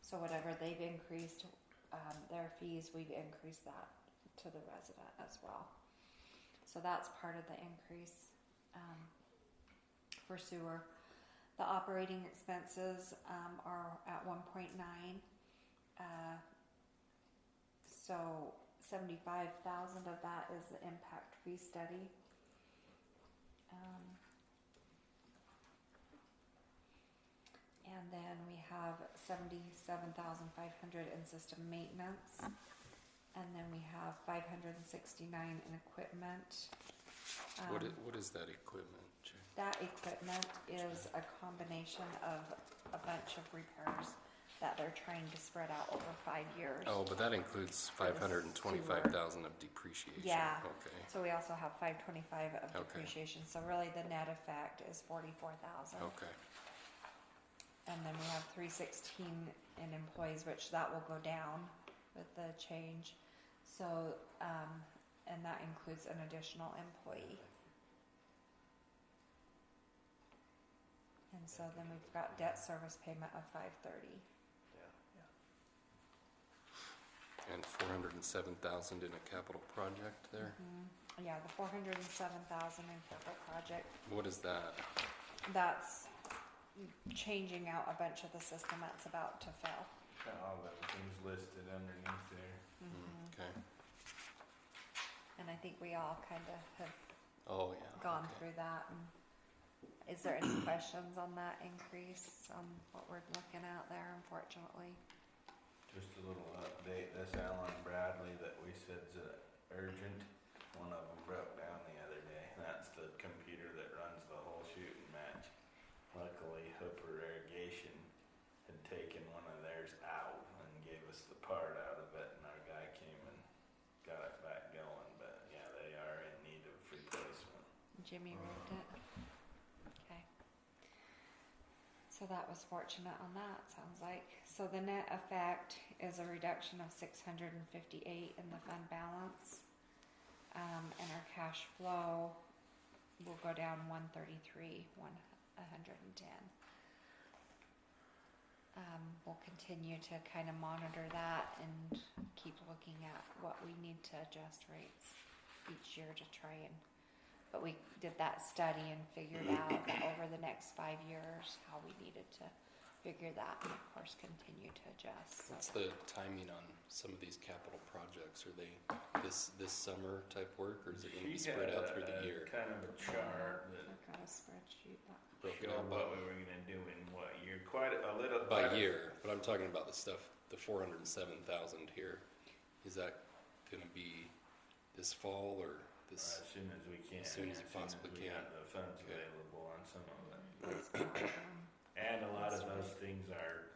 So whatever they've increased their fees, we've increased that to the resident as well. So that's part of the increase for sewer. The operating expenses are at 1.9. So 75,000 of that is the impact fee study. And then we have 77,500 in system maintenance, and then we have 569 in equipment. What is that equipment, Jane? That equipment is a combination of a bunch of repairs that they're trying to spread out over 5 years. Oh, but that includes 525,000 of depreciation. Yeah. Okay. So we also have 525 of Okay. depreciation. So really the net effect is 44,000. Okay. And then we have 316 in employees, which that will go down with the change. So, and that includes an additional employee. And so then we've got debt service payment of 530. And 407,000 in a capital project there. Yeah, the 407,000 in capital project. What is that? That's changing out a bunch of the system that's about to fail. Got all the things listed underneath there. Okay. And I think we all kind of have Oh, yeah. gone okay. through that. And is there any questions on that increase, on what we're looking at there, unfortunately? Just a little update, this Allen Bradley that we said's urgent, one of them broke down the other day. That's the computer that runs the whole shooting match. Luckily, Hooper Irrigation had taken one of theirs out and gave us the part out of it, and our guy came and got it back going, but yeah, they are in need of replacement. Jimmy moved it. Okay. So that was fortunate on that, sounds like. So the net effect is a reduction of 658 in the fund balance. And our cash flow will go down 133, 110. We'll continue to kind of monitor that and keep looking at what we need to adjust rates each year to try and But we did that study and figured out that over the next 5 years, how we needed to figure that and of course continue to adjust. What's So the timing on some of these capital projects? Are they this summer type work, or is it going to be She spread had out through the a year? kind of a chart that I've got a spreadsheet. Broken showed out what we were gonna do in what year. Quite a little. by quite a- year, but I'm talking about the stuff, the 407,000 here. Is that going to be this fall or this? As soon as we can. As soon as you possibly we can. got the funds Okay. available on some of it. It's not, And a lot of That's those things are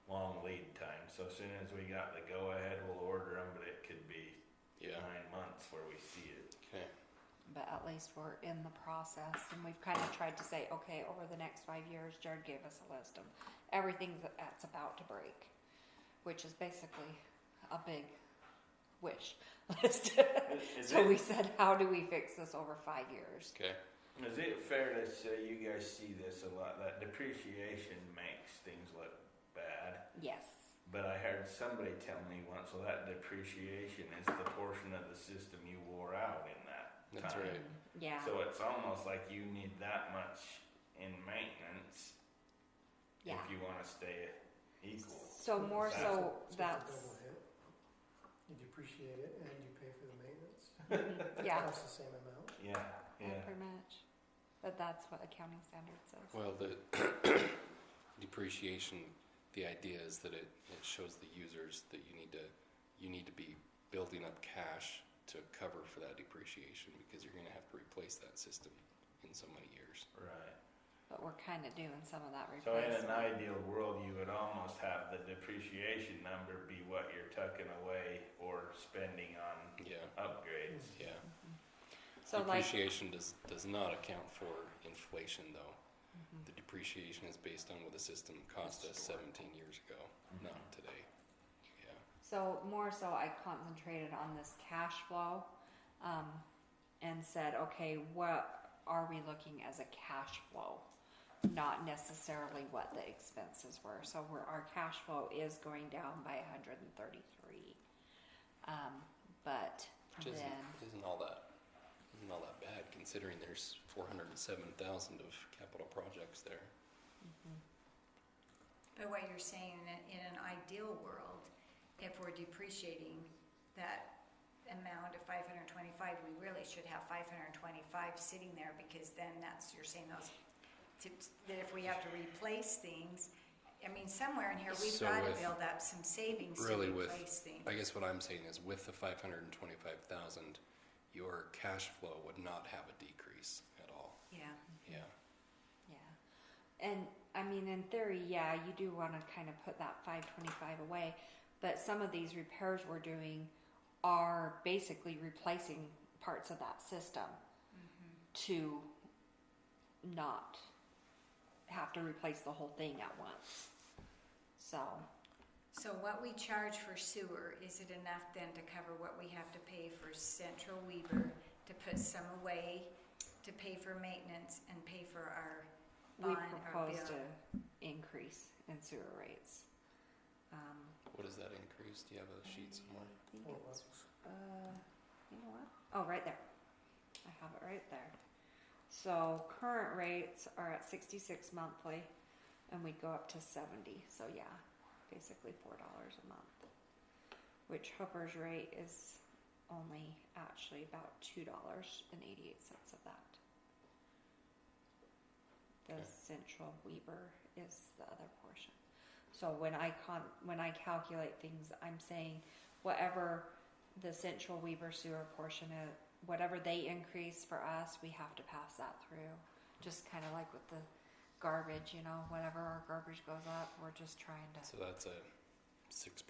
long lead time, so as soon as we got the go-ahead, we'll order them, but it could be Yeah. 9 months where we see it. Okay. but at least we're in the process, and we've kind of tried to say, okay, over the next 5 years, Jared gave us a list of everything that's about to break, which is basically a big wish list. Is So it- we said, how do we fix this over 5 years? Okay. Is it fair to say you guys see this a lot, that depreciation makes things look bad? Yes. But I heard somebody tell me once, well, that depreciation is the portion of the system you wore out in that That's time. right. Yeah. So it's almost like you need that much in maintenance Yeah. if you wanna stay equal. So more That's- so It's a that's, double hit. You depreciate it and you pay for the maintenance. yeah, Costs the same amount. Yeah, yeah. pretty much. But that's what accounting standard says. Well, the depreciation, the idea is that it shows the users that you need to be building up cash to cover for that depreciation, because you're going to have to replace that system in so many years. Right. But we're kind of doing some of that So in replacement. an ideal world, you would almost have the depreciation number be what you're tucking away or spending on Yeah. upgrades. Yeah. So like, Depreciation does not account for inflation, though. Mhm. The depreciation is based on what the system cost us 17 years ago, not today. Yeah. So more so I concentrated on this cash flow, and said, okay, what are we looking as a cash flow? Not necessarily what the expenses were. So our cash flow is going down by 133. But Which then, isn't all that bad, considering there's 407,000 of capital projects there. But what you're saying, in an ideal world, if we're depreciating that amount of 525, we really should have 525 sitting there, because then you're saying that if we have to replace things, I mean, somewhere in here, we've So got to with- build up some savings to really with- replace things. I guess what I'm saying is, with the 525,000, your cash flow would not have a decrease at all. Yeah. Yeah. yeah. And I mean, in theory, yeah, you do want to kind of put that 525 away, but some of these repairs we're doing are basically replacing parts of that system to not have to replace the whole thing at once. So what we charge for sewer, is it enough then to cover what we have to pay for Central Weber, to put some away, to pay for maintenance and pay for our We bond or proposed bill? an increase in sewer rates. What is that increase? Do you have a sheet somewhere? I think $4 it's, you know what? Oh, right there. I have it right there. So current rates are at 66 monthly, and we go up to 70. So yeah, basically $4 a month. Which Hooper's rate is only actually about $2.88 of that. The Okay. Central Weber is the other portion. So when I calculate things, I'm saying whatever the Central Weber sewer portion is, whatever they increase for us, we have to pass that through. Just kind of like with the garbage, whenever our garbage goes up, we're just trying to. So that's a 6%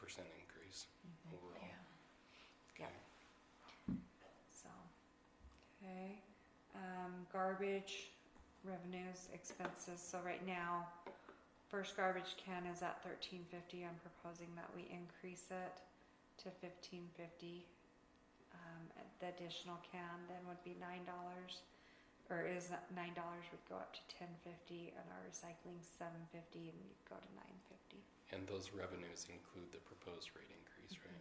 increase overall. Yeah. Okay. So, okay. Garbage, revenues, expenses. So right now, first garbage can is at $13.50. I'm proposing that we increase it to $15.50. The additional can then would be $9, or is $9 would go up to $10.50, and our recycling $7.50, and we'd go to $9.50. And those revenues include the proposed rate increase, right?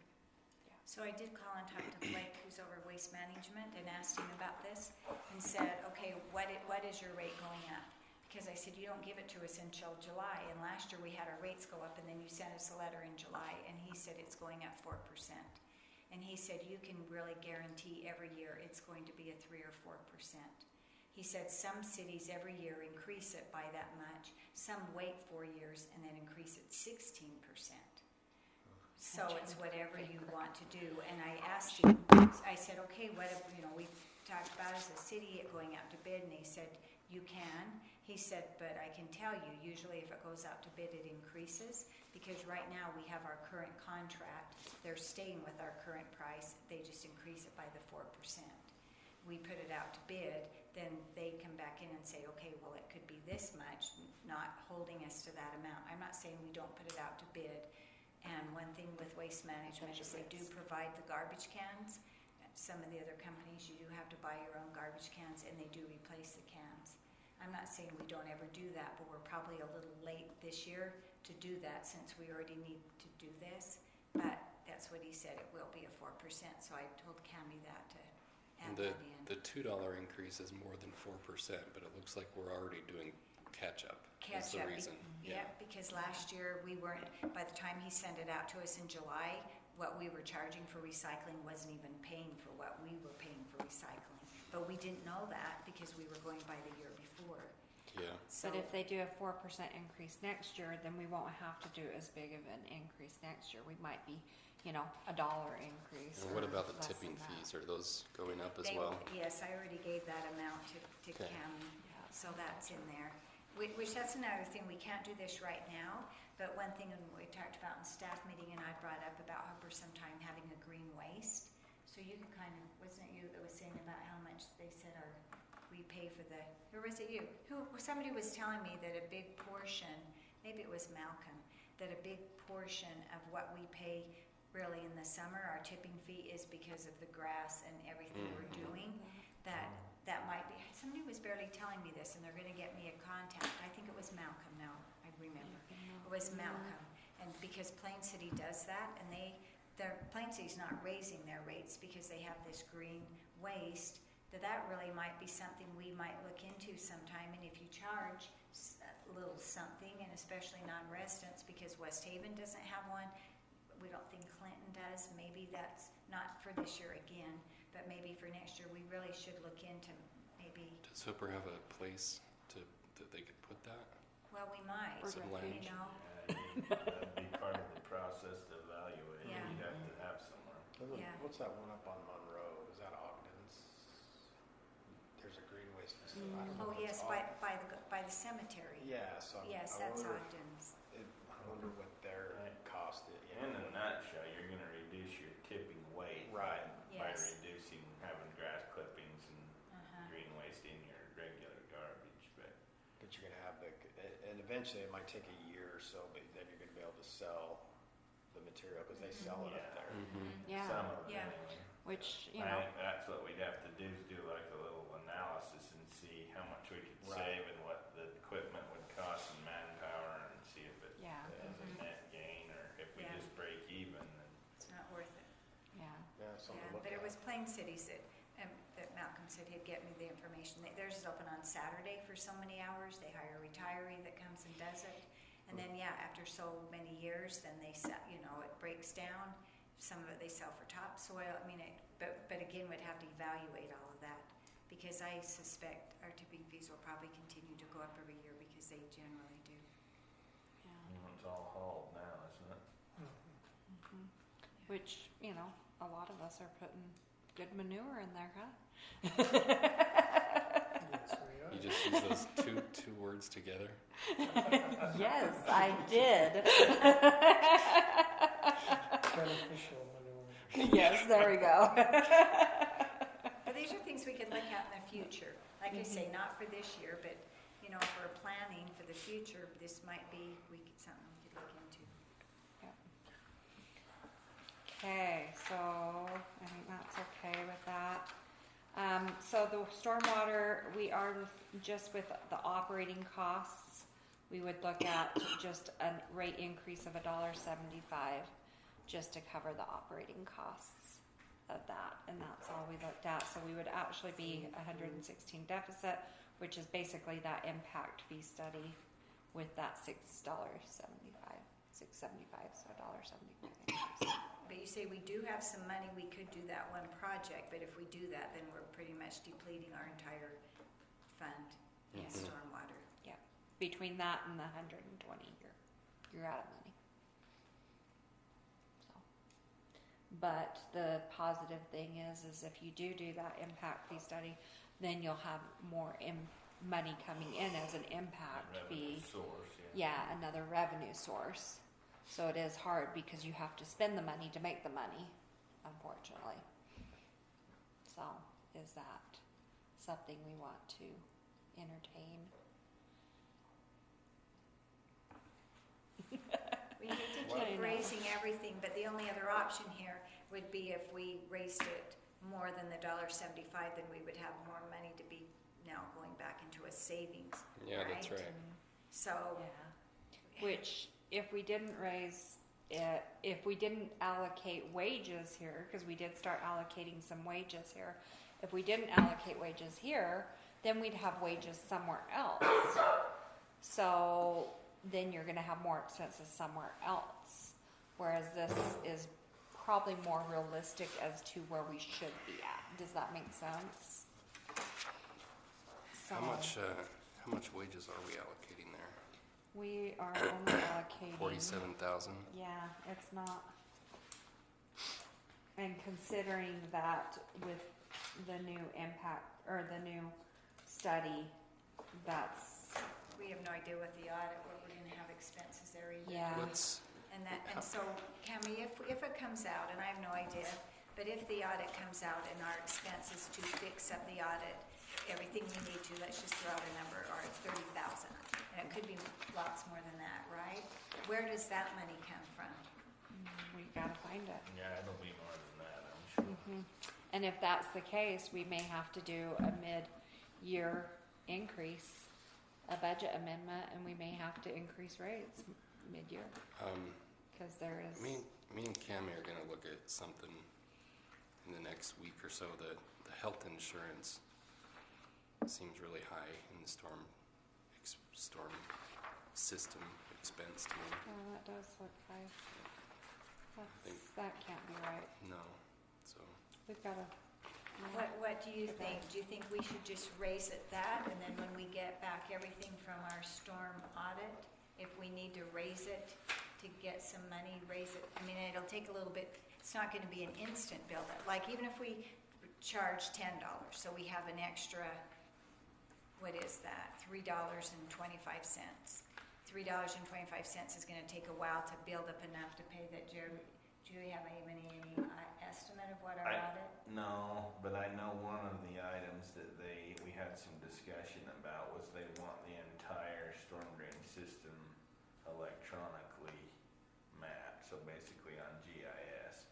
Yeah. So I did call and talk to Blake, who's over waste management, and asked him about this, and said, okay, what is your rate going at? Because I said, you don't give it to us until July, and last year we had our rates go up, and then you sent us a letter in July, and he said it's going at 4%. And he said, you can really guarantee every year it's going to be a 3 or 4%. He said some cities every year increase it by that much, some wait 4 years and then increase it 16%. So it's whatever you want to do. And I asked him, I said, okay, what if, we talked about as a city it going out to bid, and he said, you can. He said, but I can tell you, usually if it goes out to bid, it increases, because right now we have our current contract. They're staying with our current price. They just increase it by the 4%. We put it out to bid, then they come back in and say, okay, well, it could be this much, not holding us to that amount. I'm not saying we don't put it out to bid. And one thing with waste management is they do provide the garbage cans. Some of the other companies, you do have to buy your own garbage cans, and they do replace the cans. I'm not saying we don't ever do that, but we're probably a little late this year to do that, since we already need to do this. But that's what he said, it will be a 4%. So I told Cammy that to add that in. The $2 increase is more than 4%, but it looks like we're already doing catch up. That's the reason. Yeah, because last year we weren't, by the time he sent it out to us in July, what we were charging for recycling wasn't even paying for what we were paying for recycling. But we didn't know that because we were going by the year before. Yeah. So But if they do a 4% increase next year, then we won't have to do as big of an increase next year. We might be, $1 increase. And what or about the less tipping than that. fees? Are those going up as they, well? yes, I already gave that amount to Okay. Cammy, so that's in there. Which that's another thing, we can't do this right now, but one thing we talked about in staff meeting, and I brought up about Hooper sometime having a green waste. So you could kind of, wasn't it you that was saying about how much they said we pay for the, or was it you? Somebody was telling me that a big portion, maybe it was Malcolm, that a big portion of what we pay really in the summer, our tipping fee, is because of the grass and everything we're doing. That might be, somebody was barely telling me this, and they're gonna get me a contact. I think it was Malcolm now, I remember. It was Malcolm, and because Plain City does that, and Plain City's not raising their rates because they have this green waste, that really might be something we might look into sometime. And if you charge a little something, and especially non-residents, because West Haven doesn't have one, we don't think Clinton does, maybe that's not for this year again, but maybe for next year, we really should look into maybe, Does Hooper have a place that they could put that? well, we might, Some lounge. That'd be part of the process to evaluate. Yeah. You'd have to have somewhere. Yeah. What's that one up on Monroe? Is that Ogden's? There's a green waste facility. I don't know oh if it's yes, by the cemetery. Yeah, so Yes, I that's wonder, Ogden's. I wonder what their Right. cost is. In a nutshell, you're gonna reduce your tipping weight. Right. By Yes. reducing having grass clippings and Uh-huh. green waste in your regular garbage, but But you're gonna have and eventually it might take a year or so, but then you're gonna be able to sell the material because they sell it up Yeah. there. Yeah, some of it Yeah. anyway. which, I think that's what we'd have to do, is do like a little analysis and see how much we could Right. save and what the equipment would cost in manpower, and see if it Yeah. is a net gain, or if we Yeah. just break even, then It's not worth it. yeah. Yeah, something Yeah, to look but at. it was Plain Cities that Malcolm said he'd get me the information. Theirs is open on Saturday for so many hours. They hire a retiree that comes and does it. And then, yeah, after so many years, then they sell, it breaks down. Some of it they sell for topsoil. I mean, but again, we'd have to evaluate all of that, because I suspect our tipping fees will probably continue to go up every year, because they generally do. it's all hauled now, isn't it? Mhm. Which, a lot of us are putting good manure in there, huh? Yes, we are. You just use those two words together. Yes, I did. Beneficial manure. Yes, there we go. But these are things we could look at in the future. Like I say, not for this year, but, if we're planning for the future, this might be something we could look into. Okay, so I think that's okay with that. So the stormwater, we are just with the operating costs, we would look at just a rate increase of $1.75 just to cover the operating costs. of that, and that's all we looked at. So we would actually be 116 deficit, which is basically that impact fee study with that $6.75, $6.75, so $1.75 increase. But you say we do have some money, we could do that one project, but if we do that, then we're pretty much depleting our entire fund in Mhm. stormwater. Between that and the 120, you're out of money. So, but the positive thing is if you do that impact fee study, then you'll have more money coming in as an impact Revenue fee. source, Yeah, another revenue source. So it is hard because you have to spend the money to make the money, unfortunately. So is that something we want to entertain? We hate to I keep know. raising everything, but the only other option here would be if we raised it more than the $1.75, then we would have more money to be now going back into a savings. Yeah, that's right. So, Yeah. Which, if we didn't raise it, if we didn't allocate wages here, because we did start allocating some wages here, if we didn't allocate wages here, then we'd have wages somewhere else. So then you're going to have more expenses somewhere else. Whereas this is probably more realistic as to where we should be at. Does that make sense? So How much wages are we allocating there? we are only allocating 47,000. Yeah, it's not. And considering that with the new impact or the new study, that's we have no idea what the audit, what we're gonna have expenses there either. yeah. What's And so, Cammy, if it comes out, and I have no idea, but if the audit comes out and our expenses to fix up the audit, everything we need to, let's just throw out a number, are 30,000. And it could be lots more than that, right? Where does that money come from? We gotta find it. Yeah, it'll be more than that, I'm sure. And if that's the case, we may have to do a mid-year increase, a budget amendment, and we may have to increase rates mid-year because there is. me and Cammy are gonna look at something in the next week or so. The health insurance seems really high in the storm system expense to me. Oh, that does look high. think- That can't be right. No, so We've gotta. What do you think? Do you think we should just raise it that, and then when we get back everything from our storm audit, if we need to raise it to get some money, raise it? I mean, it'll take a little bit, it's not gonna be an instant build up. Like even if we charge $10, so we have an extra, what is that, $3.25. $3.25 is gonna take a while to build up enough to pay that. Do you have any estimate of what our audit? No, but I know one of the items that we had some discussion about was they want the entire storm drain system electronically mapped, so basically on GIS.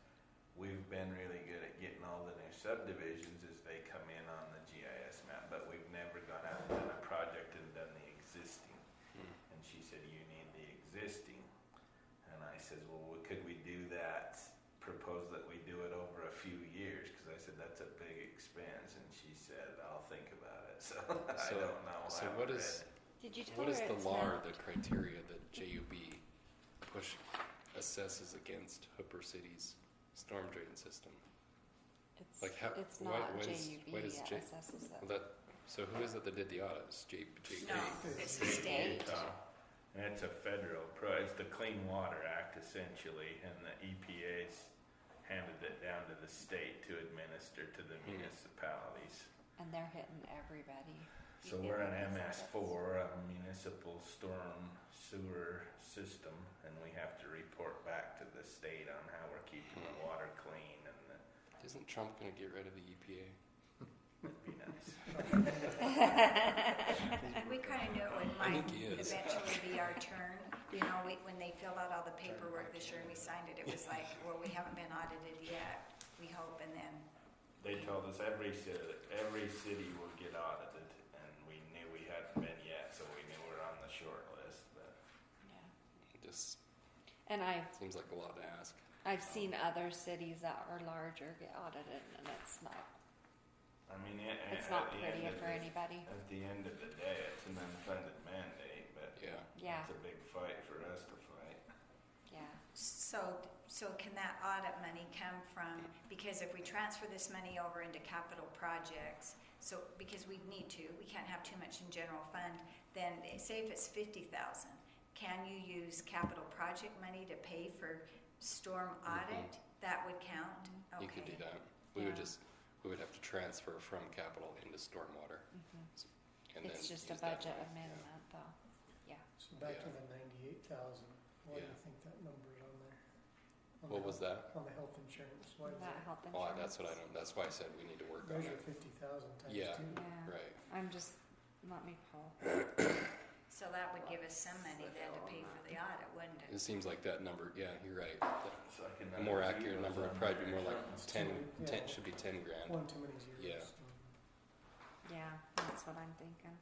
We've been really good at getting all the new subdivisions as they come in on the GIS map, but we've never gone out and done a project and done the existing. And she said, you need the existing. And I said, well, could we do that, propose that we do it over a few years? Because I said, that's a big expense. And she said, I'll think about it. So I don't know. So I what haven't is read. Did you tell what her is the it's law or not? the criteria that JUB assesses against Hooper City's storm drain system? It's, like how- it's why- not why does- JUB why does that J- assesses it. Well, so who is it that did the audits? JUB. No, it's the state. Utah. And it's a federal it's the Clean Water Act essentially, and the EPA's handed it down to the state to administer to the municipalities. And they're hitting everybody. So we're an MS4, a municipal storm sewer system, and we have to report back to the state on how we're keeping the water clean, and Isn't Trump going to get rid of the EPA? it'd be nice. We kind of knew it I might think he is. eventually be our turn. You know, when they filled out all the paperwork this year and we signed it, it was like, well, we haven't been audited yet, we hope, and then, They told us every city will get audited, and we knew we hadn't been yet, so we knew we're on the short list, but Just And seems like a lot to ask. I've seen other cities that are larger get audited, and it's not At not the pretty end of for anybody. At the end of the day, it's an unfunded mandate, but Yeah. Yeah, it's a big fight for us to fight. yeah. So can that audit money come from, because if we transfer this money over into capital projects, so, because we need to, we can't have too much in general fund, then say if it's 50,000, can you use capital project money to pay for storm audit? That would count? Okay. You could do that. Yeah. We would have to transfer from capital into stormwater. And It's then just a use that budget money, yeah. amendment, though. Yeah. So back to Yeah. the 98,000, why do you Yeah. think that number's on there? On What the was health- that? On the health insurance, why is That it health Oh, insurance. that's what I don't, that's why I said we need to work on measure it. 50,000 times Yeah. 2? Yeah. Right. I'm just, let me pull. So that would give us some money then to pay for the audit, wouldn't it? It seems like that number, yeah, you're right. It's like A more accurate number would probably be more like It's 10, too many, 10 yeah. should be 10 grand. One too many zeros. Yeah. Yeah, that's what I'm thinking.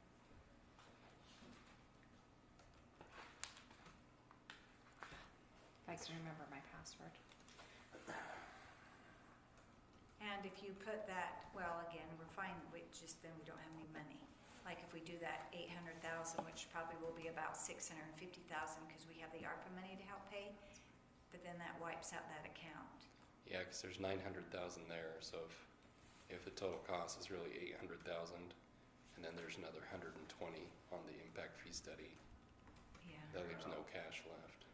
If I can remember my password. And if you put that, well, again, we're fine, we just, then we don't have any money. Like if we do that 800,000, which probably will be about 650,000, because we have the ARPA money to help pay, but then that wipes out that account. Yeah, because there's 900,000 there, so if the total cost is really 800,000, and then there's another 120 on the impact fee study, Yeah. that leaves no cash left.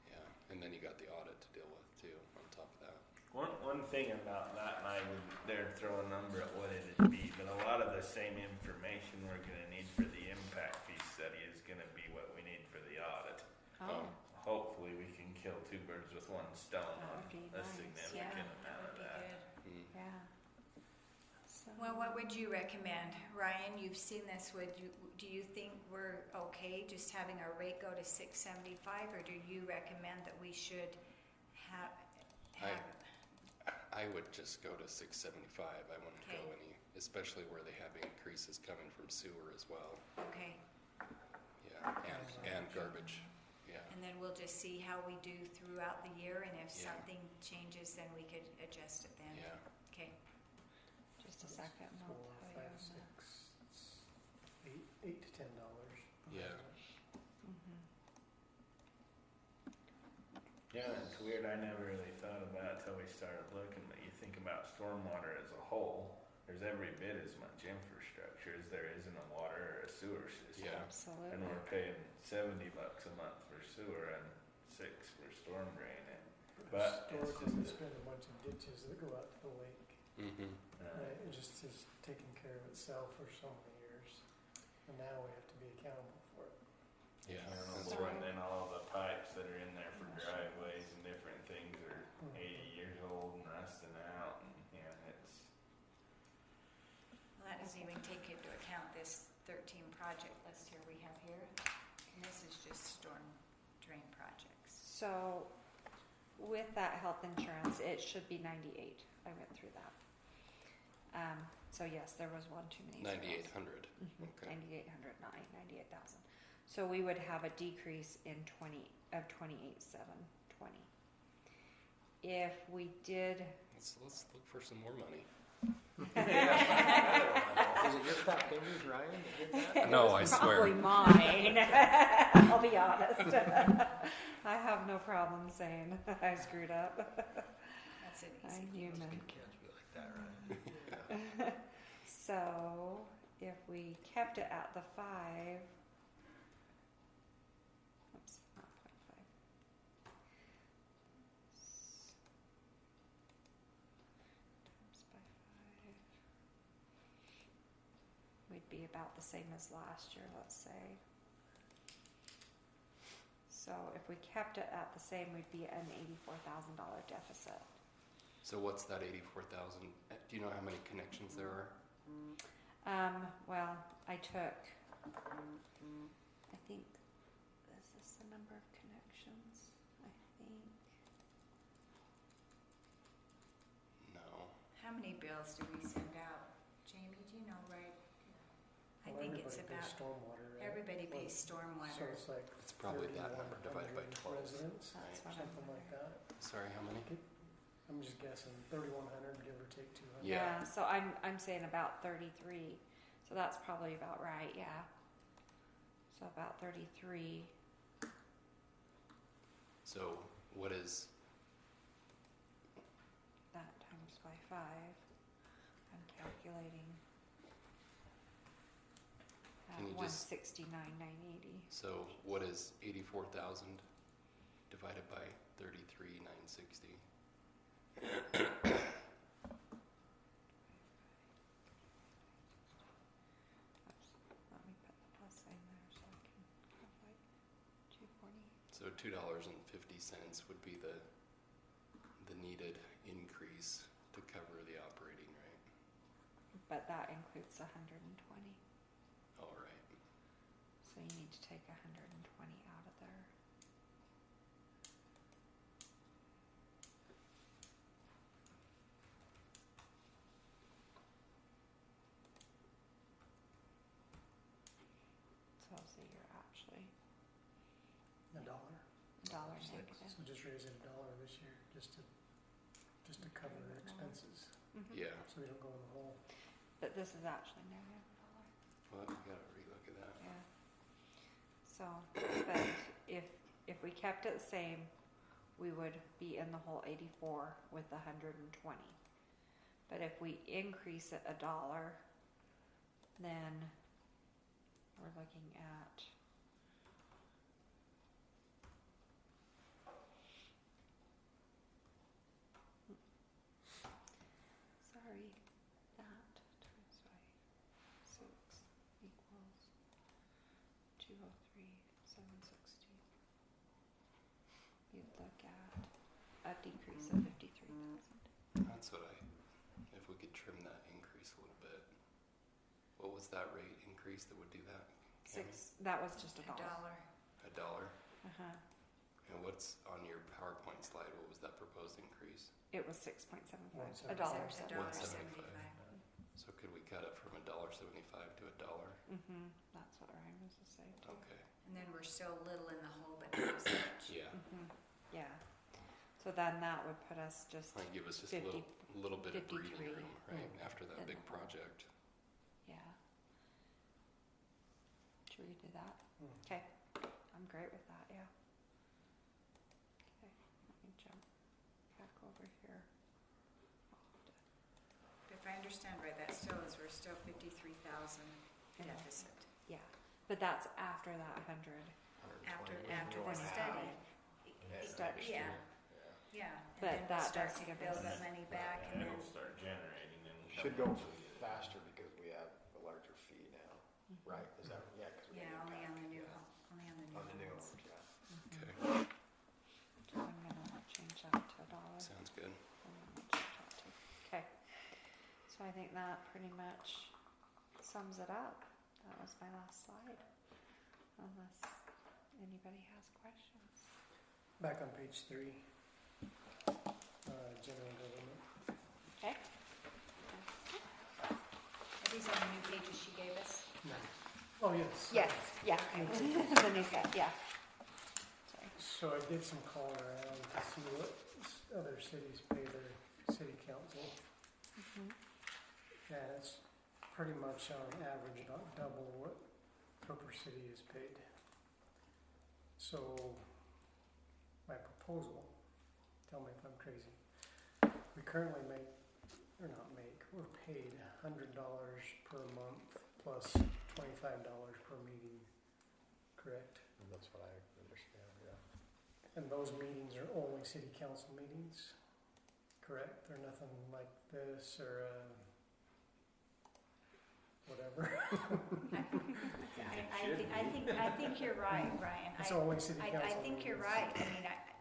Yeah, and then you got the audit to deal with too, on top of that. One thing about that, and I would dare throw a number at what it'd be, but a lot of the same information we're gonna need for the impact fee study is gonna be what we need for the audit. Oh, Hopefully, we can kill two birds with one stone That on would be a nice. Yeah, significant that amount would of be that. good. Mm. yeah. So, Well, what would you recommend? Ryan, you've seen this, do you think we're okay just having our rate go to 675, or do you recommend that we should have, I would just go to 675. I wouldn't go Okay. any, especially where they have increases coming from sewer as well. okay, Yeah, and garbage. Yeah, and then we'll just see how we do throughout the year, and if Yeah. something changes, then we could adjust it then. yeah. Okay, just a second, and I'll 4, tell 5, you. on 6, $8 to $10. Yeah. Mhm. Yeah, it's weird, I never really thought about it till we started looking, but you think about stormwater as a whole, there's every bit as much infrastructure as there is in a water or a sewer system. Yeah. Absolutely. And we're paying $70 a month for sewer and $6 for storm drain. But it's Historically, just it's been a bunch of ditches that go out to the lake. Mm-hmm. Right, it just is taking care of itself for so many years. And now we have to be accountable for it. Yeah, I don't that's know, right. and then all the pipes that are in there for driveways and different things are 80 years old and rusting out, and yeah, it's. well, that doesn't even take into account this 13 project list here we have here, and this is just storm drain projects. So, with that health insurance, it should be 98. I went through that. So yes, there was one too many. 9,800. Mhm, Okay. 98,000. So we would have a decrease in 28,720. If we did, Let's look for some more money. Is it your fat fingers, Ryan, that did that? No, it I was swear. probably mine. I'll be honest. I have no problem saying I screwed up. That's an easy. I'm human. Can't be like that, Ryan. So if we kept it at the 5, oops, not 0.5. Times by 5. We'd be about the same as last year, let's say. So if we kept it at the same, we'd be an $84,000 deficit. So what's that 84,000? Do you know how many connections there are? Well, I took, I think, is this the number of connections? I think, No. How many bills do we send out? Jamie, do you know, right? I Well, think it's everybody pays about, stormwater, right? everybody pays So stormwater. it's like It's probably that number divided by 12. residents, That's what something I'm like that. Sorry, how many? I'm just guessing, 3,100, give or take 200. Yeah. So I'm saying about 33. So that's probably about right. Yeah. So about 33. So what is, That times by 5. I'm calculating. Can you just- 169,980. so what is 84,000 divided by 33,960? Let me put the plus sign there so I can calculate. 240. So $2.50 would be the needed increase to cover the operating, right? But that includes 120. All right. So you need to take 120 out of there. So I'll say you're actually $1. dollar Six. negative. So just raise it $1 this year, just to cover the expenses, Mhm. Yeah. so we don't go in the hole. But this is actually negative $1. Well, we gotta relook at that. Yeah. So, but if we kept it the same, we would be in the whole 84 with the 120. But if we increase it $1, then we're looking at sorry, that times by 6 equals 203,760. You'd look at a decrease of 53,000. That's what if we could trim that increase a little bit. What was that rate increase that would do that? Cammie? That was just $1. $1. Uh-huh. And what's on your PowerPoint slide? What was that proposed increase? It was 6.75. $1. $1.75. So could we cut it from $1.75 to $1? Mm-hmm. That's what Ryan was to say too. Okay. And then we're still a little in the hole, but not as much. Yeah. Mm-hmm. Yeah. So then that would put us just, Might give us just 50 a little bit of 53. breathing room, right, after that In big the hole. project. yeah. Should we do that? Hmm. Okay. I'm great with that, yeah. Okay, let me jump back over here. If I understand right, that still is, we're still 53,000 deficit. Yeah, but that's after that 100. After We're the gonna study. Study. Yeah, yeah. But And then we'll that start does to give build us- that money back and then, it'll start generating and. Should go faster because we have a larger fee now, right? Is that, yeah, 'cause we yeah, got only on the new, yeah. only on the On the new new ones. ones, yeah. Okay, So I'm gonna change that to $1. sounds good. Okay, so I think that pretty much sums it up. That was my last slide, unless anybody has questions. Back on page 3, general government. Okay. Are these on the new pages she gave us? No. Oh, yes. Yes, yeah, the new set, yeah. Sorry. So I did some calling around to see what other cities pay their city council, Mhm. and it's pretty much on average about double what Hooper City is paid. So my proposal, tell me if I'm crazy, we currently we're paid $100 per month plus $25 per meeting, correct? That's what I understand, yeah. And those meetings are only city council meetings, correct? They're nothing like this or whatever. I think you're right, Ryan. It's only city council I think you're meetings. right.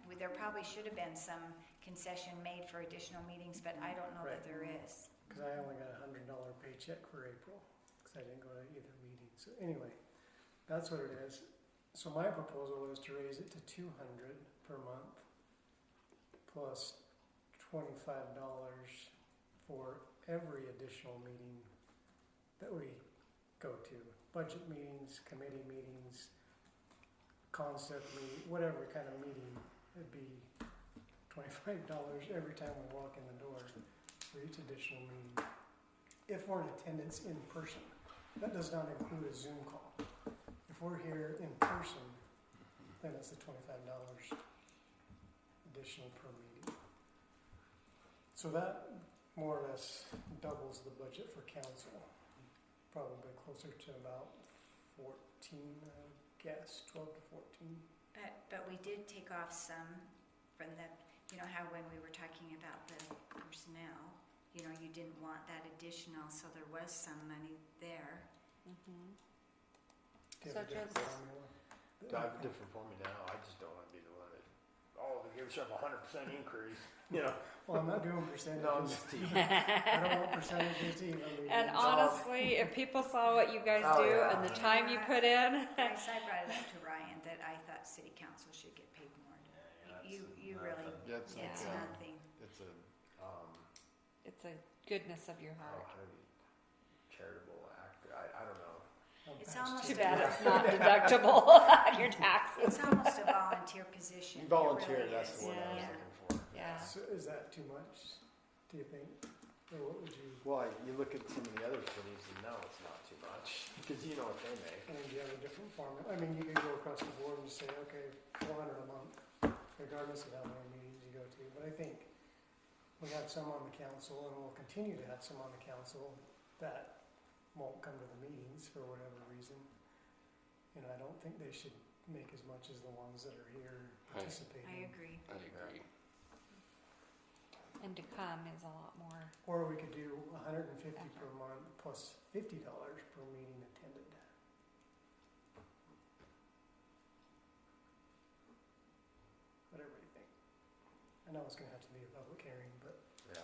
I mean, there probably should have been some concession made for additional meetings, but I don't know that Right. there is. Because I only got a $100 paycheck for April, because I didn't go to either meeting. So anyway, that's what it is. So my proposal is to raise it to $200 per month, plus $25 for every additional meeting that we go to. Budget meetings, committee meetings, concept meeting, whatever kind of meeting, it'd be $25 every time we walk in the door for each additional meeting. If we're in attendance in person, that does not include a Zoom call. If we're here in person, then it's the $25 additional per meeting. So that more or less doubles the budget for council. Probably closer to about 14, I guess, 12 to 14. But we did take off some from the, you know how when we were talking about the personnel, you know, you didn't want that additional, so there was some money there. Mhm. Do you So have a different just- formula? I have a different formula now. I just don't want to be the one that, they give yourself a 100% increase. You know, Well, I'm not doing percentages. no, I'm just teasing. I don't want percentages either. And honestly, if people saw what you guys Oh, do yeah. and the time you put in, Bryce, I brought it up to Ryan that I thought city council should get paid more. You really, That's like it's Yeah. nothing. it's a it's a goodness of your heart. charitable act. I don't know. It's almost Too a- bad it's not deductible on your taxes. It's almost a volunteer position. It Volunteer, really that's is. the word I was Yeah. looking for. Yeah. So is that too much, do you think? Or what would you, Well, you look at some of the other cities and no, it's not too much because you know what they make. I mean, do you have a different formula? I mean, you could go across the board and say, okay, 400 a month, regardless of how many meetings you go to. But I think we have some on the council and we'll continue to have some on the council that won't come to the meetings for whatever reason. You know, I don't think they should make as much as the ones that are here participating. I agree. I agree. And to come is a lot more. Or we could do $150 per month plus $50 per meeting attended. Whatever you think. I know it's gonna have to be a public hearing, but Yeah.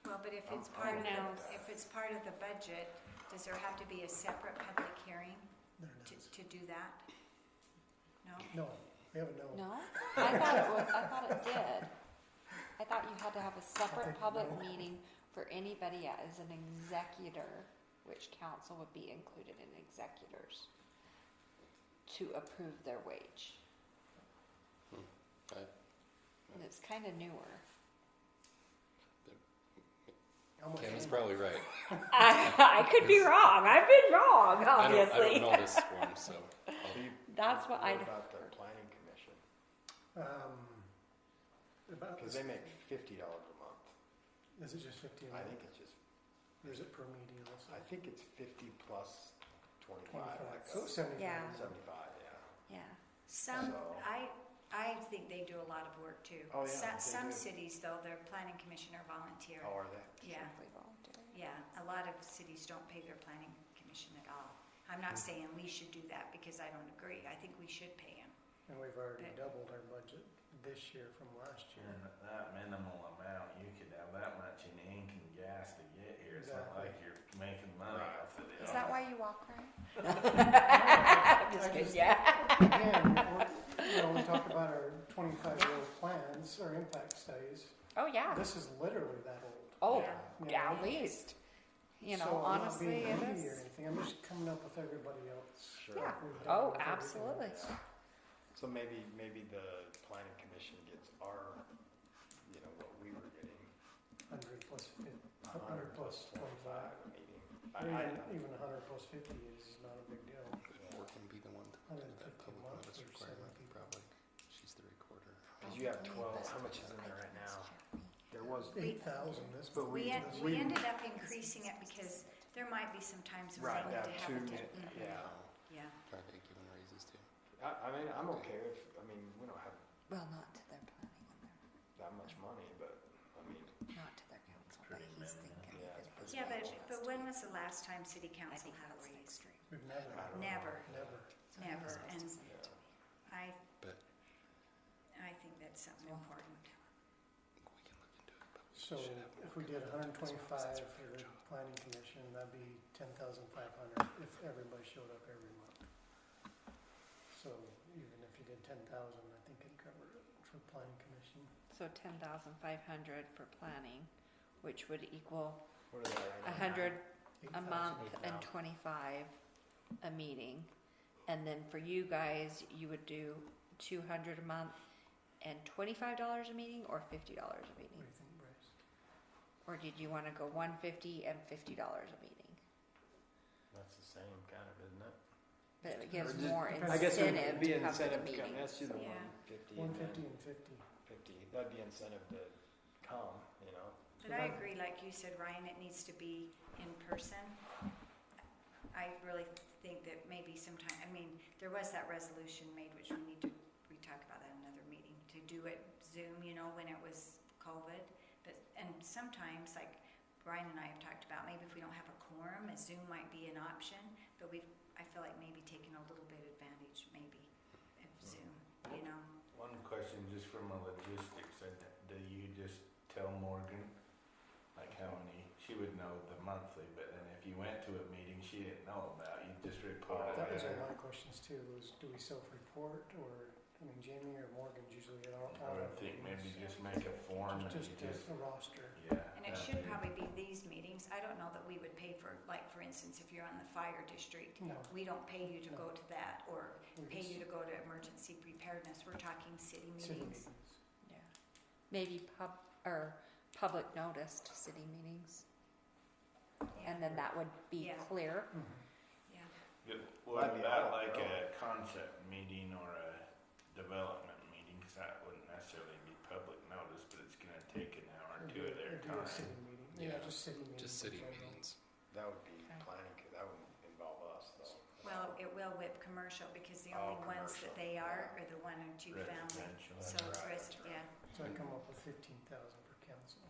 Well, but if it's I'm part of okay the, with that. if it's part of the budget, does there have to be a separate public hearing there it to, is. to do that? No? No, we have a no. No? I thought it did. I thought you had to have a separate think public no. meeting for anybody as an executor, which council would be included in executors, to approve their wage. And it's kind of newer. How much Kim is is- probably right. I could be wrong. I've been wrong, I obviously. don't know this one, so That's what I'd about the planning commission? About Because this, they make $50 a month. is it just 50 a I month? think it's just, Or is it per meeting also? I think it's 50 plus 25. 25, like so 75. Yeah. 75, yeah. Yeah. Some, So- I think they do a lot of work too. Oh, yeah, they Some do. cities though, their planning commissioner volunteer. Oh, are they? Yeah, Strictly voluntary. yeah, a lot of cities don't pay their planning commission at all. I'm not saying we should do that because I don't agree. I think we should pay them. And we've already But- doubled our budget this year from last year. And that minimal amount, you could have that much in ink and gas to get here. It's not Exactly. like you're making money Right. off of it. Is that why you walk, Ryan? Just kidding, yeah. Again, we talk about our 25-year plans, our impact studies. Oh, yeah. This is literally that old. Oh, Yeah. You yeah, know? at least. You know, So I'm not honestly, being it greedy or is. anything. I'm just coming up with everybody else. Sure. Yeah. We've done Oh, with everything absolutely. else. So maybe the planning commission gets our, what we were getting. 100 plus 25. a meeting. Even 100 plus 50 is not a big deal. or can be the one to do that 150 public months notice or requirement, something. probably. She's the recorder. Because you have 12, how much is in there right now? There was, 8,000 this, but We ended up increasing it because there might be some times when right, we down need to two, have a different. yeah. Yeah. Are they giving raises too? I mean, I'm okay if, we don't have Well, not to their planning and that much money, but, not to their council, but he's thinking. Yeah, his it's Yeah, position but has when to- was the last time city I council think had a that's the raise? extreme. we've never. I don't know. Never. Never. So he Never, was supposed to and send it to me. I, But I think that's something Well, important. we can look into it, but we So should have if more we did government as 125 well, 'cause that's for their the job. planning commission, that'd be 10,500 if everybody showed up every month. So even if you did 10,000, I think it'd cover it for planning commission. So 10,500 for planning, which would equal what are they right now? 100 a 8,000. month and 8,000. 25 a meeting. And then for you guys, you would do 200 a month and $25 a meeting, or $50 a What meeting? do you think, Bryce? Or did you want to go 150 and $50 a meeting? That's the same kind of, isn't it? But it gives Or just- more I guess it incentive would be to come to the incentive to come. meeting. Let's do the Yeah. 150. 150 and 50. 50. That'd be incentive to come, you know. But I agree, like you said, Ryan, it needs to be in person. I really think that maybe sometime, I mean, there was that resolution made, which we talk about that in another meeting, to do it Zoom, you know, when it was COVID. But, and sometimes, like Ryan and I have talked about, maybe if we don't have a quorum, a Zoom might be an option, but I feel like maybe taking a little bit advantage, maybe, of Zoom, you know? One question, just from a logistics, do you just tell Morgan, like how many, she would know the monthly, but then if you went to a meeting she didn't know about, you just report it. That was one of my questions too, was do we self-report, or, I mean, Jamie or Morgan's usually at all. I would think maybe just make a form and you Just just, a roster. yeah. And it should probably be these meetings. I don't know that we would pay for, like, for instance, if you're on the fire district, No, we don't pay you to No. go to that, or we pay you just- to go to emergency preparedness. We're talking city city meetings. meetings. Yeah. Maybe public noticed city meetings. And then that would be Yeah. clear. Yeah. What Might be about all like pro. a concept meeting or a development meeting, cause that wouldn't necessarily be public notice, but it's gonna take an hour or two of their It'd be a time. city meeting, Yeah. yeah, just city meetings. Just in city general. meetings. That would be Okay. planning, 'cause that would involve us though. Well, it will with commercial, because the Oh, only ones commercial, that they are the one or two family. Residential, So, that's right. yeah. So I come up with 15,000 per council,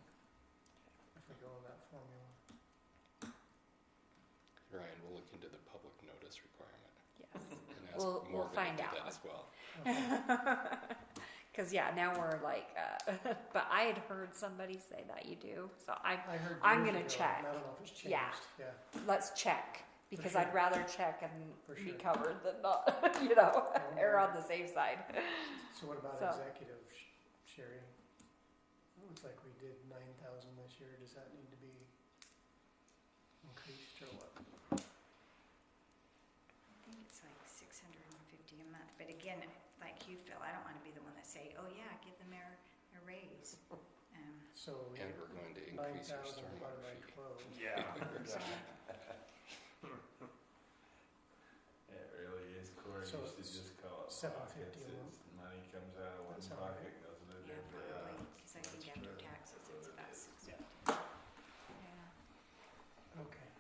if we go on that formula. Ryan, we'll look into the public notice requirement Yes. and ask We'll Morgan find to do out. that as well. Okay. Because yeah, now we're like, but I had heard somebody say that you do, so I heard I'm years gonna ago, check. and I don't know if it's changed, Yeah. yeah. let's check, because sure. I'd rather check and For be sure. covered than not, you know, err on the safe side. So what about So- executive, Sherry? It looks like we did 9,000 this year, does that need to be increased or what? I think it's like 650 a month, but again, like you, Phil, I don't want to be the one that say, oh yeah, give the mayor a raise. So we And have we're going to increase your 9,000 stormwater divided by fee. 12. Yeah. It really is, Corey So used to it's just call it 750 pockets, a month. it's money comes out of one That sound pocket, goes to the Yeah, different. probably, because I think That's after true. taxes, it's about Yeah. 650. Yeah. Okay,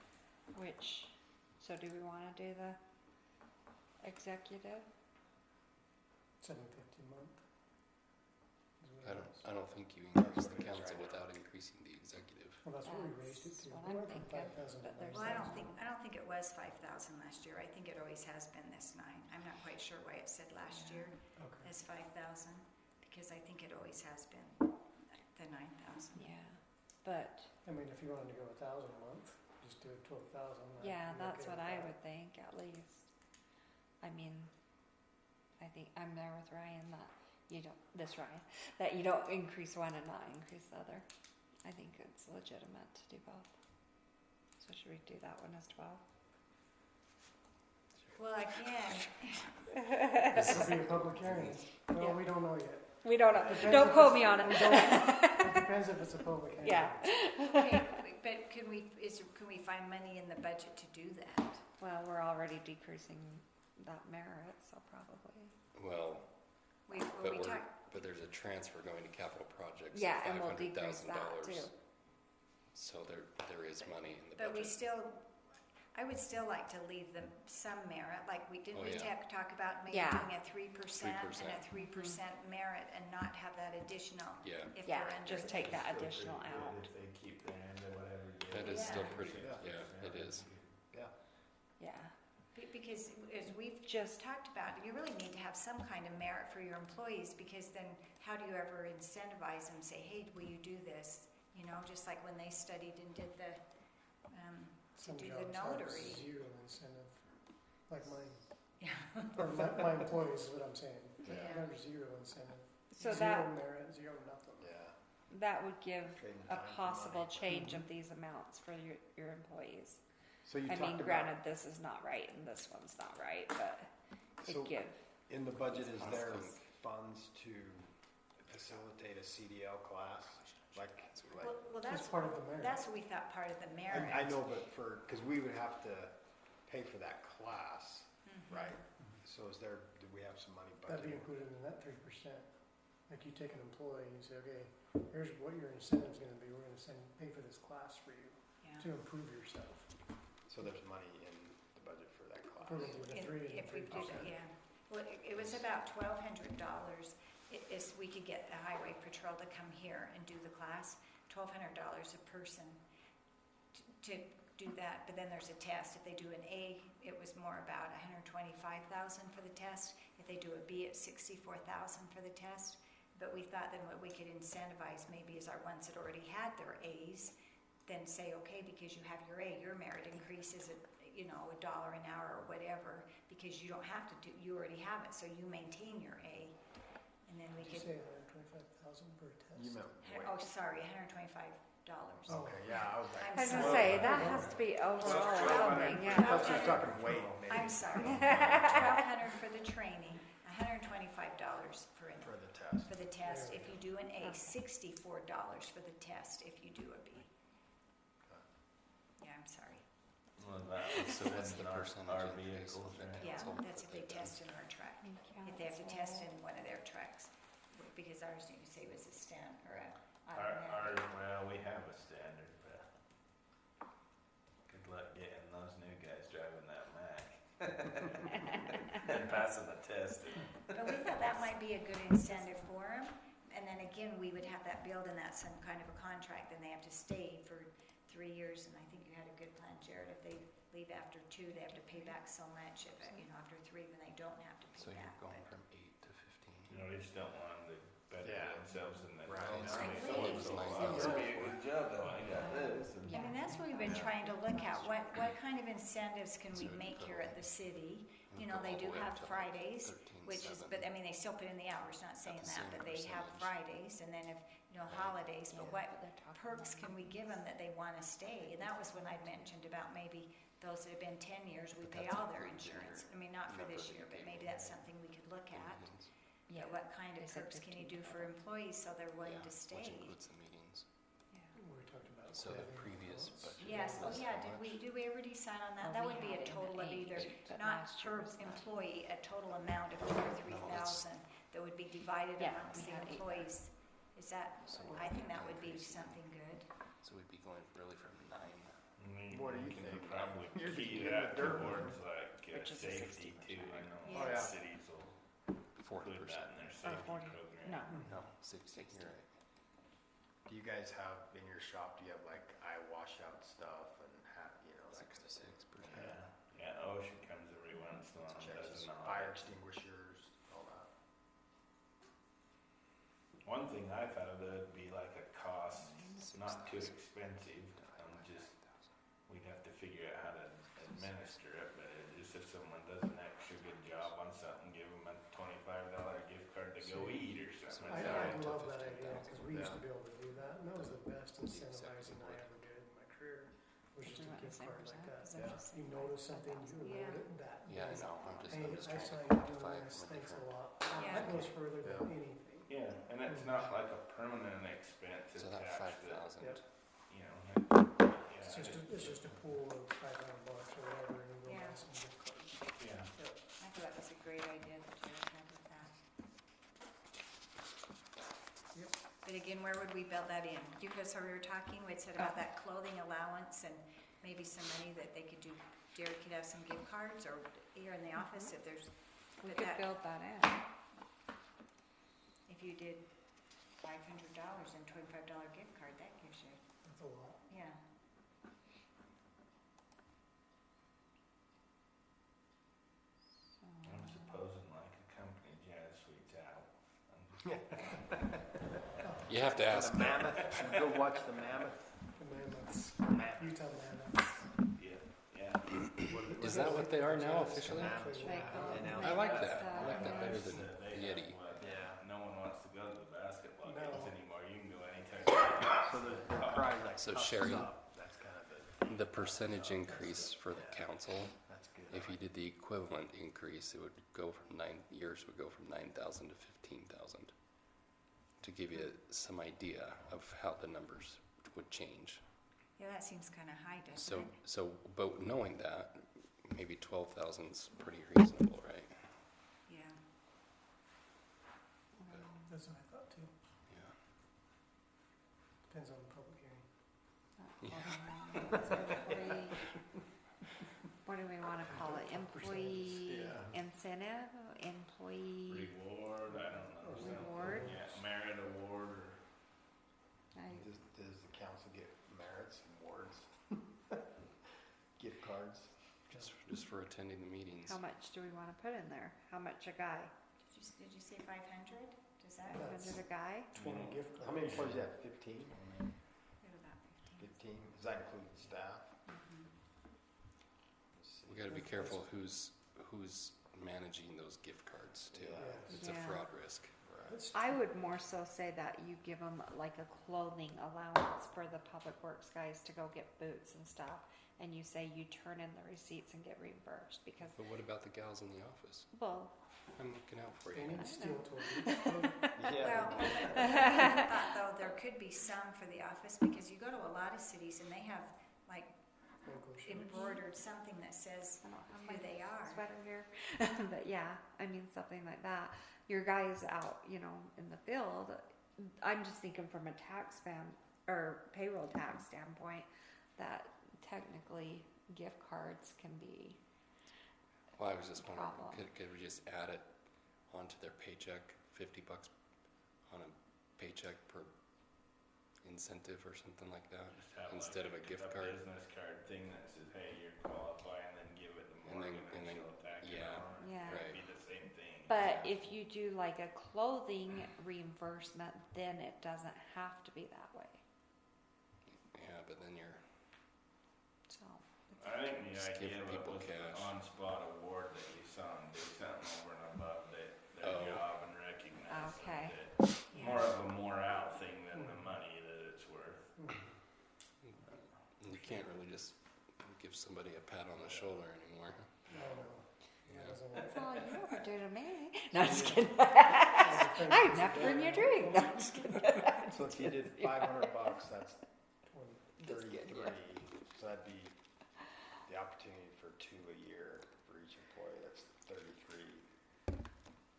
Which, so do we want to do the executive? 750 a month. is what it is. I don't think you increase the what it is, council right? without increasing the executive. Well, that's what we raised it That's to. what We I'm went from thinking, 5,000 to but there's- Well, I 9,000. don't think it was 5,000 last year. I think it always has been this 9. I'm not quite sure why it said last Yeah. year Okay. as 5,000, because I think it always has been the 9,000. Yeah, but, I mean, if you wanted to go 1,000 a month, just do it 12,000. I'd yeah, be that's okay what with I that. would think, at least. I mean, I think I'm there with Ryan that that you don't increase one and not increase the other. I think it's legitimate to do both. So should we do that one as 12? Well, again, This will be a public hearing. Well, Yeah. we don't know yet. We don't know, Depends don't if quote it's- me on it. we don't- It depends if it's a public hearing. Yeah. okay, but can we find money in the budget to do that? Well, we're already decreasing that merit, so probably. Well, We talked, but there's a transfer going to capital projects Yeah, of and we'll decrease that $500,000. too. So there is money in the but we budget. still, I would still like to leave them some merit, like didn't Oh, we yeah. talk about maybe Yeah. doing a 3% and a 3% merit and not have that additional Yeah, if Yeah, they're under. just take that Still additional pretty good out. If they keep their end or whatever. it that is still Yeah. pretty, Yeah. yeah, it is. Yeah, Because as we've just, talked about, you really need to have some kind of merit for your employees, because then how do you ever incentivize them, say, hey, will you do this? You know, just like when they studied and did the, to Some do the jobs have notary. zero incentive, like mine. Yeah. Or my employees is what I'm saying. Yeah. There's zero incentive. so Zero that, merit, zero nothing. Yeah. that would give Trading a time for possible money. change of these amounts for your employees. So you I mean, talked about, granted, this is not right and this one's not right, but So- give. In the budget, is there Awesome. funds to facilitate a CDL class? Like, Well, That's that's, part of the merit. that's what we thought part of the merit. I know, but because we would have to pay for that class, Mhm. right? So do we have some money That'd be budgeted? included in that 3%. Like you take an employee and say, okay, here's what your incentive's gonna be, we're gonna pay for this class for you Yeah. to improve yourself. So there's money in the budget for that class? For the If- 3 and If we the did, 3%. yeah. Well, it was about $1,200. Is we could get the highway patrol to come here and do the class, $1,200 a person to do that. But then there's a test. If they do an A, it was more about $125,000 for the test. If they do a B, it's $64,000 for the test. But we thought then what we could incentivize maybe is our ones that already had their A's, then say, okay, because you have your A, your merit increases at, $1 an hour or whatever, because you don't have to do, you already have it, so you maintain your A. And then we Did you could, say 125,000 per test? You meant oh, sorry, $125. Oh. Okay, yeah, I was like. I was gonna Well, say, that has to be overall or something, I yeah. thought you were talking weight, maybe. I'm sorry, $1,200 for the training, $125 For the test. for the test if you do an A, $64 for the test if you do a B. Yeah, I'm sorry. Well, that was So what's the in our percentage increase vehicles, of the right? Yeah, council? that's if they test in our truck. If they have to test in one of their trucks, because ours, you say, was a stand or a automatic. Well, we have a standard, but good luck getting those new guys driving that Mack. And passing the test. But we thought that might be a good incentive for them. And then again, we would have that build in that some kind of a contract, and they have to stay for 3 years. And I think you had a good plan, Jared. If they leave after 2, they have to pay back so much. If, after 3, then they don't have to So pay you're back. going But- from 8 to 15. We just don't want them to better Yeah. themselves in the. Right. So Right. it was like- That'd be a good job, though, I got this. and- I mean, that's what we've been trying to look at. What kind of incentives can we So make go here at the city? and They go all do the way have up to Fridays, 13.7. which is, but I mean, they still put in the hours, not saying the that, same but they have percentage. Fridays, and then if, holidays, but what perks can we give them that they wanna stay? And that was when I mentioned about maybe those that have been 10 years, we But pay that's all their included in insurance. your I mean, not for number this that year, you but gave maybe me. that's something we could look at. Meetings. But what kind of They said perks can you do 15. for employees so they're willing Yeah, to which stay? includes the meetings. We talked about. So the clothing previous allowance. budget. Yes, oh was yeah, how much? did we ever decide on that? Oh, That we would be a had it in total of eight, either, but not last year per was not. employee, a total amount of 2 or 3,000 that would be divided Yeah, amongst we the had 8 employees. Is that, So I think that we're would be increasing. something good. So we'd be going really from 9. What do you can think? Probably You're key in the that dirt, towards like Which is a safety too, 60%. Oh, yeah. Cities will 40%. include that in their Or safety 40, program. no. No, 60. You're right. Do you guys have, in your shop, do you have like eye washout stuff and that kind of thing? 66%. Yeah, OSHA comes every once in a while and does Checks, an fire audit. extinguishers, all that. One thing I thought of would be like a cost, not too 6,000. expensive, just, we'd have to figure out how to administer it, but it just if someone does an extra good job on something, give them a $25 gift card to go eat or something. I Yeah. love that idea, because we used Yeah. to be able to do that, and that was the best incentivizing I ever did in my career, was just a gift card like that. You notice something, you Yeah. award it that. Yeah, I day. know. I'm Hey, just I trying saw to you doing quantify this, from a thanks a different. lot. Yeah. That goes further than Yeah. anything. Yeah, and it's not like a permanent expense So that attached 5,000. Yep. yeah, It's just a pool of $500 or whatever, and you go Yeah. buy some gift cards. yeah. I thought that was a great idea that Jared had with that. Yep. But again, where would we build that in? Because we were talking, we had said about that clothing allowance and maybe some money that they could do. Jared could have some gift cards, or here in the office if there's, We but could that, build that in. if you did $500 and $25 gift card, that gives you, That's a lot. yeah. I'm supposing like a company jazz sweets out. I'm just- You have to ask. The mammoth, should we go watch the mammoth? The mammoths, Mammoth. Utah mammoths. Yeah, Is that what they are now officially? Mammoths, They yeah. call They them announced I like that. that. I like that better than They the have Yeti. what, Yeah. No one wants to go to the basketball No. games anymore. You can go anytime. So the cries like So puffs Sherry- up. That's kind of The percentage increase for the council that's good. if you did the equivalent increase, it would go from yours would go from 9,000 to 15,000. To give you some idea of how the numbers would change. Yeah, that seems kind of high, doesn't So, it? but knowing that, maybe 12,000 is pretty reasonable, right? Yeah. That's what I thought too. Yeah. Depends on the public hearing. Employee- what do we want to call it? Employee Yeah. incentive, employee Reward, I don't know. reward. Yeah, merit award or. Does the council get merits, awards, gift cards? Just for attending the meetings. How much do we want to put in there? How much a guy? Did you say 500? Does that? Yeah. 500 a guy? 20 gift cards. How many employees do you have? 15? We have about 15. 15? Does that include staff? Mhm. Let's see. We got to be careful who's managing those gift cards too. Yeah. It's a Yeah. fraud risk. Right. That's I would more so say that you give them like a clothing allowance for the public works guys to go get boots and stuff, and you say you turn in the receipts and get reimbursed because, But what about the gals in the office? well, I'm looking out for you. Amy I Steele know. told me. Yeah. Well, I thought though there could be some for the office because you go to a lot of cities and they have like Local shirts. embroidered something that says I don't have who my they are. sweater here. But yeah, I mean something like that. Your guys out, you know, in the field. I'm just thinking from a tax or payroll tax standpoint that technically gift cards can be. Well, I was just wondering, Problem. could we just add it onto their paycheck, $50 on a paycheck per incentive or something like that? Just have Instead like of a gift card? business card thing that says, hey, you're qualified, and then give it to And then- Morgan and and then- she'll tack it yeah. on. Yeah. Right. It'd be the same thing. But if you do like a clothing reimbursement, then it doesn't have to be that way. Yeah, but then you're, So. I think the Just give idea of it people was cash. an on-spot award that you saw them do something over and above their Oh. job and recognize Okay. them. It's Yeah. more of a morale thing than the money that it's worth. you can't really just give somebody a pat on the shoulder anymore. No, no. Yeah. That doesn't That's work. all you ever do to me. No, I'm just kidding. I've I've never been your drink. No, I'm just kidding. So if you did $500, that's 33. Just kidding, yeah. So that'd be the opportunity for 2 a year for each employee. That's 33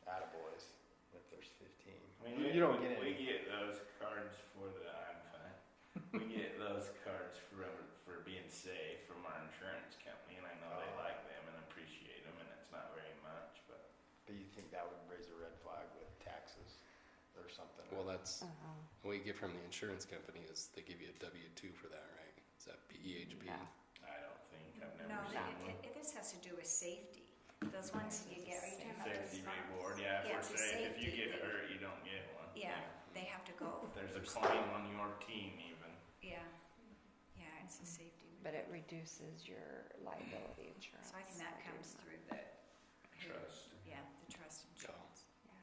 attaboys if there's 15. I mean, You don't get we any. get those cards for the, I'm fine. We get those cards for being safe from our insurance company, and I know they Oh. like them and appreciate them, and it's not very much, but. Do you think that would raise a red flag with taxes or something? Well, that's, Uh-huh. what you get from the insurance company is they give you a W-2 for that, right? Is that PEHP? Yeah. I don't think, I've No, never seen one. this has to do with safety. Those ones you get, are you talking about those? Safety reward, yeah, Yeah, if it's we're a safe, if you safety get thing. hurt, you don't get one. Yeah, they have to go. If there's a claim on your team even. Yeah, yeah, it's a safety. But it reduces your liability insurance. So I think that comes through the. Trust. Yeah, the trust insurance. Yeah.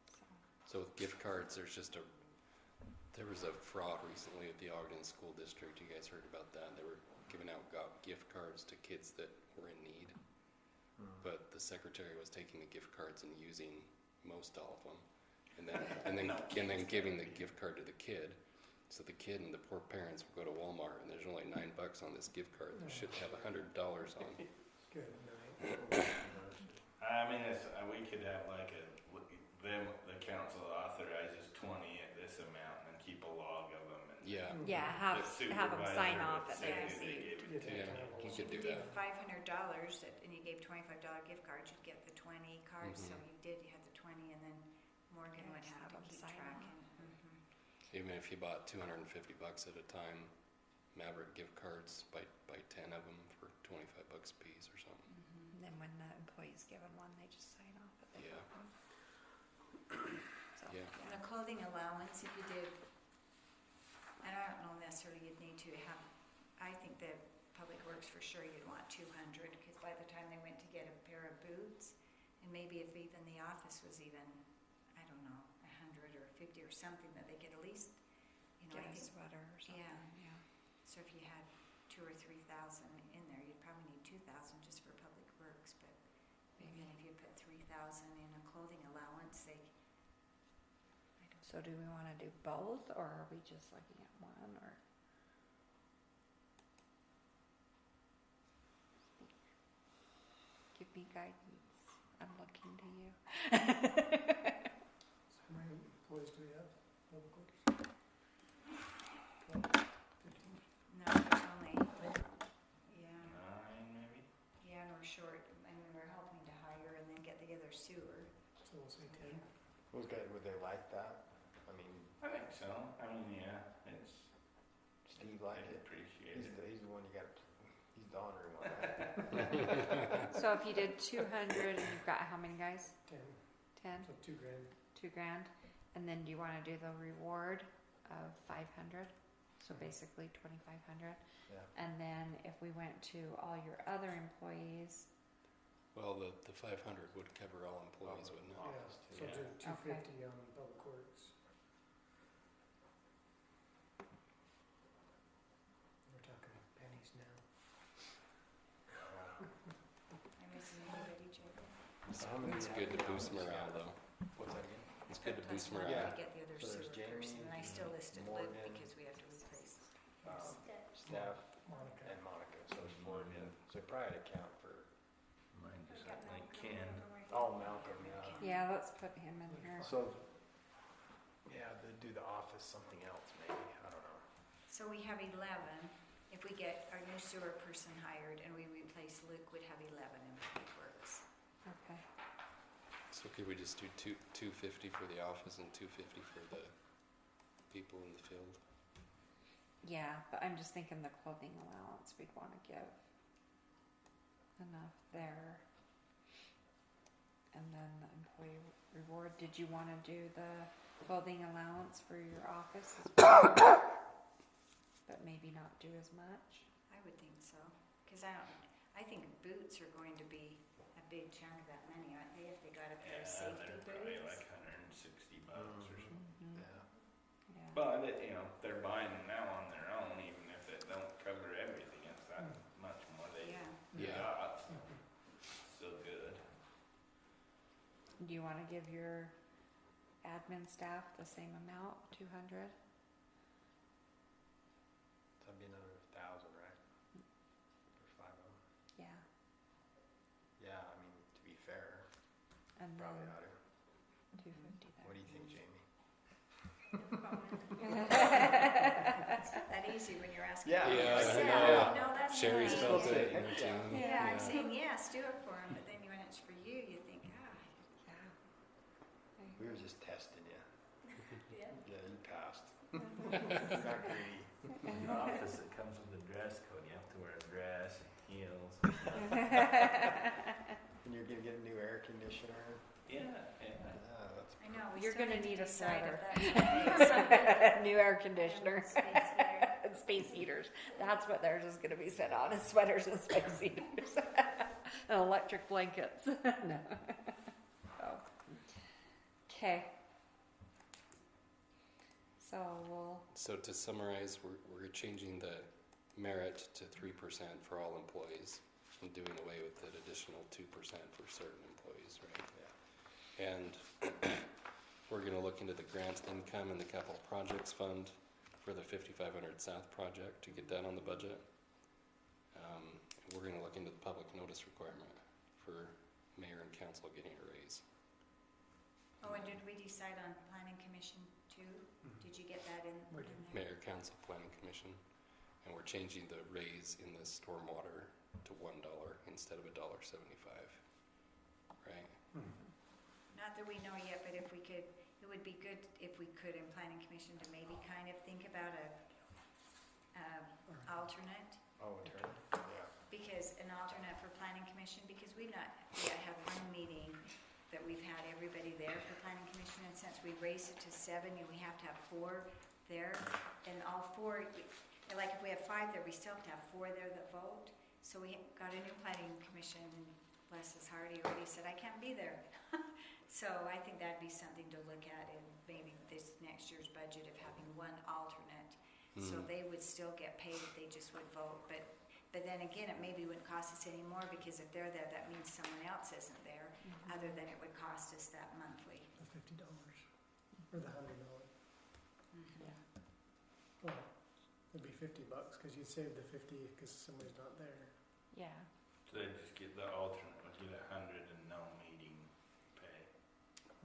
So, So with gift cards, there was a fraud recently at the Ogden School District. You guys heard about that? They were giving out gift cards to kids that were in need. But the secretary was taking the gift cards and using most all of them, and then giving the gift card to the kid. So the kid and the poor parents will go to Walmart and there's only $9 on this gift card that should have $100 on. Good night. I mean, we could have like the council authorizes 20 at this amount and keep a log of them. And Yeah, yeah, the have them sign supervisor off would at say their who they receipt. gave it to. yeah, you could do If you that. gave $500 and you gave $25 gift cards, you'd get the 20 cards. So Mhm. you had the 20, and then Morgan Yeah, would just have have to them keep sign tracking. off. Mhm. Even if you bought $250 at a time, Maverick gift cards, buy 10 of them for $25 a piece or something. And then when the employee's given one, they just sign off at their Yeah. one. So, Yeah. And the clothing allowance, if you did, and I don't know necessarily you'd need to have, I think that Public Works for sure you'd want 200, because by the time they went to get a pair of boots, and maybe if even the office was even, I don't know, 100 or 50 or something, that they could at least, you know, get I a think, sweater or something, yeah. yeah. so if you had 2,000 or 3,000 in there, you'd probably need 2,000 just for public works, but maybe if you put 3,000 in a clothing allowance, they, I don't So do we want to do both, or are we just looking at one, or? Give me guidance. I'm looking to you. So how many employees do we have? Public Works? 12, 15? No, there's only, yeah, 9 maybe? yeah, and we're short, I mean, we're helping to hire and then get the other sewer. So we'll say 10. Would they like that? I mean, I think so. I mean, yeah, it's Steve liked it. appreciated. He's the one you got. He's the honorary one. Right? So if you did 200 and you've got how many guys? 10, 10? so 2 grand. 2 grand? And then do you want to do the reward of 500? So basically 2,500. Yeah. And then if we went to all your other employees, Well, the 500 would cover all employees, wouldn't it? Office too. So Yeah. do 250 on Public Works. We're talking pennies now. I'm missing anybody, Jacob. So how many It's good to boost morale, though. What's that again? It's good to boost Plus one morale. to get the other So there's sewer person, Jamie, and I still listed Luke Morgan, because we have to replace. Staff Monica. and Monica. So it's 4 again. So probably to account for. Mine just like Ken. Oh, Malcolm. Yeah. yeah, let's put him in here. So. Yeah, they do the office something else maybe. I don't know. So we have 11. If we get our new sewer person hired and we replace Luke, we'd have 11 in public works. Okay. So could we just do 250 for the office and 250 for the people in the field? Yeah, but I'm just thinking the clothing allowance we'd want to give enough there. And then the employee reward, did you want to do the clothing allowance for your office as well? But maybe not do as much? I would think so, because I think boots are going to be a big chunk of that money, aren't they, if they got a pair of Yeah, safety they're probably boots? like $160 or something. Mm-hmm. Yeah. Yeah. But they're buying them now on their own, even if it don't cover everything. It's that much more they Yeah, Yeah. got. Still good. Do you want to give your admin staff the same amount, 200? That'd be another 1,000, right? For 5 of them. Yeah. Yeah, I mean, to be fair, And probably then ought to. 250 there. What do you think, Jamie? it's not that easy when you're asking. Yeah. for Yeah, yourself. I know. No, that's Sherry's not felt easy. it. Heck and yeah. everything. Yeah, I'm saying yes, do it for him, but then when it's for you, you think, Yeah. We were just testing you. Yeah. Yeah, you passed. Not greedy. In the office, it comes with a dress code. You have to wear a dress and heels. And you're gonna get a new air conditioner. Yeah. Yeah, that's. I know, we You're still gonna need need to a decide if sweater. that's okay. New air conditioner. Space heater. And space heaters. That's what theirs is going to be set on, is sweaters and space heaters. And electric blankets. No. So. Okay. So we'll, So to summarize, we're changing the merit to 3% for all employees and doing away with that additional 2% for certain employees, right? Yeah. And we're going to look into the grant income and the capital projects fund for the 5500 South project to get that on the budget. We're going to look into the public notice requirement for mayor and council getting a raise. Oh, and did we decide on planning commission too? Did you get that in We there? did. Mayor, council, planning commission, and we're changing the raise in the stormwater to $1 instead of $1.75, right? Not that we know yet, but if we could, it would be good if we could in planning commission to maybe kind of think about a alternate. Oh, attorney? Yeah. Because an alternate for planning commission, because we've not yet had one meeting that we've had everybody there for planning commission, and since we raised it to 7, we have to have 4 there, and all 4, like if we have 5 there, we still have to have 4 there that vote. So we got a new planning commission, and bless his heart, he already said, I can't be there. So I think that'd be something to look at in maybe this next year's budget of having one alternate. So they would still get paid, they just would vote, but But then again, it maybe wouldn't cost us any more because if they're there, that means someone else isn't there, other than it would cost us that monthly. The $50 or the $100. Yeah. Well, it'd be $50 because you'd save the 50 because somebody's not there. Yeah. So they just get the alternate, would get 100 and no meeting pay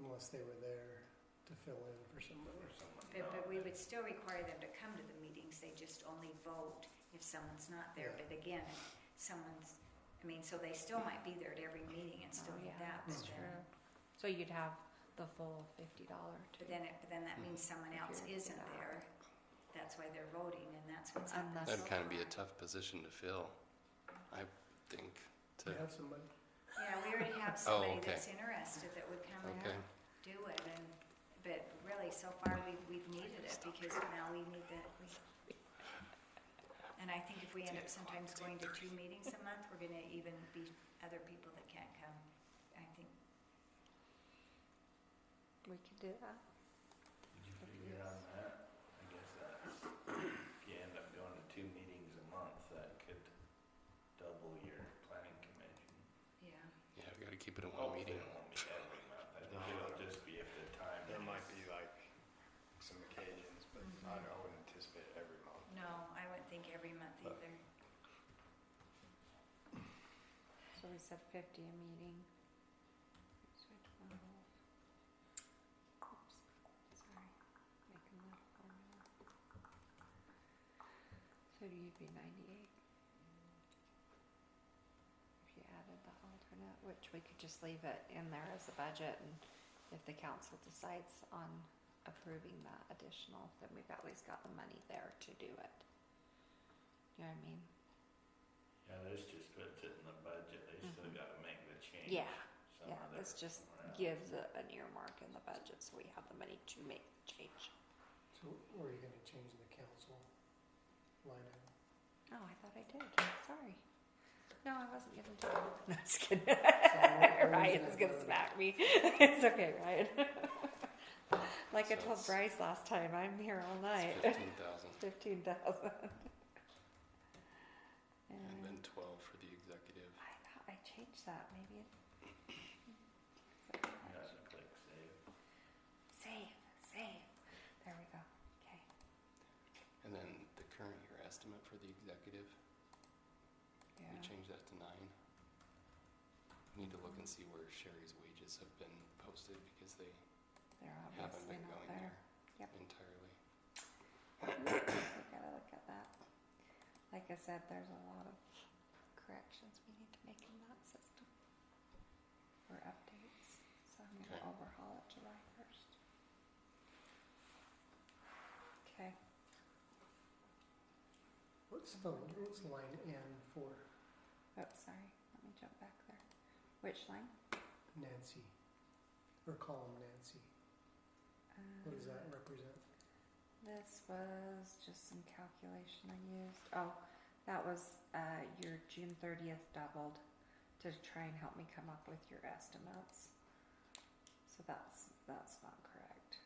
Unless they were there to fill in for somebody. or someone. But we would still require them to come to the meetings, they just only vote if someone's not there. Yeah. But again, if someone's, I mean, so they still might be there at every meeting and still Oh, get yeah, that. But that's then, true. So you'd have the full $50 too. but then that means someone If else you're isn't that there. way. That's why they're voting, and that's what's happened. Unless- That'd so kind of be a far. tough position to fill, I think. To have somebody. Yeah, we already have somebody okay. that's interested that would come Okay. and do it, but really, so far, we've needed it, because now we need that, and I think if we end up sometimes going to 2 meetings a month, we're gonna even be other people that can't come, I think. We could do that. Did you figure on that? I guess that's, if you end up going to 2 meetings a month, that could double your planning commission. Yeah. Yeah, we gotta keep it in one Hopefully meeting. it won't be every month, I think it'll just be if the time. There might is- be like some occasions, but I wouldn't anticipate every month. No, I wouldn't think every month But- either. So we said 50 a meeting. So 12. Oops, sorry, making that formula. So you'd be 98. If you added the alternate, which we could just leave it in there as a budget, and if the council decides on approving that additional, then we've at least got the money there to do it. You know what I mean? Yeah, this just puts it in the budget, they still gotta make the change. Yeah, some yeah, other this just somewhere else. gives it an earmark in the budget, so we have the money to make the change. So were you going to change the council line item? Oh, I thought I did, sorry. No, I wasn't gonna do it. No, just kidding. we're Ryan's using gonna it for- smack me. It's okay, Ryan. Like I So told it's- Bryce last time, I'm here all night. It's 15,000 15,000. and then 12 for the executive. I thought I changed that, maybe. You gotta click save. Save. There we go, okay. And then the current year estimate for the executive, Yeah. we changed that to 9. We need to look and see where Sherry's wages have been posted because they They're haven't obviously been not going there. there Yep. entirely. We gotta look at that. Like I said, there's a lot of corrections we need to make in that system. Or updates, so I'm gonna Okay. overhaul it July 1st. Okay, What's line N for oh, sorry, let me jump back there. Which line? Nancy? Or column Nancy? What does that represent? This was just some calculation I used. Oh, that was, your June 30th doubled to try and help me come up with your estimates. So that's not correct.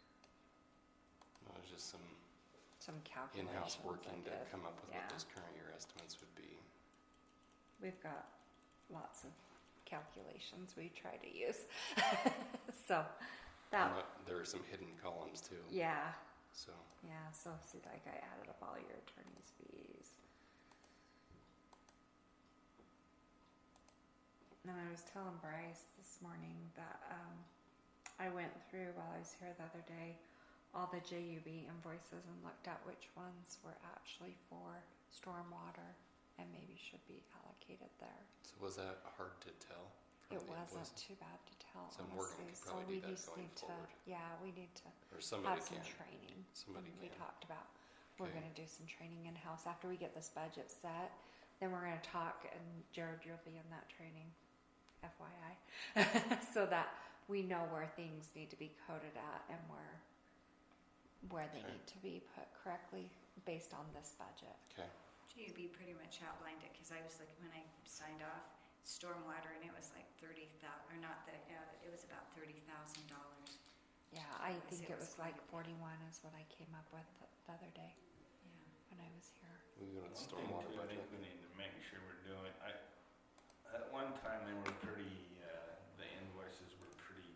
No, it's just some Some calculations in-house I working to did. come up with Yeah. what those current year estimates would be. We've got lots of calculations we try to use. So that, And there are some hidden columns too. yeah, So so see, like I added up all your attorney's fees. And I was telling Bryce this morning that, I went through while I was here the other day, all the JUB invoices and looked at which ones were actually for stormwater and maybe should be allocated there. so was that hard to tell? from It the wasn't invoice? too bad to tell, So Morgan honestly, could so probably we do that just going need to, forward. yeah, we need to Or somebody have some can. training. Somebody We can. talked about, we're Okay. gonna do some training in-house after we get this budget set, then we're gonna talk, and Jared, you'll be in that training, FYI. So that we know where things need to be coded at and where they Okay. need to be put correctly based on this budget. Okay. GUB pretty much outlined it, cause I was looking, when I signed off, stormwater, and it was like 30,000, or not that, it was about $30,000. Yeah, I Yes, think it it was was like quite 41 is what I came up with the other day. Yeah. when I was here. We go to the One thing stormwater too, I budget. think we need to make sure we're doing, at one time they were pretty, the invoices were pretty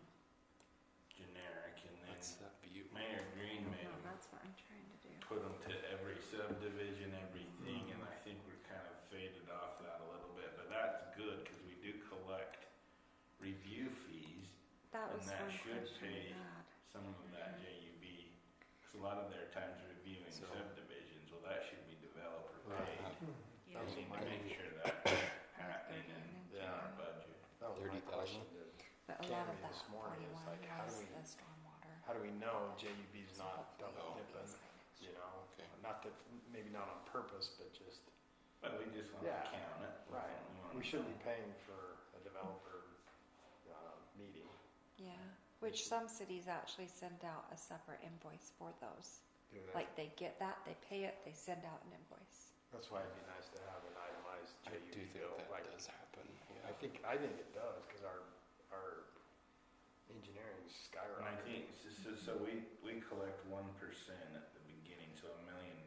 generic, and then That's that view. Mayor Green made No, them, that's what I'm trying to do. put them to every subdivision, everything, and I think we're kind of faded off that a little bit, but that's good, cause we do collect review fees, That And was that one should question pay- I had. some of that JUB, cause a lot of their times reviewing So- subdivisions, well, that should be developer Right. paid. Hmm. We Yeah. need to make sure that's happening in our budget. That was my 30,000? question to But a lot of Tammy that this morning, is 41 like, how do was we- the stormwater. how do we know JUB's So not hopefully double it'll be dipping, easy next you year. know? Okay. Not that, maybe not on purpose, but just, But we just wanna Yeah. count it. right, we should be paying for a developer, meeting. Yeah, which some cities actually send out a separate invoice for those. Do that. Like they get that, they pay it, they send out an invoice. That's why it'd be nice to have an itemized I JUB do think bill, that like, does happen, I yeah. think it does, cause our engineering's And I skyrocketing. think, so we collect 1% at the beginning, so $1 million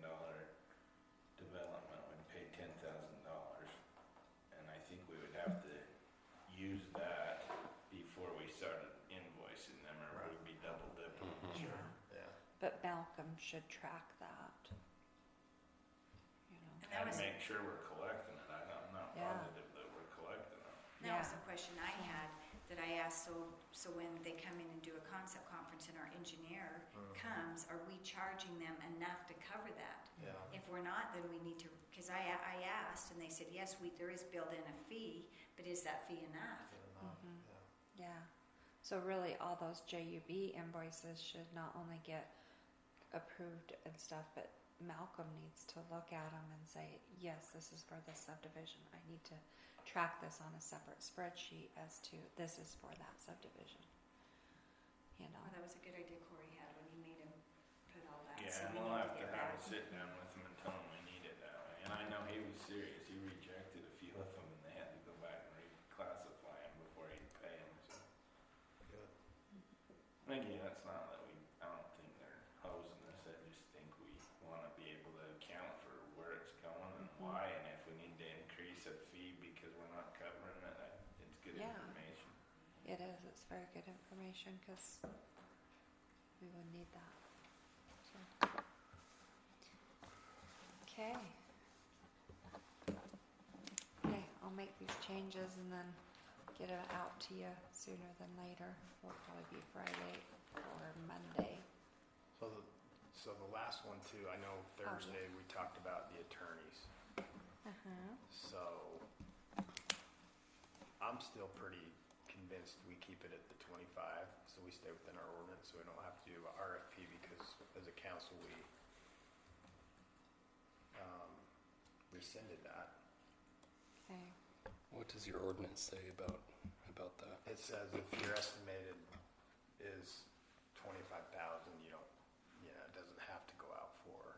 development would pay $10,000. And I think we would have to use that before we started invoicing them, or we'd be double dipping. Mhm. Sure, yeah. But Malcolm should track that. You know. And that And was, make sure we're collecting it. I'm not Yeah. positive that we're collecting it. that was Yeah. the question I had, that I asked, so when they come in and do a concept conference and our engineer comes, are we charging them enough to cover that? Yeah. If we're not, then we need to, because I asked, and they said, yes, there is built in a fee, but is that fee enough? Fair enough, Mhm. yeah. Yeah. So really, all those JUB invoices should not only get approved and stuff, but Malcolm needs to look at them and say, yes, this is for this subdivision. I need to track this on a separate spreadsheet as to this is for that subdivision. You know. Well, that was a good idea Corey had when he made him put all that. Yeah, so and we we'll need have to get have a that. sit down with them and tell them we need it that way. And I know he was serious. He rejected a few of them, and they had to go back and reclassify them before he'd pay them. So, Good. again, it's not that I don't think they're hosing us. I just think we want to be able to account for where it's going and Mhm. why, and if we need to increase a fee because we're not covering it, it's good Yeah. information. It is. It's very good information because we would need that. So. Okay. Okay, I'll make these changes and then get it out to you sooner than later. It'll probably be Friday or Monday. So the last one too, I know Thursday we talked about the attorneys. So I'm still pretty convinced we keep it at the 25, so we stay within our ordinance, so we don't have to do a RFP, because as a council we rescinded that. Okay. What does your ordinance say about that? It says if your estimated is 25,000, it doesn't have to go out for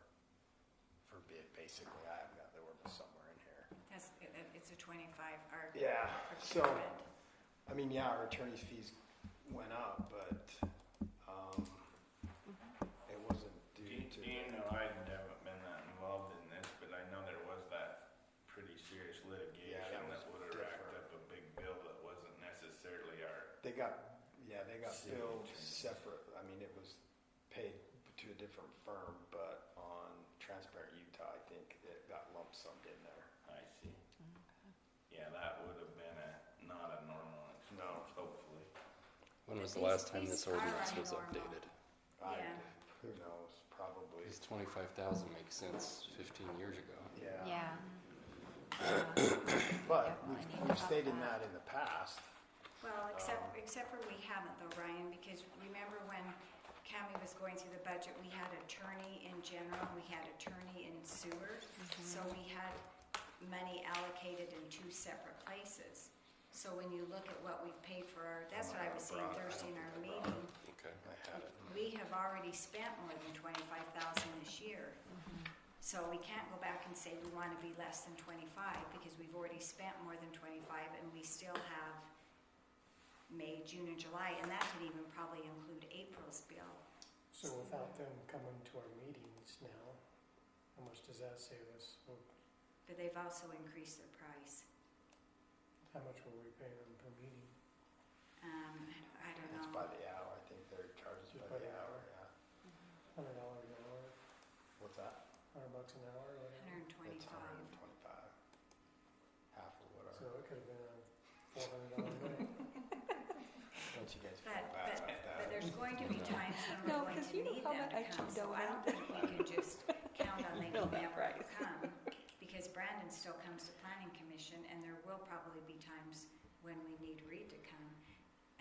bid. Basically, I haven't got the ordinance somewhere in here. It's a 25, our Yeah. So, procurement. I mean, yeah, our attorney's fees went up, but it wasn't Do due to. you know, I haven't been that involved in this, but I know there was that pretty serious litigation Yeah, that was that would have racked different. up a big bill that wasn't necessarily our. They got City billed attorney. separate. I mean, it was paid to a different firm, but on Transparent Utah, I think it got lump summed in there. I see. Yeah, that would have been not a normal expense, hopefully. When was the These- last time these this are ordinance running was normal. updated? Yeah. Who knows? Probably. Because 25,000 makes sense 15 years ago. Yeah. Yeah. But Definitely need to we've have stated that. that in the past. Well, except for we haven't though, Ryan, because remember when Cammie was going through the budget, we had attorney in general, we had attorney in sewer. So we had money allocated in two separate places. So when you look at what we've paid for our, that's what I was saying Thursday in our meeting, Okay. I had it. we have already spent more than 25,000 this year. So we can't go back and say we want to be less than 25 because we've already spent more than 25 and we still have May, June, and July, and that didn't even probably include April's bill. So without them coming to our meetings now, How much does that save us? Well, But they've also increased their price. how much were we paying them per meeting? I don't It's know. by the hour, I think they're charged Just by the hour, yeah. $100 an hour, What's that? $100 an hour, or whatever. It's 125. 125. Half of what So our, it could have been a $400 night. don't you guys feel But, bad but, about but that? there's going to be times when No, we're going 'cause to you know need how them much to I come, chew so I don't think we can just count on they Bill can that never price. come. Because Brandon still comes to planning commission, and there will probably be times when we need Reed to come.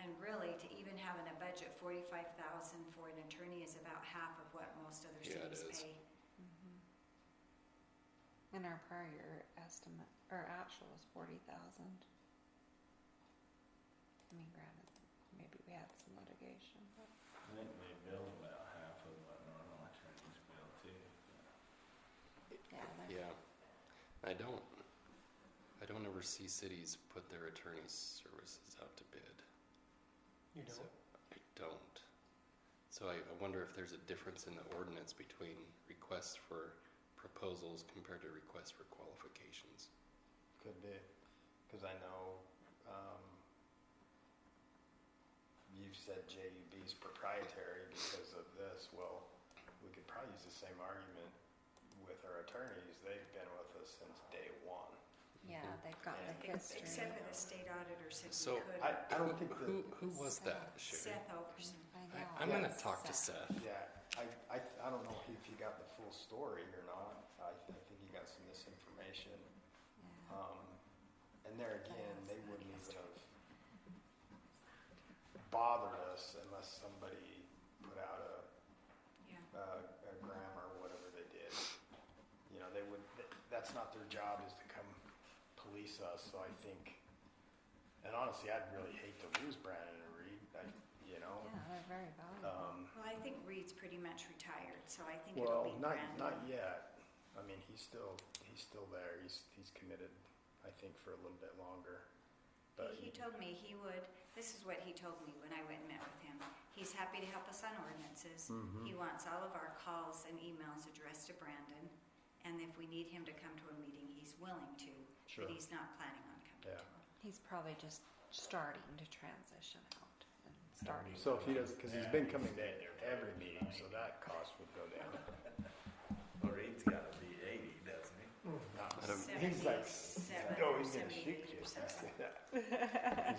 And really, to even have in a budget 45,000 for an attorney is about half of what most other Yeah, it cities is. pay. And our prior year estimate, or actual was 40,000. I mean, granted, maybe we had some litigation, but. I think they bill about half of what normal attorneys bill too. Yeah, Yeah, I don't ever see cities put their attorney's services out to bid. You So, don't? I don't. So I wonder if there's a difference in the ordinance between requests for proposals compared to requests for qualifications. Could be, because I know, you've said JUB's proprietary because of this. Well, we could probably use the same argument with our attorneys. They've been with us since day one. yeah, they've got the history. Except for the state auditor said So, we could. I don't think that. Who was that, Sherry? Seth Overson. I know. I'm Yeah. gonna talk to Seth. Yeah, I don't know if you got the full story or not. I think you got some misinformation. Yeah. And there again, they wouldn't even have bothered us unless somebody put out Yeah. a grammar or whatever they did. You know, they would. That's not their job, is to come police us. So I think, and honestly, I'd really hate to lose Brandon and Reed. You know. Yeah, they're very valuable. Well, I think Reed's pretty much retired, so I think it'll Well, be not Brandon. yet. I mean, he's still there. He's committed, I think, for a little bit longer. But He told me he would, this is what he told me when I went and met with him. He's happy to help us on ordinances. Mhm. He wants all of our calls and emails addressed to Brandon. And if we need him to come to a meeting, he's willing to, Sure. but he's not planning on coming to Yeah. one. He's probably just starting to transition out and starting. So if he does, because he's been coming to every meeting, so that cost would go down. Well, Reed's gotta be 80, doesn't he? I don't- He's like, 77 oh, or he's gonna 78 shoot you. or something.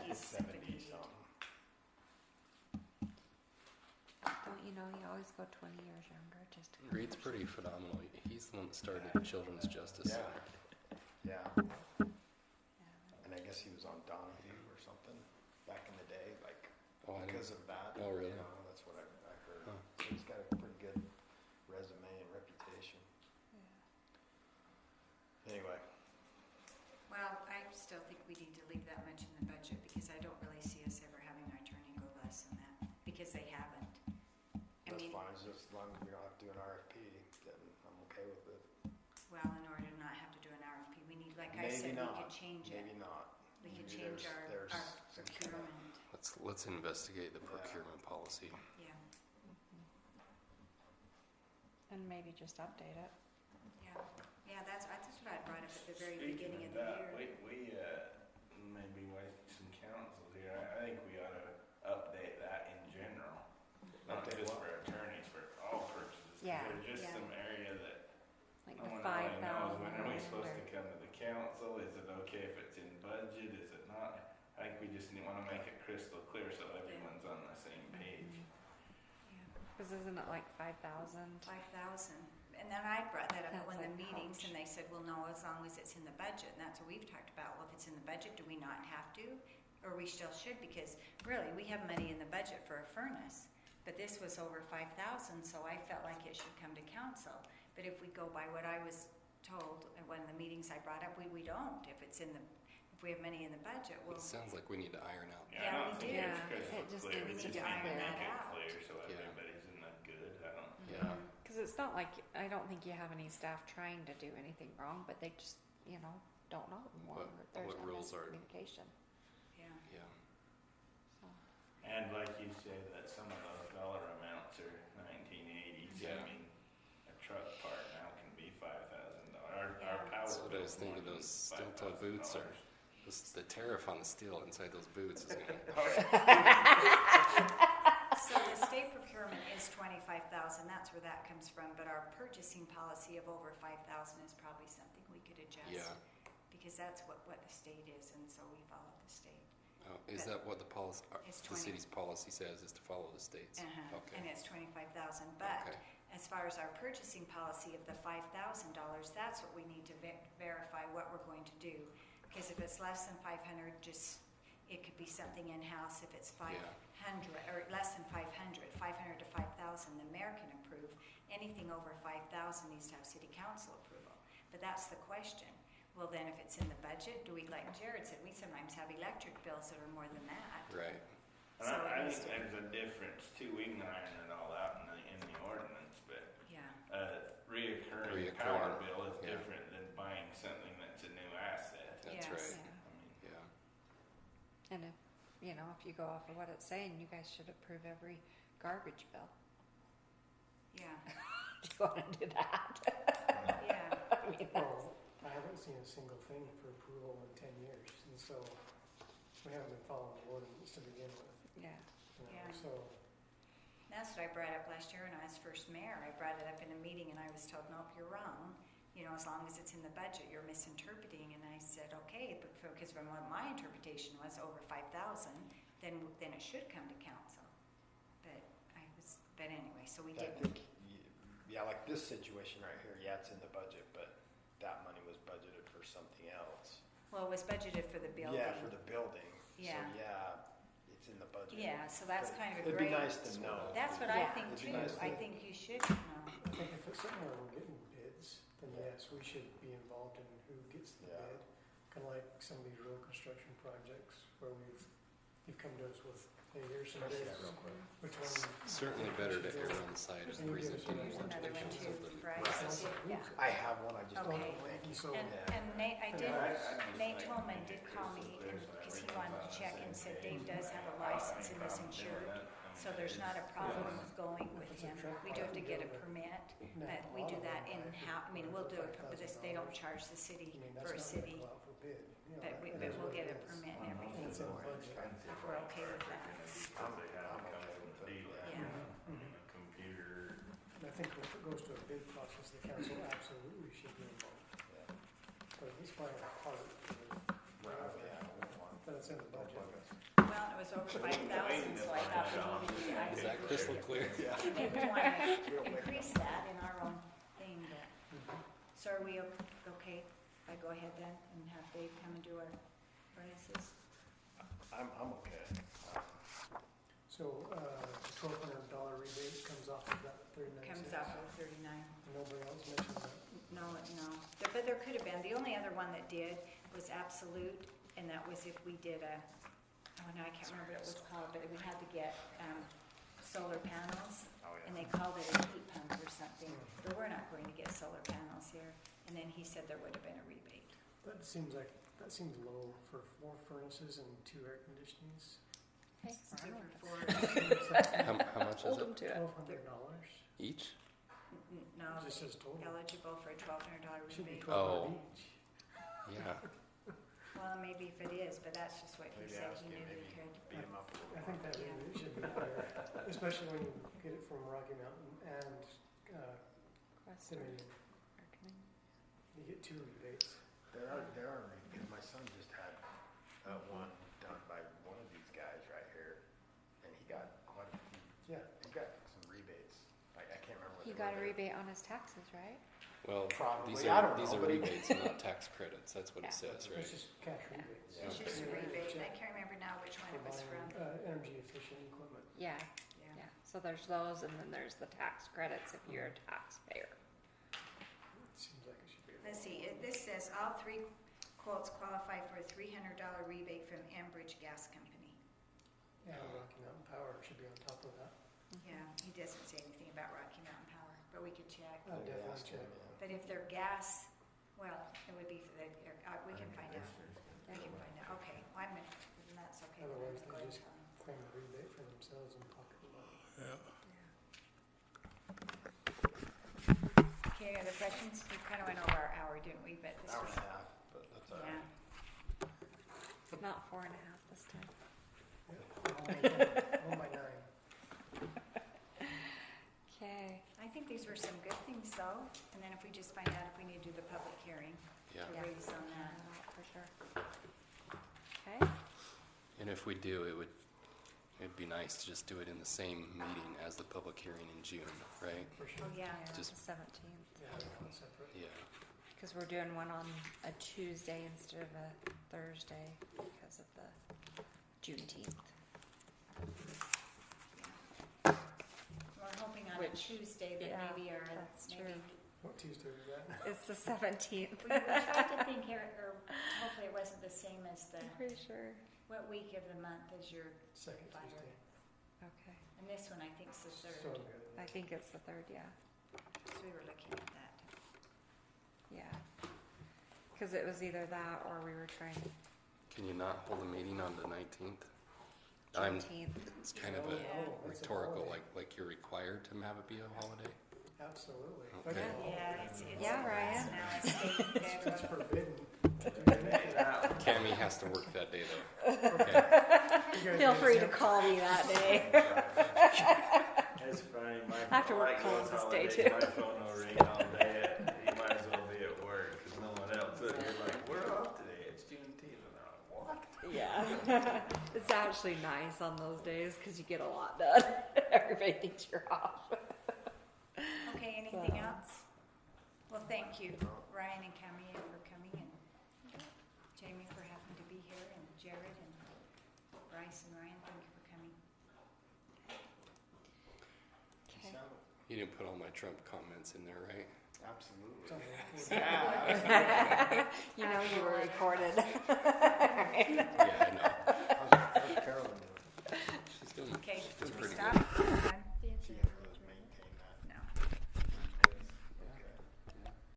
He's 70 58. something. Don't you know, you always go 20 years younger just to. Reed's pretty phenomenal. He's the one that started Children's Justice Yeah. Center. Yeah, Yeah. and I guess he was on Donahue or something back in the day, like Oh, I because didn't. of that. Oh, really? You know, that's what I heard. Huh. So he's got a pretty good resume and reputation. Anyway, Well, I still think we need to leave that much in the budget because I don't really see us ever having our attorney go less than that, because they haven't. I that's mean, fine. It's just as long as we don't have to do an RFP, then I'm okay with it. well, in order to not have to do an RFP, we need, like I Maybe said, we not. could change it. Maybe not. We could Maybe change there's our some kind of- procurement, Let's investigate the Yeah. procurement policy. yeah, And maybe just update it. yeah. Yeah, that's what I brought up at the very Speaking beginning of of the that, year. we maybe waste some counsel here. I think we ought to update that in general. Not Update just what? for attorneys, for all purchases. 'Cause Yeah. There's just Yeah. some area that Like no the one 5,000. really knows. When are we supposed or- to come to the council? Is it okay if it's in budget? Is it not? I think we just want to make it crystal clear so everyone's on the same page. Yeah. Cause isn't it like 5,000? 5,000. And then I brought that up at That's one of the like, meetings, ouch. and they said, well, no, as long as it's in the budget, and that's what we've talked about. Well, if it's in the budget, do we not have to? Or we still should, because really, we have money in the budget for a furnace. But this was over 5,000, so I felt like it should come to council. But if we go by what I was told at one of the meetings I brought up, we don't. If we have money in the budget, well, It sounds like we need to iron out. Yeah, Yeah, I we don't do. think Yeah, it's crystal it just clear. We needs to just be need to ironed make it out. clear so Yeah. everybody's in the good. I don't. Yeah. Cause it's not like, I don't think you have any staff trying to do anything wrong, but they just, don't know more. There's what rules are- communication. yeah. Yeah. So, And like you said, that some of those dollar amounts are 1980s. Yeah. I mean, a truck part now can be $5,000. was thinking those steel toe boots are, the tariff on the steel inside those boots is gonna, So the state procurement is 25,000, that's where that comes from, but our purchasing policy of over 5,000 is probably something we could adjust. yeah. Because that's what the state is, and so we follow the state. Oh, is that what the policy, It's the 20. city's policy says, is to follow the state's? Uh-huh. Okay. And it's 25,000, but Okay. as far as our purchasing policy of the $5,000, that's what we need to verify what we're going to do. Because if it's less than 500, it could be something in-house. If it's 500, or less than 500 to 5,000, the mayor can approve. Anything over 5,000 needs to have city council approval. But that's the question. Well, then if it's in the budget, do we, like Jared said, we sometimes have electric bills that are more than that. Right. And So I it think needs to- there's a difference too. We can iron it all out in the ordinance, but Yeah. reoccurring power Reoccurring, bill is yeah. different than buying something that's a new asset. That's Yes. right. I mean, Yeah. And if, if you go off of what it's saying, you guys should approve every garbage bill. Yeah, Do you wanna do that? yeah. I mean, Well, I haven't seen a single thing for approval in 10 years, and so we haven't been following the ordinance to begin with. yeah. Yeah. So, That's what I brought up last year when I was first mayor. I brought it up in a meeting and I was told, nope, you're wrong. As long as it's in the budget, you're misinterpreting. And I said, okay, because from what my interpretation was over 5,000, then it should come to council. But anyway, so we I didn't. think, yeah, like this situation right here, yeah, it's in the budget, but that money was budgeted for something else. Well, it was budgeted for the building. Yeah, for the building. Yeah. So, yeah, it's in the budget. Yeah, so that's But kind of a it'd great. be nice to know. That's what I Yeah. think It'd be too. nice I to- think you should know. I think if it's somewhere we're getting bids, then yes, we should be involved in who gets the Yeah. bid. Kind of like some of these road construction projects where you've come to us with, hey, here's some Press bids. that real quick. Which one? Certainly better to err on the side of And you give us presenting Here's more to another the one council too, than. Bryce. Yeah. I have one, I just don't Okay. know. Thank you. So, And Nate, I just Nate think Tolman maybe did call me there's because he everything wanted to on the check same and said page. Dave does have a license and is insured. So there's not a problem with going with him. We do have to get a permit, but we do that in-house. We'll do it, but they don't charge the city I mean, for a that's not city, gonna go out for bid. but that is we'll what get it a is. permit and And everything it's in the for it, budget. if we're okay with that. I'm okay with it. Yeah. Computer. And I think if it goes to a bid process, the council absolutely should be involved. But if it's buying a part, then it's in the budget. Well, it was over 5,000, so I thought we needed to. Is that crystal clear? Maybe we want to increase that in our own thing, but, so are we okay if I go ahead then and have Dave come and do our furnaces? I'm okay. So, $1,200 rebate comes off of that 39 Comes cents. off of 39. Nobody else mentioned that. No, but there could have been. The only other one that did was Absolute, and that was if we did I can't remember what it was called, but we had to get solar panels, and they called it a heat pump or something. But we're not going to get solar panels here. And then he said there would have been a rebate. That seems low for 4 furnaces and 2 air conditionings. Hey, So for How much is hold it? them to it. $1,200. Each? No, It just says total. eligible for a $1,200 Should be rebate. Oh. $1,200 each. Yeah. Well, maybe if it is, but that's just what he Maybe said ask he him, knew he maybe could. beat him up a little. I think that Yeah. rebate should be higher, especially when you get it from Rocky Mountain and Dominion. You get 2 rebates. There are, because my son just had one done by one of these guys right here, and he got quite a few, Yeah. he got some rebates. I can't remember what He they got a were. rebate on his taxes, right? Well, Probably. these I are, don't these know, are but he- rebates, not tax credits. That's what Yeah. it says, right? It's just cash rebates. It's just a rebate, and I can't remember now which one For it was from. buying energy efficient equipment. Yeah, Yeah. yeah. So there's those, and then there's the tax credits if you're a taxpayer. It seems like it should be. Let's see, this says all 3 quotes qualify for a $300 rebate from Enbridge Gas Company. And Rocky Mountain Power should be on top of that. Yeah, he doesn't say anything about Rocky Mountain Power, but we could check. I'll Maybe definitely ask him, check. yeah. But if they're gas, well, it would be for the, we can find out. We can find out, okay, well, that's okay. Otherwise, Go they ahead and just tell him. claim the rebate for themselves and pocket the money. Okay, Okay, any other questions? We kind of went over our hour, didn't we? But this Hour was, and a half, but that's all yeah. right. Not 4.5 this time. Home by 9. Okay. I think these were some good things though, and then if we just find out if we need to do the public hearing, Yeah. to raise on that. For sure. Okay. And if we do, it'd be nice to just do it in the same meeting as the public hearing in June, right? For sure. Oh, yeah. Just- The 17th. Yeah, one separate. Yeah. Because we're doing one on a Tuesday instead of a Thursday because of the Juneteenth. We're hoping on a Which- Tuesday that yeah, maybe our, that's maybe. true. What Tuesday was that? It's the 17th. We tried to think here, or hopefully it wasn't the same as the, I'm pretty sure. what week of the month is your, Second Fire. Tuesday. Okay. and this one I think is the So third. good. I think it's the 3rd, yeah. So we were looking at that. Yeah. Because it was either that or we were trying to Can you not hold a meeting on the 19th? I'm, Juneteenth. it's kind of a Yeah. It's a rhetorical, holiday. like you're required to have it be a holiday? Absolutely. Okay. That's a holiday. Yeah, it's Yeah, Ryan. now a state and It's federal. forbidden. Cammy has to work that day though. Okay. You guys Feel get free to exempt. call me that day. It's funny, my I have to work like calls those this day, holidays, too. My phone will ring all day. You might as well be at work because no one else is. You're like, we're off today. It's Juneteenth. And they're like, what? Yeah. It's actually nice on those days because you get a lot done. Everybody thinks you're off. Okay, anything So- else? Well, thank you, Ryan and Camille, for coming, and Jamie for having to be here, and Jared and Bryce and Ryan, thank you for coming. Okay. You didn't put all my Trump comments in there, right? Absolutely. You know you were recorded. Yeah, I know. How's Carolyn doing? She's doing, Okay, she's doing should we pretty good. stop?